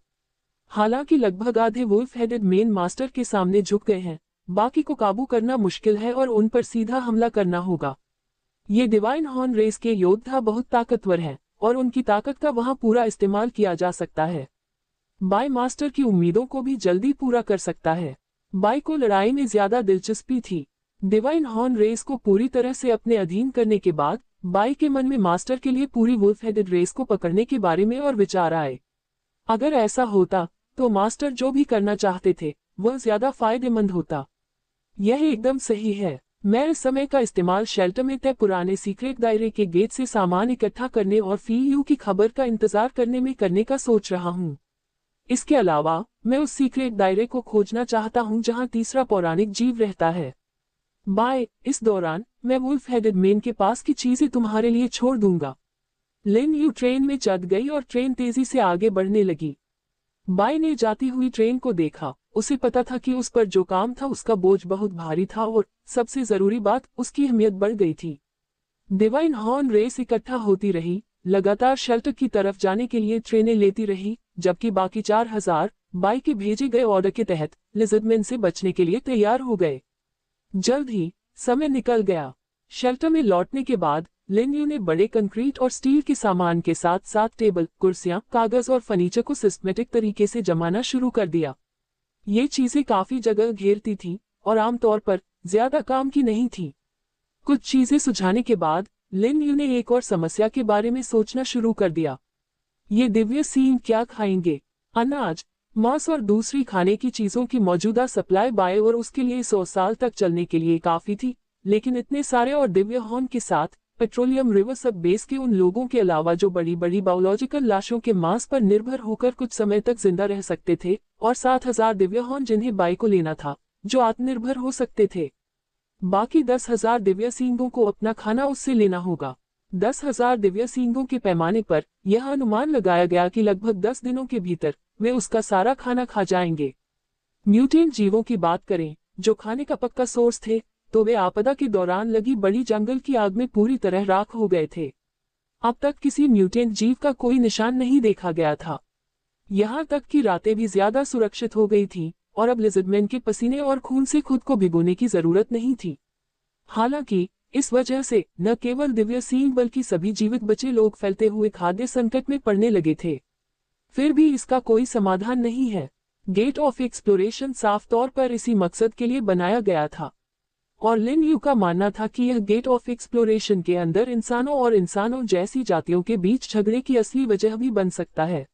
हालांकि लगभग आधे वुल्फ हेडेड मेन मास्टर के सामने झुक गए हैं, बाकी को काबू करना मुश्किल है और उन पर सीधा हमला करना होगा। ये डिवाइन हॉर्न रेस के योद्धा बहुत ताकतवर हैं और उनकी ताकत का वहां पूरा इस्तेमाल किया जा सकता है। बाय मास्टर की उम्मीदों को भी जल्दी पूरा कर सकता है। बाय को लड़ाई में ज्यादा दिलचस्पी थी। डिवाइन हॉर्न रेस को पूरी तरह से अपने अधीन करने के बाद बाय के मन में मास्टर के लिए पूरी वुल्फ हेडेड रेस को पकड़ने के बारे में और विचार आए। अगर ऐसा होता तो मास्टर जो भी करना चाहते थे वह ज्यादा फायदेमंद होता। यह एकदम सही है। मैं इस समय का इस्तेमाल शेल्टर में तय पुराने सीक्रेट दायरे के गेट से सामान इकट्ठा करने और फीयू की खबर का इंतजार करने का सोच रहा हूँ। इसके अलावा मैं उस सीक्रेट दायरे को खोजना चाहता हूँ जहाँ तीसरा पौराणिक जीव रहता है। बाय, इस दौरान मैं वुल्फ हेडेड मेन के पास की चीजें तुम्हारे लिए छोड़ दूंगा। लिन यू ट्रेन में चढ़ गई और ट्रेन तेजी से आगे बढ़ने लगी। बाय ने जाती हुई ट्रेन को देखा। उसे पता था कि उस पर जो काम था उसका बोझ बहुत भारी था और सबसे जरूरी बात, उसकी अहमियत बढ़ गई थी। डिवाइन हॉर्न रेस इकट्ठा होती रही, लगातार शेल्टर की तरफ जाने के लिए ट्रेनें लेती रही, जबकि बाकी 4000 बाय के भेजे गए ऑर्डर के तहत लिजर्डमैन से बचने के लिए तैयार हो गए। जल्द ही समय निकल गया। शेल्टर में लौटने के बाद लिन यू ने बड़े कंक्रीट और स्टील के सामान के साथ साथ टेबल, कुर्सियां, कागज और फर्नीचर को सिस्टमेटिक तरीके से जमाना शुरू कर दिया। ये चीजें काफी जगह घेरती थीं और आमतौर पर ज्यादा काम की नहीं थी। कुछ चीजें सुझाने के बाद लिन यू ने एक और समस्या के बारे में सोचना शुरू कर दिया। ये दिव्य सीन क्या खाएंगे? अनाज, मांस और दूसरी खाने की चीजों की मौजूदा सप्लाई बाय और उसके लिए 100 साल तक चलने के लिए काफी थी, लेकिन इतने सारे और दिव्य हॉर्न के साथ पेट्रोलियम रिवर सब बेस के उन लोगों के अलावा जो बड़ी बड़ी बायोलॉजिकल लाशों के मांस पर निर्भर होकर कुछ समय तक जिंदा रह सकते थे, और 7000 दिव्य हॉर्न जिन्हें बाय को लेना था, जो आत्मनिर्भर हो सकते थे। बाकी 10,000 दिव्य सींगों को अपना खाना उससे लेना होगा। 10,000 दिव्य सींगों के पैमाने पर यह अनुमान लगाया गया कि लगभग 10 दिनों के भीतर वे उसका सारा खाना खा जाएंगे। म्यूटेंट जीवों की बात करें जो खाने का पक्का सोर्स थे, तो वे आपदा के दौरान लगी बड़ी जंगल की आग में पूरी तरह राख हो गए थे। अब तक किसी म्यूटेंट जीव का कोई निशान नहीं देखा गया था। यहाँ तक कि रातें भी ज्यादा सुरक्षित हो गई थीं और अब लिजर्डमैन के पसीने और खून से खुद को भिगोने की जरूरत नहीं थी। हालांकि इस वजह से न केवल दिव्य सींग बल्कि सभी जीवित बचे लोग फैलते हुए खाद्य संकट में पड़ने लगे थे। फिर भी इसका कोई समाधान नहीं है। गेट ऑफ एक्सप्लोरेशन साफ तौर पर इसी मकसद के लिए बनाया गया था, और लिन यू का मानना था कि यह गेट ऑफ एक्सप्लोरेशन के अंदर इंसानों और इंसानों जैसी जातियों के बीच झगड़े की असली वजह भी बन सकता है।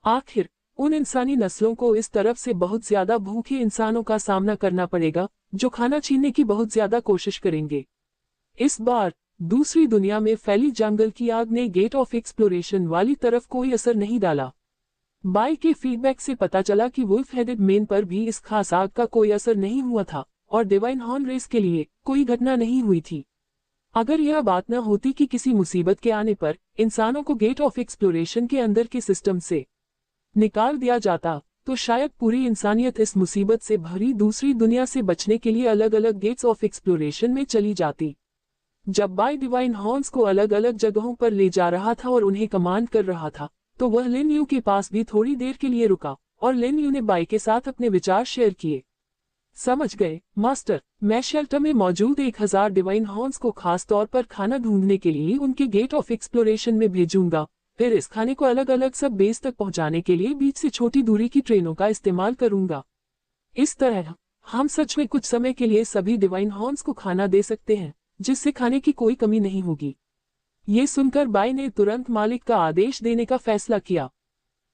आखिर उन इंसानी नस्लों को इस तरफ से बहुत ज्यादा भूखे इंसानों का सामना करना पड़ेगा जो खाना छीनने की बहुत ज्यादा कोशिश करेंगे। इस बार दूसरी दुनिया में फैली जंगल की आग ने गेट ऑफ एक्सप्लोरेशन वाली तरफ कोई असर नहीं डाला। बाय के फीडबैक से पता चला कि वुल्फ हेडेड मेन पर भी इस खास आग का कोई असर नहीं हुआ था और डिवाइन हॉर्न रेस के लिए कोई घटना नहीं हुई थी। अगर यह बात न होती कि किसी मुसीबत के आने पर इंसानों को गेट ऑफ एक्सप्लोरेशन के अंदर के सिस्टम से निकाल दिया जाता, तो शायद पूरी इंसानियत इस मुसीबत से भरी दूसरी दुनिया से बचने के लिए अलग अलग गेट्स ऑफ एक्सप्लोरेशन में चली जाती। जब बाय डिवाइन हॉर्न्स को अलग अलग जगहों पर ले जा रहा था और उन्हें कमांड कर रहा था, तो वह लिन यू के पास भी थोड़ी देर के लिए रुका और लिन यू ने बाय के साथ अपने विचार शेयर किए। समझ गए मास्टर, मैं शेल्टर में मौजूद 1000 डिवाइन हॉर्न्स को खास तौर पर खाना ढूंढने के लिए उनके गेट ऑफ एक्सप्लोरेशन में भेजूंगा। फिर इस खाने को अलग अलग सब बेस तक पहुंचाने के लिए बीच से छोटी दूरी की ट्रेनों का इस्तेमाल करूंगा। इस तरह हम सच में कुछ समय के लिए सभी डिवाइन हॉर्न्स को खाना दे सकते हैं, जिससे खाने की कोई कमी नहीं होगी। ये सुनकर बाय ने तुरंत मालिक का आदेश देने का फैसला किया।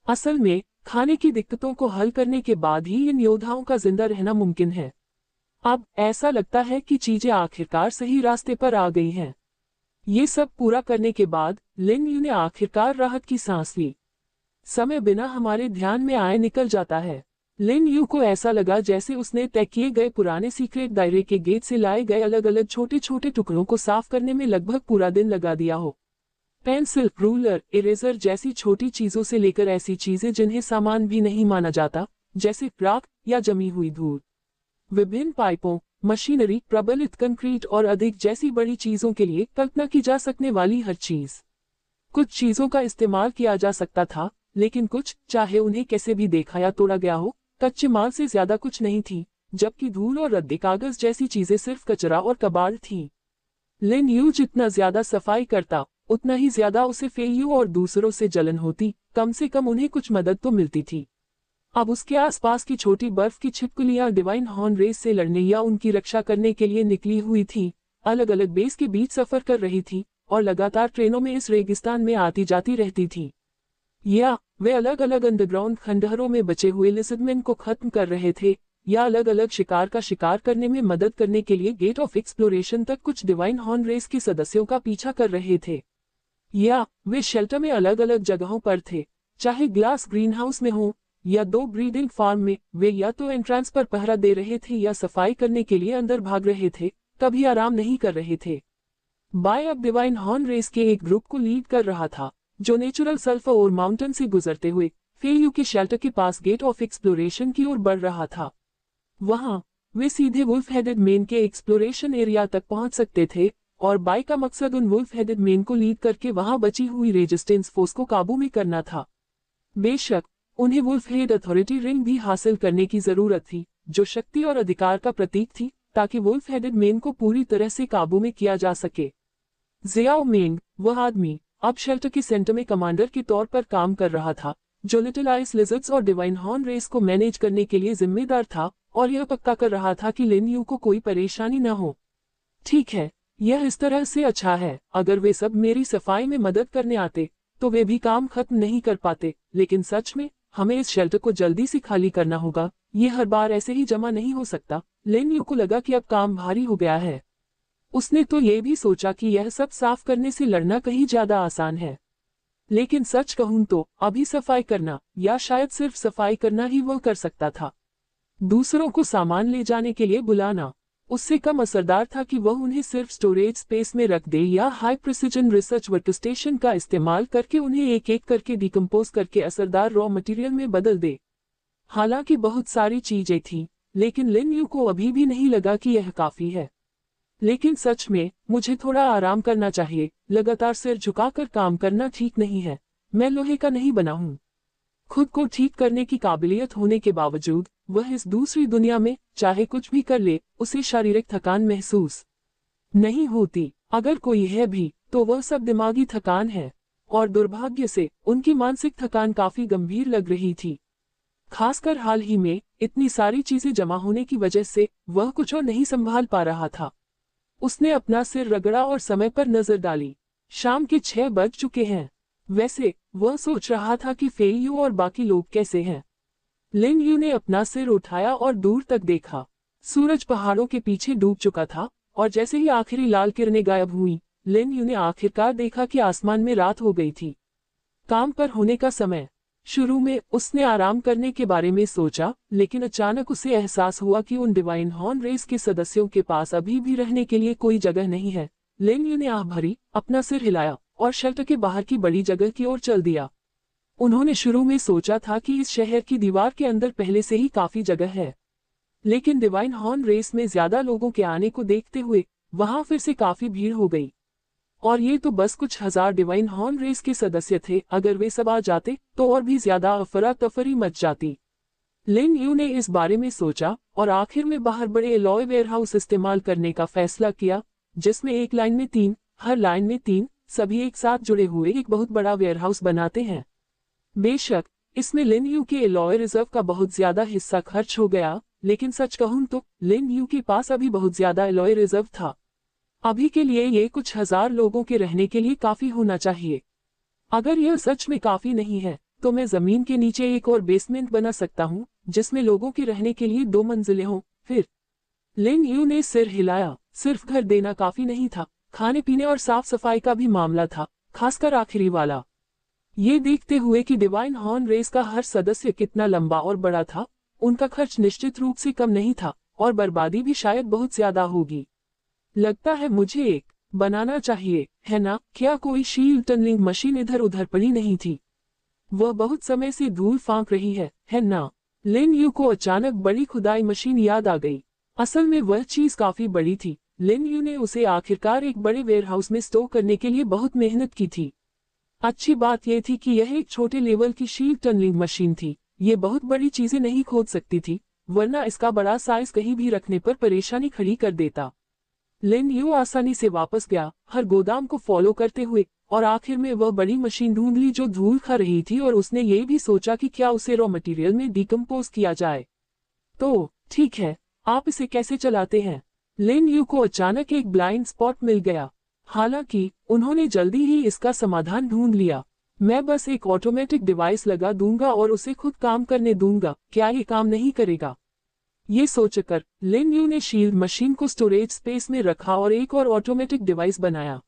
असल में खाने की दिक्कतों को हल करने के बाद ही इन योद्धाओं का जिंदा रहना मुमकिन है। अब ऐसा लगता है कि चीजें आखिरकार सही रास्ते पर आ गई हैं। ये सब पूरा करने के बाद लिन यू ने आखिरकार राहत की सांस ली। समय बिना हमारे ध्यान में आए निकल जाता है। लिन यू को ऐसा लगा जैसे उसने तय किए गए पुराने सीक्रेट दायरे के गेट से लाए गए अलग अलग छोटे छोटे टुकड़ों को साफ करने में लगभग पूरा दिन लगा दिया हो। पेंसिल, रूलर, इरेजर जैसी छोटी चीजों से लेकर ऐसी चीजें जिन्हें सामान भी नहीं माना जाता, जैसे राख या जमी हुई धूल, विभिन्न पाइपों, मशीनरी, प्रबलित कंक्रीट और अधिक जैसी बड़ी चीजों के लिए कल्पना की जा सकने वाली हर चीज। कुछ चीजों का इस्तेमाल किया जा सकता था लेकिन कुछ, चाहे उन्हें कैसे भी देखा या तोड़ा गया हो, कच्चे माल से ज्यादा कुछ नहीं थी, जबकि धूल और रद्दी कागज जैसी चीजें सिर्फ कचरा और कबाड़ थी। लिन यू जितना ज्यादा सफाई करता, उतना ही ज्यादा उसे फेयू और दूसरों से जलन होती, कम से कम उन्हें कुछ मदद तो मिलती थी। अब उसके आसपास की छोटी बर्फ की छिपकलियां डिवाइन हॉर्न रेस से लड़ने या उनकी रक्षा करने के लिए निकली हुई थी, अलग अलग बेस के बीच सफर कर रही थी और लगातार ट्रेनों में इस रेगिस्तान में आती जाती रहती थी। या वे अलग अलग अंडरग्राउंड खंडहरों में बचे हुए लिसडमेन को खत्म कर रहे थे, या अलग अलग शिकार का शिकार करने में मदद करने के लिए गेट ऑफ एक्सप्लोरेशन तक कुछ डिवाइन हॉर्न रेस के सदस्यों का पीछा कर रहे थे। या वे शेल्टर में अलग अलग जगहों पर थे, चाहे ग्लास ग्रीन हाउस में हो या 2 ब्रीडिंग फार्म में, वे या तो एंट्रांस पर पहरा दे रहे थे या सफाई करने के लिए अंदर भाग रहे थे, कभी आराम नहीं कर रहे थे। बाय अब डिवाइन हॉर्न रेस के एक ग्रुप को लीड कर रहा था, जो नेचुरल सल्फर और माउंटेन से गुजरते हुए फेयू के शेल्टर के पास गेट ऑफ एक्सप्लोरेशन की ओर बढ़ रहा था। वहां वे सीधे वुल्फ हेडेड मेन के एक्सप्लोरेशन एरिया तक पहुंच सकते थे, और बाय का मकसद उन वुल्फ हेडेड मेन को लीड करके वहां बची हुई रेजिस्टेंस फोर्स को काबू में करना था। बेशक उन्हें वुल्फ हेड अथॉरिटी रिंग भी हासिल करने की जरूरत थी, जो शक्ति और अधिकार का प्रतीक थी, ताकि वुल्फ हेडेड मेन को पूरी तरह से काबू में किया जा सके। जियाओ मेंग, वह आदमी, अब शेल्टर के सेंटर में कमांडर के तौर पर काम कर रहा था, जो लिटिल आइस लिजर्ड्स और डिवाइन हॉर्न रेस को मैनेज करने के लिए जिम्मेदार था, और यह पक्का कर रहा था कि लिन यू को कोई परेशानी न हो। ठीक है, यह इस तरह से अच्छा है, अगर वे सब मेरी सफाई में मदद करने आते तो वे भी काम खत्म नहीं कर पाते, लेकिन सच में हमें इस शेल्टर को जल्दी से खाली करना होगा, ये हर बार ऐसे ही जमा नहीं हो सकता। लिन यू को लगा कि अब काम भारी हो गया है। उसने तो ये भी सोचा कि यह सब साफ करने से लड़ना कहीं ज्यादा आसान है, लेकिन सच कहूं तो अभी सफाई करना, या शायद सिर्फ सफाई करना ही वह कर सकता था। दूसरों को सामान ले जाने के लिए बुलाना उससे कम असरदार था कि वह उन्हें सिर्फ स्टोरेज स्पेस में रख दे या हाई प्रिसिजन रिसर्च वर्कस्टेशन का इस्तेमाल करके उन्हें एक एक करके डिकम्पोज करके असरदार रॉ मटेरियल में बदल दे। हालांकि बहुत सारी चीजें थीं, लेकिन लिन यू को अभी भी नहीं लगा कि यह काफी है। लेकिन सच में मुझे थोड़ा आराम करना चाहिए, लगातार सिर झुकाकर काम करना ठीक नहीं है। मैं लोहे का नहीं बना हूं। खुद को ठीक करने की काबिलियत होने के बावजूद वह इस दूसरी दुनिया में चाहे कुछ भी कर ले, उसे शारीरिक थकान महसूस नहीं होती। अगर कोई है भी तो वह सब दिमागी थकान है, और दुर्भाग्य से उनकी मानसिक थकान काफी गंभीर लग रही थी। खासकर हाल ही में इतनी सारी चीजें जमा होने की वजह से वह कुछ और नहीं संभाल पा रहा था। उसने अपना सिर रगड़ा और समय पर नजर डाली। शाम के 6 बज चुके हैं। वैसे वह सोच रहा था कि फेयू और बाकी लोग कैसे हैं। लिन यू ने अपना सिर उठाया और दूर तक देखा। सूरज पहाड़ों के पीछे डूब चुका था, और जैसे ही आखिरी लाल किरणें गायब हुई, लिन यू ने आखिरकार देखा कि आसमान में रात हो गई थी। काम पर होने का समय। शुरू में उसने आराम करने के बारे में सोचा, लेकिन अचानक उसे एहसास हुआ कि उन डिवाइन हॉर्न रेस के सदस्यों के पास अभी भी रहने के लिए कोई जगह नहीं है। लिन यू ने आह भरी, अपना सिर हिलाया और शेल्टर के बाहर की बड़ी जगह की ओर चल दिया। उन्होंने शुरू में सोचा था कि इस शहर की दीवार के अंदर पहले से ही काफी जगह है, लेकिन डिवाइन हॉर्न रेस में ज्यादा लोगों के आने को देखते हुए वहां फिर से काफी भीड़ हो गई। और ये तो बस कुछ हजार डिवाइन हॉर्न रेस के सदस्य थे, अगर वे सब आ जाते तो और भी ज्यादा अफरा तफरी मच जाती। लिन यू ने इस बारे में सोचा और आखिर में बाहर बड़े एलॉय वेयरहाउस इस्तेमाल करने का फैसला किया, जिसमें एक लाइन में 3, हर लाइन में 3, सभी एक साथ जुड़े हुए एक बहुत बड़ा वेयरहाउस बनाते हैं। बेशक इसमें लिन यू के एलॉय रिजर्व का बहुत ज्यादा हिस्सा खर्च हो गया, लेकिन सच कहूं तो लिन यू के पास अभी बहुत ज्यादा एलॉय रिजर्व था। अभी के लिए ये कुछ हजार लोगों के रहने के लिए काफी होना चाहिए। अगर यह सच में काफी नहीं है तो मैं जमीन के नीचे एक और बेसमेंट बना सकता हूँ, जिसमें लोगों के रहने के लिए 2 मंजिलें हों। फिर लिन यू ने सिर हिलाया। सिर्फ घर देना काफी नहीं था, खाने पीने और साफ सफाई का भी मामला था, खासकर आखिरी वाला। ये देखते हुए कि डिवाइन हॉर्न रेस का हर सदस्य कितना लंबा और बड़ा था, उनका खर्च निश्चित रूप से कम नहीं था, और बर्बादी भी शायद बहुत ज्यादा होगी। लगता है मुझे एक बनाना चाहिए, है ना? क्या कोई शील्ड टनलिंग मशीन इधर उधर पड़ी नहीं थी? वह बहुत समय से धूल फांक रही है ना? लिन यू को अचानक बड़ी खुदाई मशीन याद आ गई। असल में वह चीज काफी बड़ी थी। लिन यू ने उसे आखिरकार एक बड़े वेयरहाउस में स्टोर करने के लिए बहुत मेहनत की थी। अच्छी बात यह थी कि यह एक छोटे लेवल की शीट टनलिंग मशीन थी। ये बहुत बड़ी चीजें नहीं खोद सकती थी, वरना इसका बड़ा साइज कहीं भी रखने पर परेशानी खड़ी कर देता। लिन यू आसानी से वापस गया, हर गोदाम को फॉलो करते हुए, और आखिर में वह बड़ी मशीन ढूंढ ली जो धूल खा रही थी, और उसने ये भी सोचा कि क्या उसे रॉ मटेरियल में डिकम्पोज किया जाए। तो ठीक है, आप इसे कैसे चलाते हैं? लिन यू को अचानक एक ब्लाइंड स्पॉट मिल गया। हालांकि उन्होंने जल्दी ही इसका समाधान ढूंढ लिया। मैं बस एक ऑटोमेटिक डिवाइस लगा दूंगा और उसे खुद काम करने दूंगा, क्या ये काम नहीं करेगा? ये सोचकर लिन यू ने शील्ड मशीन को स्टोरेज स्पेस में रखा और एक और ऑटोमेटिक डिवाइस बनाया।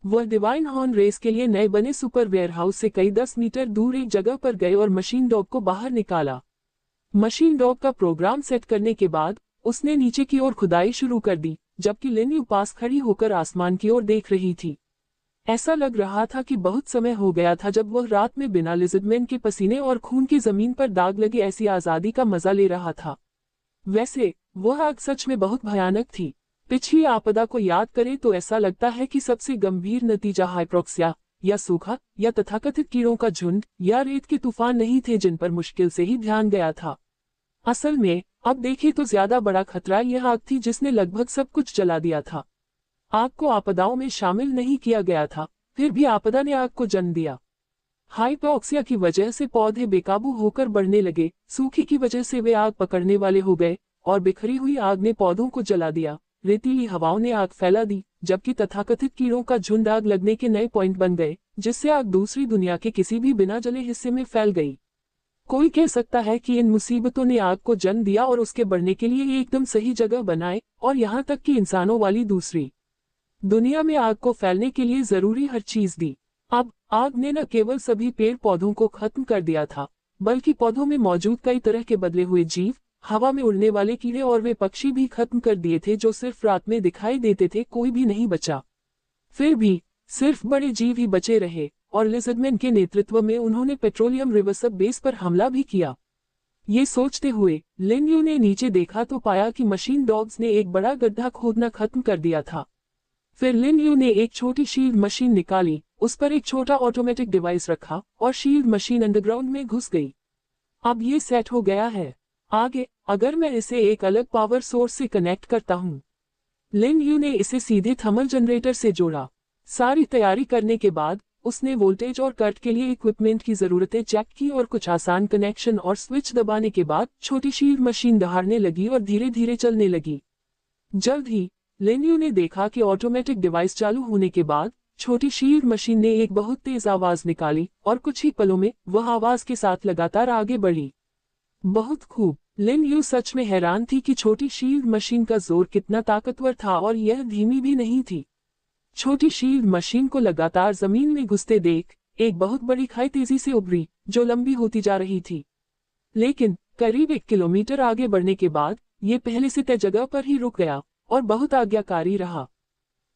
वह डिवाइन हॉर्न रेस के लिए नए बने सुपर वेयरहाउस से कई 10 मीटर दूर एक जगह पर गए और मशीन डॉग को बाहर निकाला। मशीन डॉग का प्रोग्राम सेट करने के बाद उसने नीचे की ओर खुदाई शुरू कर दी, जबकि लिन यू पास खड़ी होकर आसमान की ओर देख रही थी। ऐसा लग रहा था कि बहुत समय हो गया था जब वह रात में बिना लिज़र्डमैन के पसीने और खून की जमीन पर दाग लगे ऐसी आजादी का मजा ले रहा था। वैसे वह आग सच में बहुत भयानक थी। पिछली आपदा को याद करें तो ऐसा लगता है कि सबसे गंभीर नतीजा हाइपोक्सिया या सूखा या तथाकथित कीड़ों का झुंड या रेत के तूफान नहीं थे जिन पर मुश्किल से ही ध्यान गया था। असल में अब देखें तो ज्यादा बड़ा खतरा यह आग थी जिसने लगभग सब कुछ जला दिया था। आग को आपदाओं में शामिल नहीं किया गया था, फिर भी आपदा ने आग को जन्म दिया। हाइपोक्सिया की वजह से पौधे बेकाबू होकर बढ़ने लगे, सूखी की वजह से वे आग पकड़ने वाले हो गए और बिखरी हुई आग ने पौधों को जला दिया। रेतीली हवाओं ने आग फैला दी, जबकि तथाकथित कीड़ों का झुंड आग लगने के नए पॉइंट बन गए, जिससे आग दूसरी दुनिया के किसी भी बिना जले हिस्से में फैल गई। कोई कह सकता है कि इन मुसीबतों ने आग को जन्म दिया और उसके बढ़ने के लिए एकदम सही जगह बनाए, और यहाँ तक कि इंसानों वाली दूसरी दुनिया में आग को फैलने के लिए जरूरी हर चीज दी। अब आग ने न केवल सभी पेड़ पौधों को खत्म कर दिया था, बल्कि पौधों में मौजूद कई तरह के बदले हुए जीव, हवा में उड़ने वाले कीड़े और वे पक्षी भी खत्म कर दिए थे जो सिर्फ रात में दिखाई देते थे। कोई भी नहीं बचा। फिर भी सिर्फ बड़े जीव ही बचे रहे, और लिज़र्डमैन के नेतृत्व में उन्होंने पेट्रोलियम रिवर्सअप बेस पर हमला भी किया। ये सोचते हुए लिन यू ने नीचे देखा तो पाया कि मशीन डॉग्स ने एक बड़ा गड्ढा खोदना खत्म कर दिया था। फिर लिन यू ने एक छोटी शील्ड मशीन निकाली, उस पर एक छोटा ऑटोमेटिक डिवाइस रखा और शील्ड मशीन अंडरग्राउंड में घुस गई। अब ये सेट हो गया है। आगे अगर मैं इसे एक अलग पावर सोर्स से कनेक्ट करता हूँ। लिन यू ने इसे सीधे थर्मल जनरेटर से जोड़ा। सारी तैयारी करने के बाद उसने वोल्टेज और करंट के लिए इक्विपमेंट की जरूरतें चेक की और कुछ आसान कनेक्शन और स्विच दबाने के बाद छोटी शील्ड मशीन दहाड़ने लगी और धीरे धीरे चलने लगी। जल्द ही लिन यू ने देखा कि ऑटोमेटिक डिवाइस चालू होने के बाद छोटी शील्ड मशीन ने एक बहुत तेज आवाज निकाली और कुछ ही पलों में वह आवाज के साथ लगातार आगे बढ़ी। बहुत खूब। लिन यू सच में हैरान थी कि छोटी शील्ड मशीन का जोर कितना ताकतवर था और यह धीमी भी नहीं थी। छोटी शील्ड मशीन को लगातार जमीन में घुसते देख एक बहुत बड़ी खाई तेजी से उभरी जो लंबी होती जा रही थी। लेकिन करीब 1 किलोमीटर आगे बढ़ने के बाद ये पहले से तय जगह पर ही रुक गया और बहुत आज्ञाकारी रहा।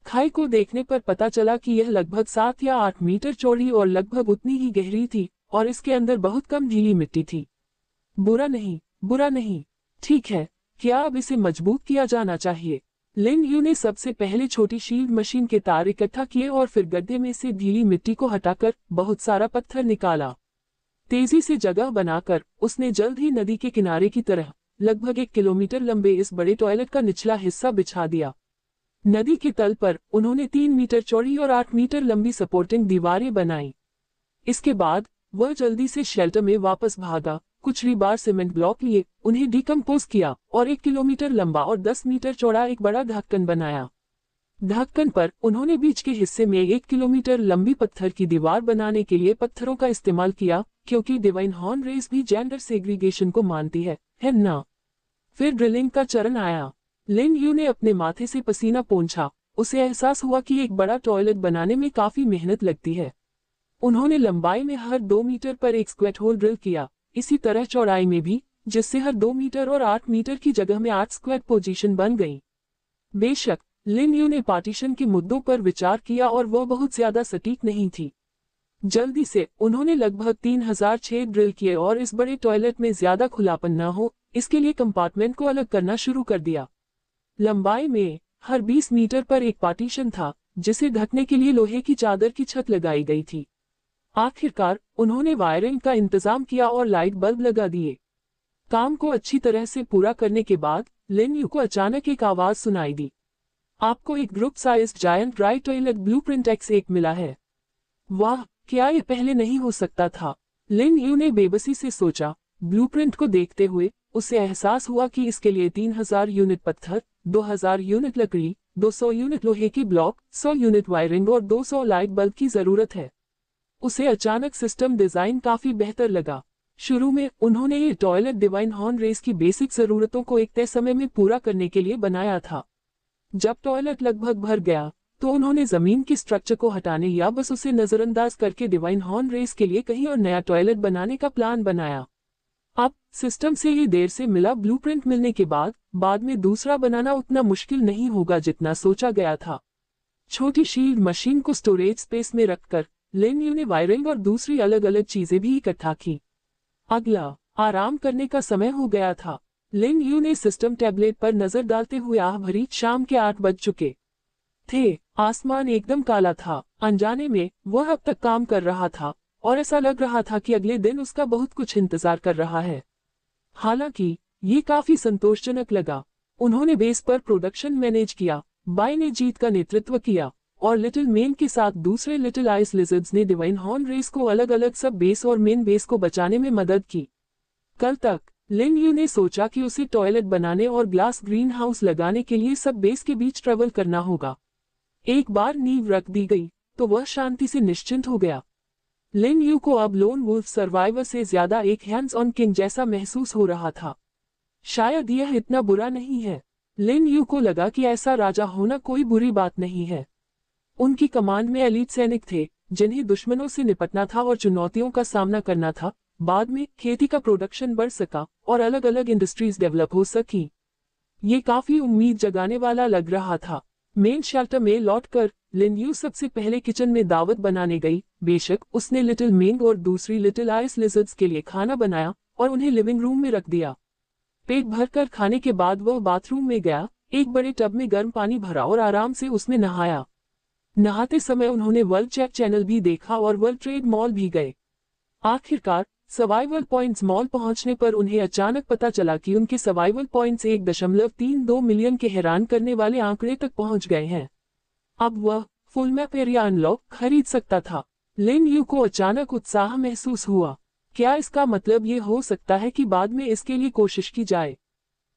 खाई को देखने पर पता चला कि यह लगभग 7 या 8 मीटर चौड़ी और लगभग उतनी ही गहरी थी और इसके अंदर बहुत कम ढीली मिट्टी थी। बुरा नहीं, ठीक है, क्या अब इसे मजबूत किया जाना चाहिए? लिन यू ने सबसे पहले छोटी शील्ड मशीन के तार इकट्ठा किए और फिर गड्ढे में से ढीली मिट्टी को हटाकर बहुत सारा पत्थर निकाला। तेजी से जगह बनाकर उसने जल्द ही नदी के किनारे की तरह लगभग 1 किलोमीटर लंबे इस बड़े टॉयलेट का निचला हिस्सा बिछा दिया। नदी के तल पर उन्होंने 3 मीटर चौड़ी और 8 मीटर लंबी सपोर्टिंग दीवारें बनाई। इसके बाद वह जल्दी से शेल्टर में वापस भागा, कुछ रीबार सीमेंट ब्लॉक लिए, उन्हें डिकम्पोज किया और 1 किलोमीटर लंबा और 10 मीटर चौड़ा एक बड़ा ढक्कन बनाया। ढक्कन पर उन्होंने बीच के हिस्से में 1 किलोमीटर लंबी पत्थर की दीवार बनाने के लिए पत्थरों का इस्तेमाल किया, क्योंकि डिवाइन हॉर्न रेस भी जेंडर सेग्रीगेशन को मानती है ना? फिर ड्रिलिंग का चरण आया। लिन यू ने अपने माथे से पसीना पोंछा। उसे एहसास हुआ कि एक बड़ा टॉयलेट बनाने में काफी मेहनत लगती है। उन्होंने लंबाई में हर 2 मीटर पर एक स्क्वेट होल ड्रिल किया, इसी तरह चौड़ाई में भी, जिससे हर 2 मीटर और 8 मीटर की जगह में 8 स्क्वेट पोजीशन बन गई। बेशक लिन यू ने पार्टीशन के मुद्दों पर विचार किया और वह बहुत ज्यादा सटीक नहीं थी। जल्दी से उन्होंने लगभग 3000 छेद ड्रिल किए और इस बड़े टॉयलेट में ज्यादा खुलापन न हो इसके लिए कंपार्टमेंट को अलग करना शुरू कर दिया। लंबाई में हर 20 मीटर पर एक पार्टीशन था, जिसे ढकने के लिए लोहे की चादर की छत लगाई गई थी। आखिरकार उन्होंने वायरिंग का इंतजाम किया और लाइट बल्ब लगा दिए। काम को अच्छी तरह से पूरा करने के बाद लिन यू को अचानक एक आवाज सुनाई दी। आपको एक group sized giant dry toilet blueprint X1 मिला है। वाह, क्या ये पहले नहीं हो सकता था? लिन यू ने बेबसी से सोचा। ब्लूप्रिंट को देखते हुए उसे एहसास हुआ कि इसके लिए 3000 यूनिट पत्थर, 2000 यूनिट लकड़ी, 200 यूनिट लोहे की ब्लॉक, 100 यूनिट वायरिंग और 200 लाइट बल्ब की जरूरत है। उसे अचानक सिस्टम डिजाइन काफी बेहतर लगा। शुरू में उन्होंने ये टॉयलेट डिवाइन हॉर्न रेस की बेसिक जरूरतों को एक तय समय में पूरा करने के लिए बनाया था। जब टॉयलेट लगभग भर गया तो उन्होंने जमीन की स्ट्रक्चर को हटाने या बस उसे नजरअंदाज करके डिवाइन हॉर्न रेस के लिए कहीं और नया टॉयलेट बनाने का प्लान बनाया। अब सिस्टम से ये देर से मिला ब्लूप्रिंट मिलने के बाद में दूसरा बनाना उतना मुश्किल नहीं होगा जितना सोचा गया था। छोटी शील्ड मशीन को स्टोरेज स्पेस में रखकर लिन यू ने वायरिंग और दूसरी अलग अलग चीजें भी इकट्ठा की। अगला आराम करने का समय हो गया था। लिन यू ने सिस्टम टैबलेट पर नजर डालते हुए आह भरी। शाम के 8 बज चुके थे। आसमान एकदम काला था। अनजाने में वह अब तक काम कर रहा था और ऐसा लग रहा था कि अगले दिन उसका बहुत कुछ इंतजार कर रहा है। हालांकि ये काफी संतोषजनक लगा। उन्होंने बेस पर प्रोडक्शन मैनेज किया, बाई ने जीत का नेतृत्व किया और लिटिल मेन के साथ दूसरे लिटिल आइस लिजर्ड्स ने डिवाइन हॉर्न रेस को अलग अलग सब बेस और मेन बेस को बचाने में मदद की। कल तक लिन यू ने सोचा कि उसे टॉयलेट बनाने और ग्लास ग्रीन हाउस लगाने के लिए सब बेस के बीच ट्रेवल करना होगा। एक बार नींव रख दी गई तो वह शांति से निश्चिंत हो गया। लिन यू को अब लोन वुल्फ सर्वाइवर से ज्यादा एक हैंड्स ऑन किंग जैसा महसूस हो रहा था। शायद यह इतना बुरा नहीं है। लिन यू को लगा कि ऐसा राजा होना कोई बुरी बात नहीं है। उनकी कमांड में एलीट सैनिक थे जिन्हें दुश्मनों से निपटना था और चुनौतियों का सामना करना था। बाद में खेती का प्रोडक्शन बढ़ सका और अलग अलग इंडस्ट्रीज डेवलप हो सकी। ये काफी उम्मीद जगाने वाला लग रहा था। मेन शेल्टर में लौटकर लिन यू सबसे पहले किचन में दावत बनाने गई। बेशक उसने लिटिल मेंग और दूसरी लिटिल आइस लिजर्ड्स के लिए खाना बनाया और उन्हें लिविंग रूम में रख दिया। पेट भरकर खाने के बाद वह बाथरूम में गया, एक बड़े टब में गर्म पानी भरा और आराम से उसमें नहाया। नहाते समय उन्होंने वर्ल्ड चेक चैनल भी देखा और वर्ल्ड ट्रेड मॉल भी गए। आखिरकार सर्वाइवल पॉइंट्स मॉल पहुंचने पर उन्हें अचानक पता चला कि उनके सर्वाइवल पॉइंट्स 1.32 मिलियन के हैरान करने वाले आंकड़े तक पहुंच गए हैं। अब वह फुल मैप एरिया अनलॉक खरीद सकता था। लिन यू को अचानक उत्साह महसूस हुआ। क्या इसका मतलब ये हो सकता है कि बाद में इसके लिए कोशिश की जाए?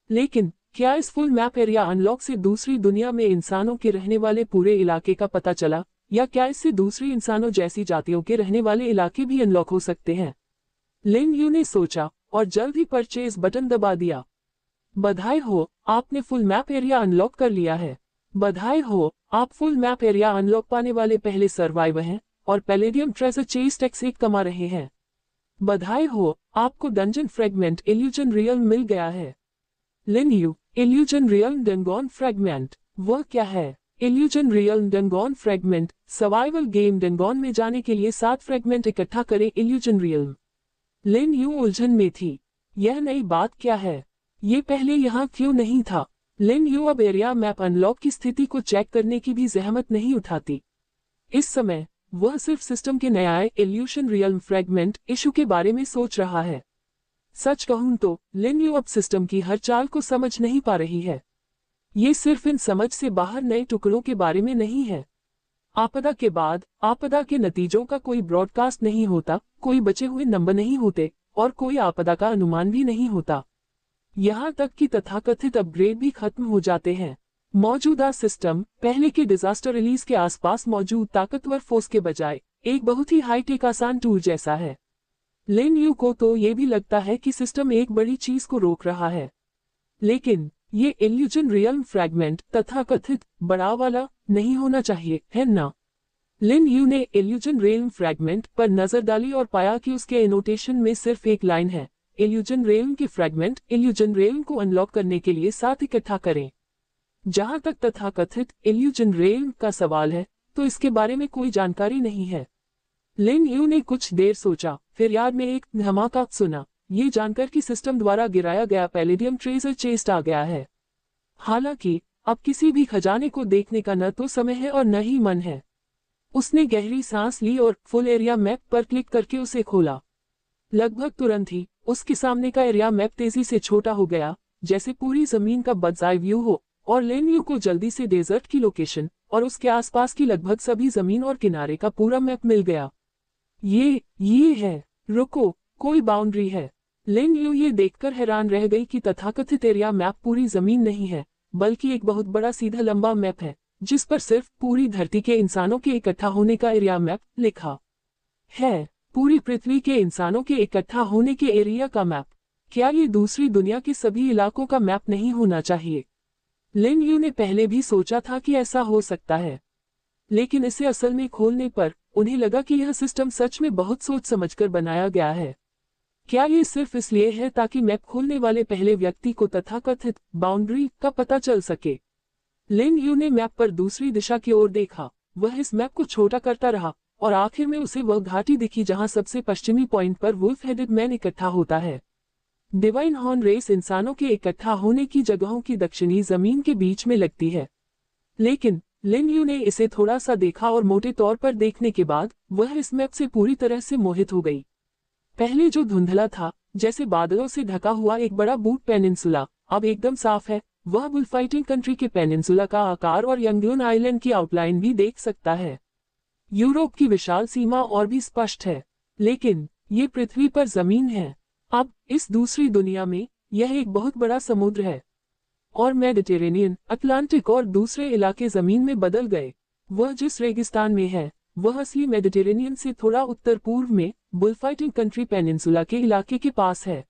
लेकिन क्या इस फुल मैप एरिया अनलॉक से दूसरी दुनिया में इंसानों के रहने वाले पूरे इलाके का पता चला, या क्या इससे दूसरी इंसानों जैसी जातियों के रहने वाले इलाके भी अनलॉक हो सकते हैं? लिन यू ने सोचा और जल्द ही परचेज बटन दबा दिया। बधाई हो, आपने फुल मैप एरिया अनलॉक कर लिया है। बधाई हो, आप फुल मैप एरिया अनलॉक पाने वाले पहले सर्वाइवर हैं और पैलेडियम ट्रेजर चेस्ट X1 कमा रहे हैं। बधाई हो, आपको डंजन फ्रेगमेंट इल्यूजन रियल्म मिल गया है। Lin Yu, illusion realm dungeon fragment, वह क्या है? Illusion realm dungeon fragment, survival game dungeon में जाने के लिए 7 फ्रेगमेंट इकट्ठा करें। Illusion realm. लिन यू उलझन में थी। यह नई बात क्या है? ये पहले यहाँ क्यों नहीं था? लिन यू अब एरिया मैप अनलॉक की स्थिति को चेक करने की भी जहमत नहीं उठाती। इस समय वह सिर्फ सिस्टम के नए आए इल्यूशन रियल्म फ्रेगमेंट इशू के बारे में सोच रहा है। सच कहूं तो लिन यू अब सिस्टम की हर चाल को समझ नहीं पा रही है। ये सिर्फ इन समझ से बाहर नए टुकड़ों के बारे में नहीं है। आपदा के बाद आपदा के नतीजों का कोई ब्रॉडकास्ट नहीं होता, कोई बचे हुए नंबर नहीं होते और कोई आपदा का अनुमान भी नहीं होता। यहाँ तक कि तथाकथित अपग्रेड भी खत्म हो जाते हैं। मौजूदा सिस्टम पहले के डिजास्टर रिलीज के आसपास मौजूद ताकतवर फोर्स के बजाय एक बहुत ही हाईटेक आसान टूल जैसा है। लिन यू को तो ये भी लगता है कि सिस्टम एक बड़ी चीज को रोक रहा है, लेकिन ये इल्यूजन रियल्म फ्रैगमेंट तथाकथित बड़ा वाला नहीं होना चाहिए, है ना? लिन यू ने इल्यूजन रियल्म फ्रैगमेंट पर नजर डाली और पाया कि उसके एनोटेशन में सिर्फ एक लाइन है, इल्यूजन रियल्म के फ्रैगमेंट इल्यूजन रियल्म को अनलॉक करने के लिए 7 इकट्ठा करें। जहां तक तथाकथित इल्यूजन रियल्म का सवाल है तो इसके बारे में कोई जानकारी नहीं है। लिन यू ने कुछ देर सोचा, फिर याद में एक धमाका सुना, ये जानकर कि सिस्टम द्वारा गिराया गया पैलेडियम ट्रेजर चेस्ट आ गया है। हालांकि अब किसी भी खजाने को देखने का न तो समय है और न ही मन है। उसने गहरी सांस ली और फुल एरिया मैप पर क्लिक करके उसे खोला। लगभग तुरंत ही उसके सामने का एरिया मैप तेजी से छोटा हो गया, जैसे पूरी जमीन का बर्ड्स आई व्यू हो, और लेन यू को जल्दी से डेजर्ट की लोकेशन और उसके आसपास की लगभग सभी जमीन और किनारे का पूरा मैप मिल गया। ये है। रुको, कोई बाउंड्री है। लेन यू ये देखकर हैरान रह गई कि तथाकथित एरिया मैप पूरी जमीन नहीं है, बल्कि एक बहुत बड़ा सीधा लंबा मैप है, जिस पर सिर्फ पूरी धरती के इंसानों के इकट्ठा होने का एरिया मैप लिखा है। पूरी पृथ्वी के इंसानों के इकट्ठा होने के एरिया का मैप। क्या ये दूसरी दुनिया के सभी इलाकों का मैप नहीं होना चाहिए? लिन यू ने पहले भी सोचा था कि ऐसा हो सकता है, लेकिन इसे असल में खोलने पर उन्हें लगा कि यह सिस्टम सच में बहुत सोच समझकर बनाया गया है। क्या ये सिर्फ इसलिए है ताकि मैप खोलने वाले पहले व्यक्ति को तथाकथित बाउंड्री का पता चल सके? लिन यू ने मैप पर दूसरी दिशा की ओर देखा। वह इस मैप को छोटा करता रहा और आखिर में उसे वह घाटी दिखी जहां सबसे पश्चिमी पॉइंट पर वुल्फ हेडेड मैन इकट्ठा होता है। डिवाइन हॉर्न रेस इंसानों के इकट्ठा होने की जगहों की दक्षिणी जमीन के बीच में लगती है। लेकिन लिन यू ने इसे थोड़ा सा देखा और मोटे तौर पर देखने के बाद वह इस मैप से पूरी तरह से मोहित हो गई। पहले जो धुंधला था, जैसे बादलों से ढका हुआ एक बड़ा बूट पेनिनसुला, अब एकदम साफ है। वह बुलफाइटिंग कंट्री के पेनिनसुला का आकार और यंगून आइलैंड की आउटलाइन भी देख सकता है। यूरोप की विशाल सीमा और भी स्पष्ट है, लेकिन ये पृथ्वी पर जमीन है। अब इस दूसरी दुनिया में यह एक बहुत बड़ा समुद्र है, और मेडिटेरेनियन, अटलांटिक और दूसरे इलाके जमीन में बदल गए। वह जिस रेगिस्तान में है, वह असली मेडिटेरेनियन से थोड़ा उत्तर पूर्व में बुलफाइटिंग कंट्री पेनिनसुला के इलाके के पास है।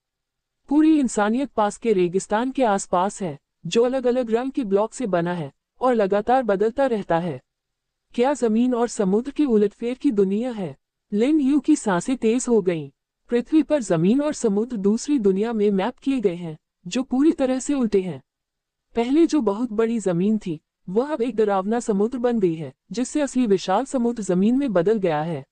पूरी इंसानियत पास के रेगिस्तान के आसपास है, जो अलग अलग रंग के ब्लॉक से बना है और लगातार बदलता रहता है। क्या जमीन और समुद्र की उलटफेर की दुनिया है? लिन यू की सांसें तेज हो गईं। पृथ्वी पर जमीन और समुद्र दूसरी दुनिया में मैप किए गए हैं, जो पूरी तरह से उल्टे हैं। पहले जो बहुत बड़ी जमीन थी, वह अब एक डरावना समुद्र बन गई है, जिससे असली विशाल समुद्र जमीन में बदल गया है।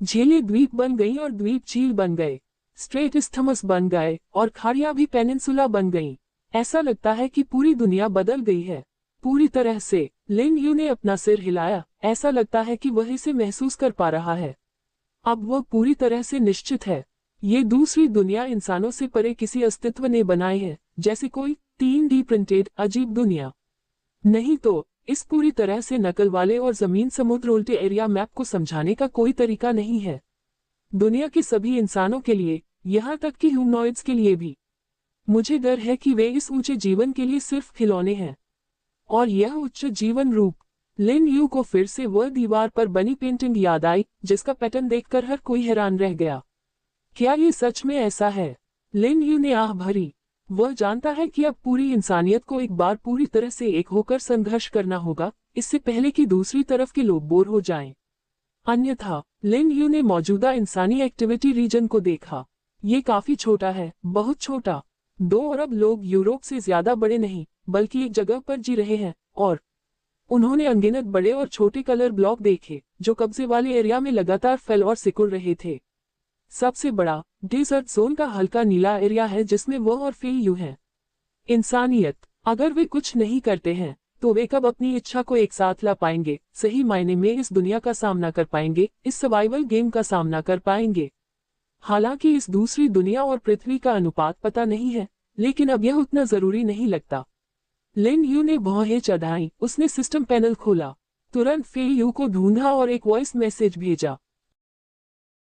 झीलें द्वीप बन गईं और द्वीप झील बन गए। स्ट्रेट इस्थमस बन गए और खाड़ियां भी पेनिनसुला बन गईं। ऐसा लगता है कि पूरी दुनिया बदल गई है, पूरी तरह से। लिन यू ने अपना सिर हिलाया। ऐसा लगता है कि वह इसे महसूस कर पा रहा है। अब वह पूरी तरह से निश्चित है। ये दूसरी दुनिया इंसानों से परे किसी अस्तित्व ने बनाई है, जैसे कोई 3D प्रिंटेड अजीब दुनिया। नहीं तो इस पूरी तरह से नकल वाले और जमीन समुद्र उल्टे एरिया मैप को समझाने का कोई तरीका नहीं है। दुनिया के सभी इंसानों के लिए, यहाँ तक कि ह्यूमनॉइड्स के लिए भी। मुझे डर है कि वे इस ऊंचे जीवन के लिए सिर्फ खिलौने हैं। और यह उच्च जीवन रूप। लिन यू को फिर से वह दीवार पर बनी पेंटिंग याद आई, जिसका पैटर्न देखकर हर कोई हैरान रह गया। क्या ये सच में ऐसा है? लिन यू ने आह भरी। वह जानता है कि अब पूरी इंसानियत को एक बार पूरी तरह से एक होकर संघर्ष करना होगा, इससे पहले कि दूसरी तरफ के लोग बोर हो जाएं। अन्यथा लिन यू ने मौजूदा इंसानी एक्टिविटी रीजन को देखा। ये काफी छोटा है, बहुत छोटा। 2 अरब लोग यूरोप से ज्यादा बड़े नहीं, बल्कि एक जगह पर जी रहे हैं, और उन्होंने अनगिनत बड़े और छोटे कलर ब्लॉक देखे, जो कब्जे वाले एरिया में लगातार फैल और सिकुड़ रहे थे। सबसे बड़ा डेजर्ट जोन का हल्का नीला एरिया है, जिसमें वह और फे यू हैं। इंसानियत, अगर वे कुछ नहीं करते हैं, तो वे कब अपनी इच्छा को एक साथ ला पाएंगे, सही मायने में इस दुनिया का सामना कर पाएंगे, इस सर्वाइवल गेम का सामना कर पाएंगे? हालांकि इस दूसरी दुनिया और पृथ्वी का अनुपात पता नहीं है, लेकिन अब यह उतना जरूरी नहीं लगता। लिन यू ने भौहें चढ़ाई। उसने सिस्टम पैनल खोला, तुरंत फे यू को ढूंढा और एक वॉइस मैसेज भेजा।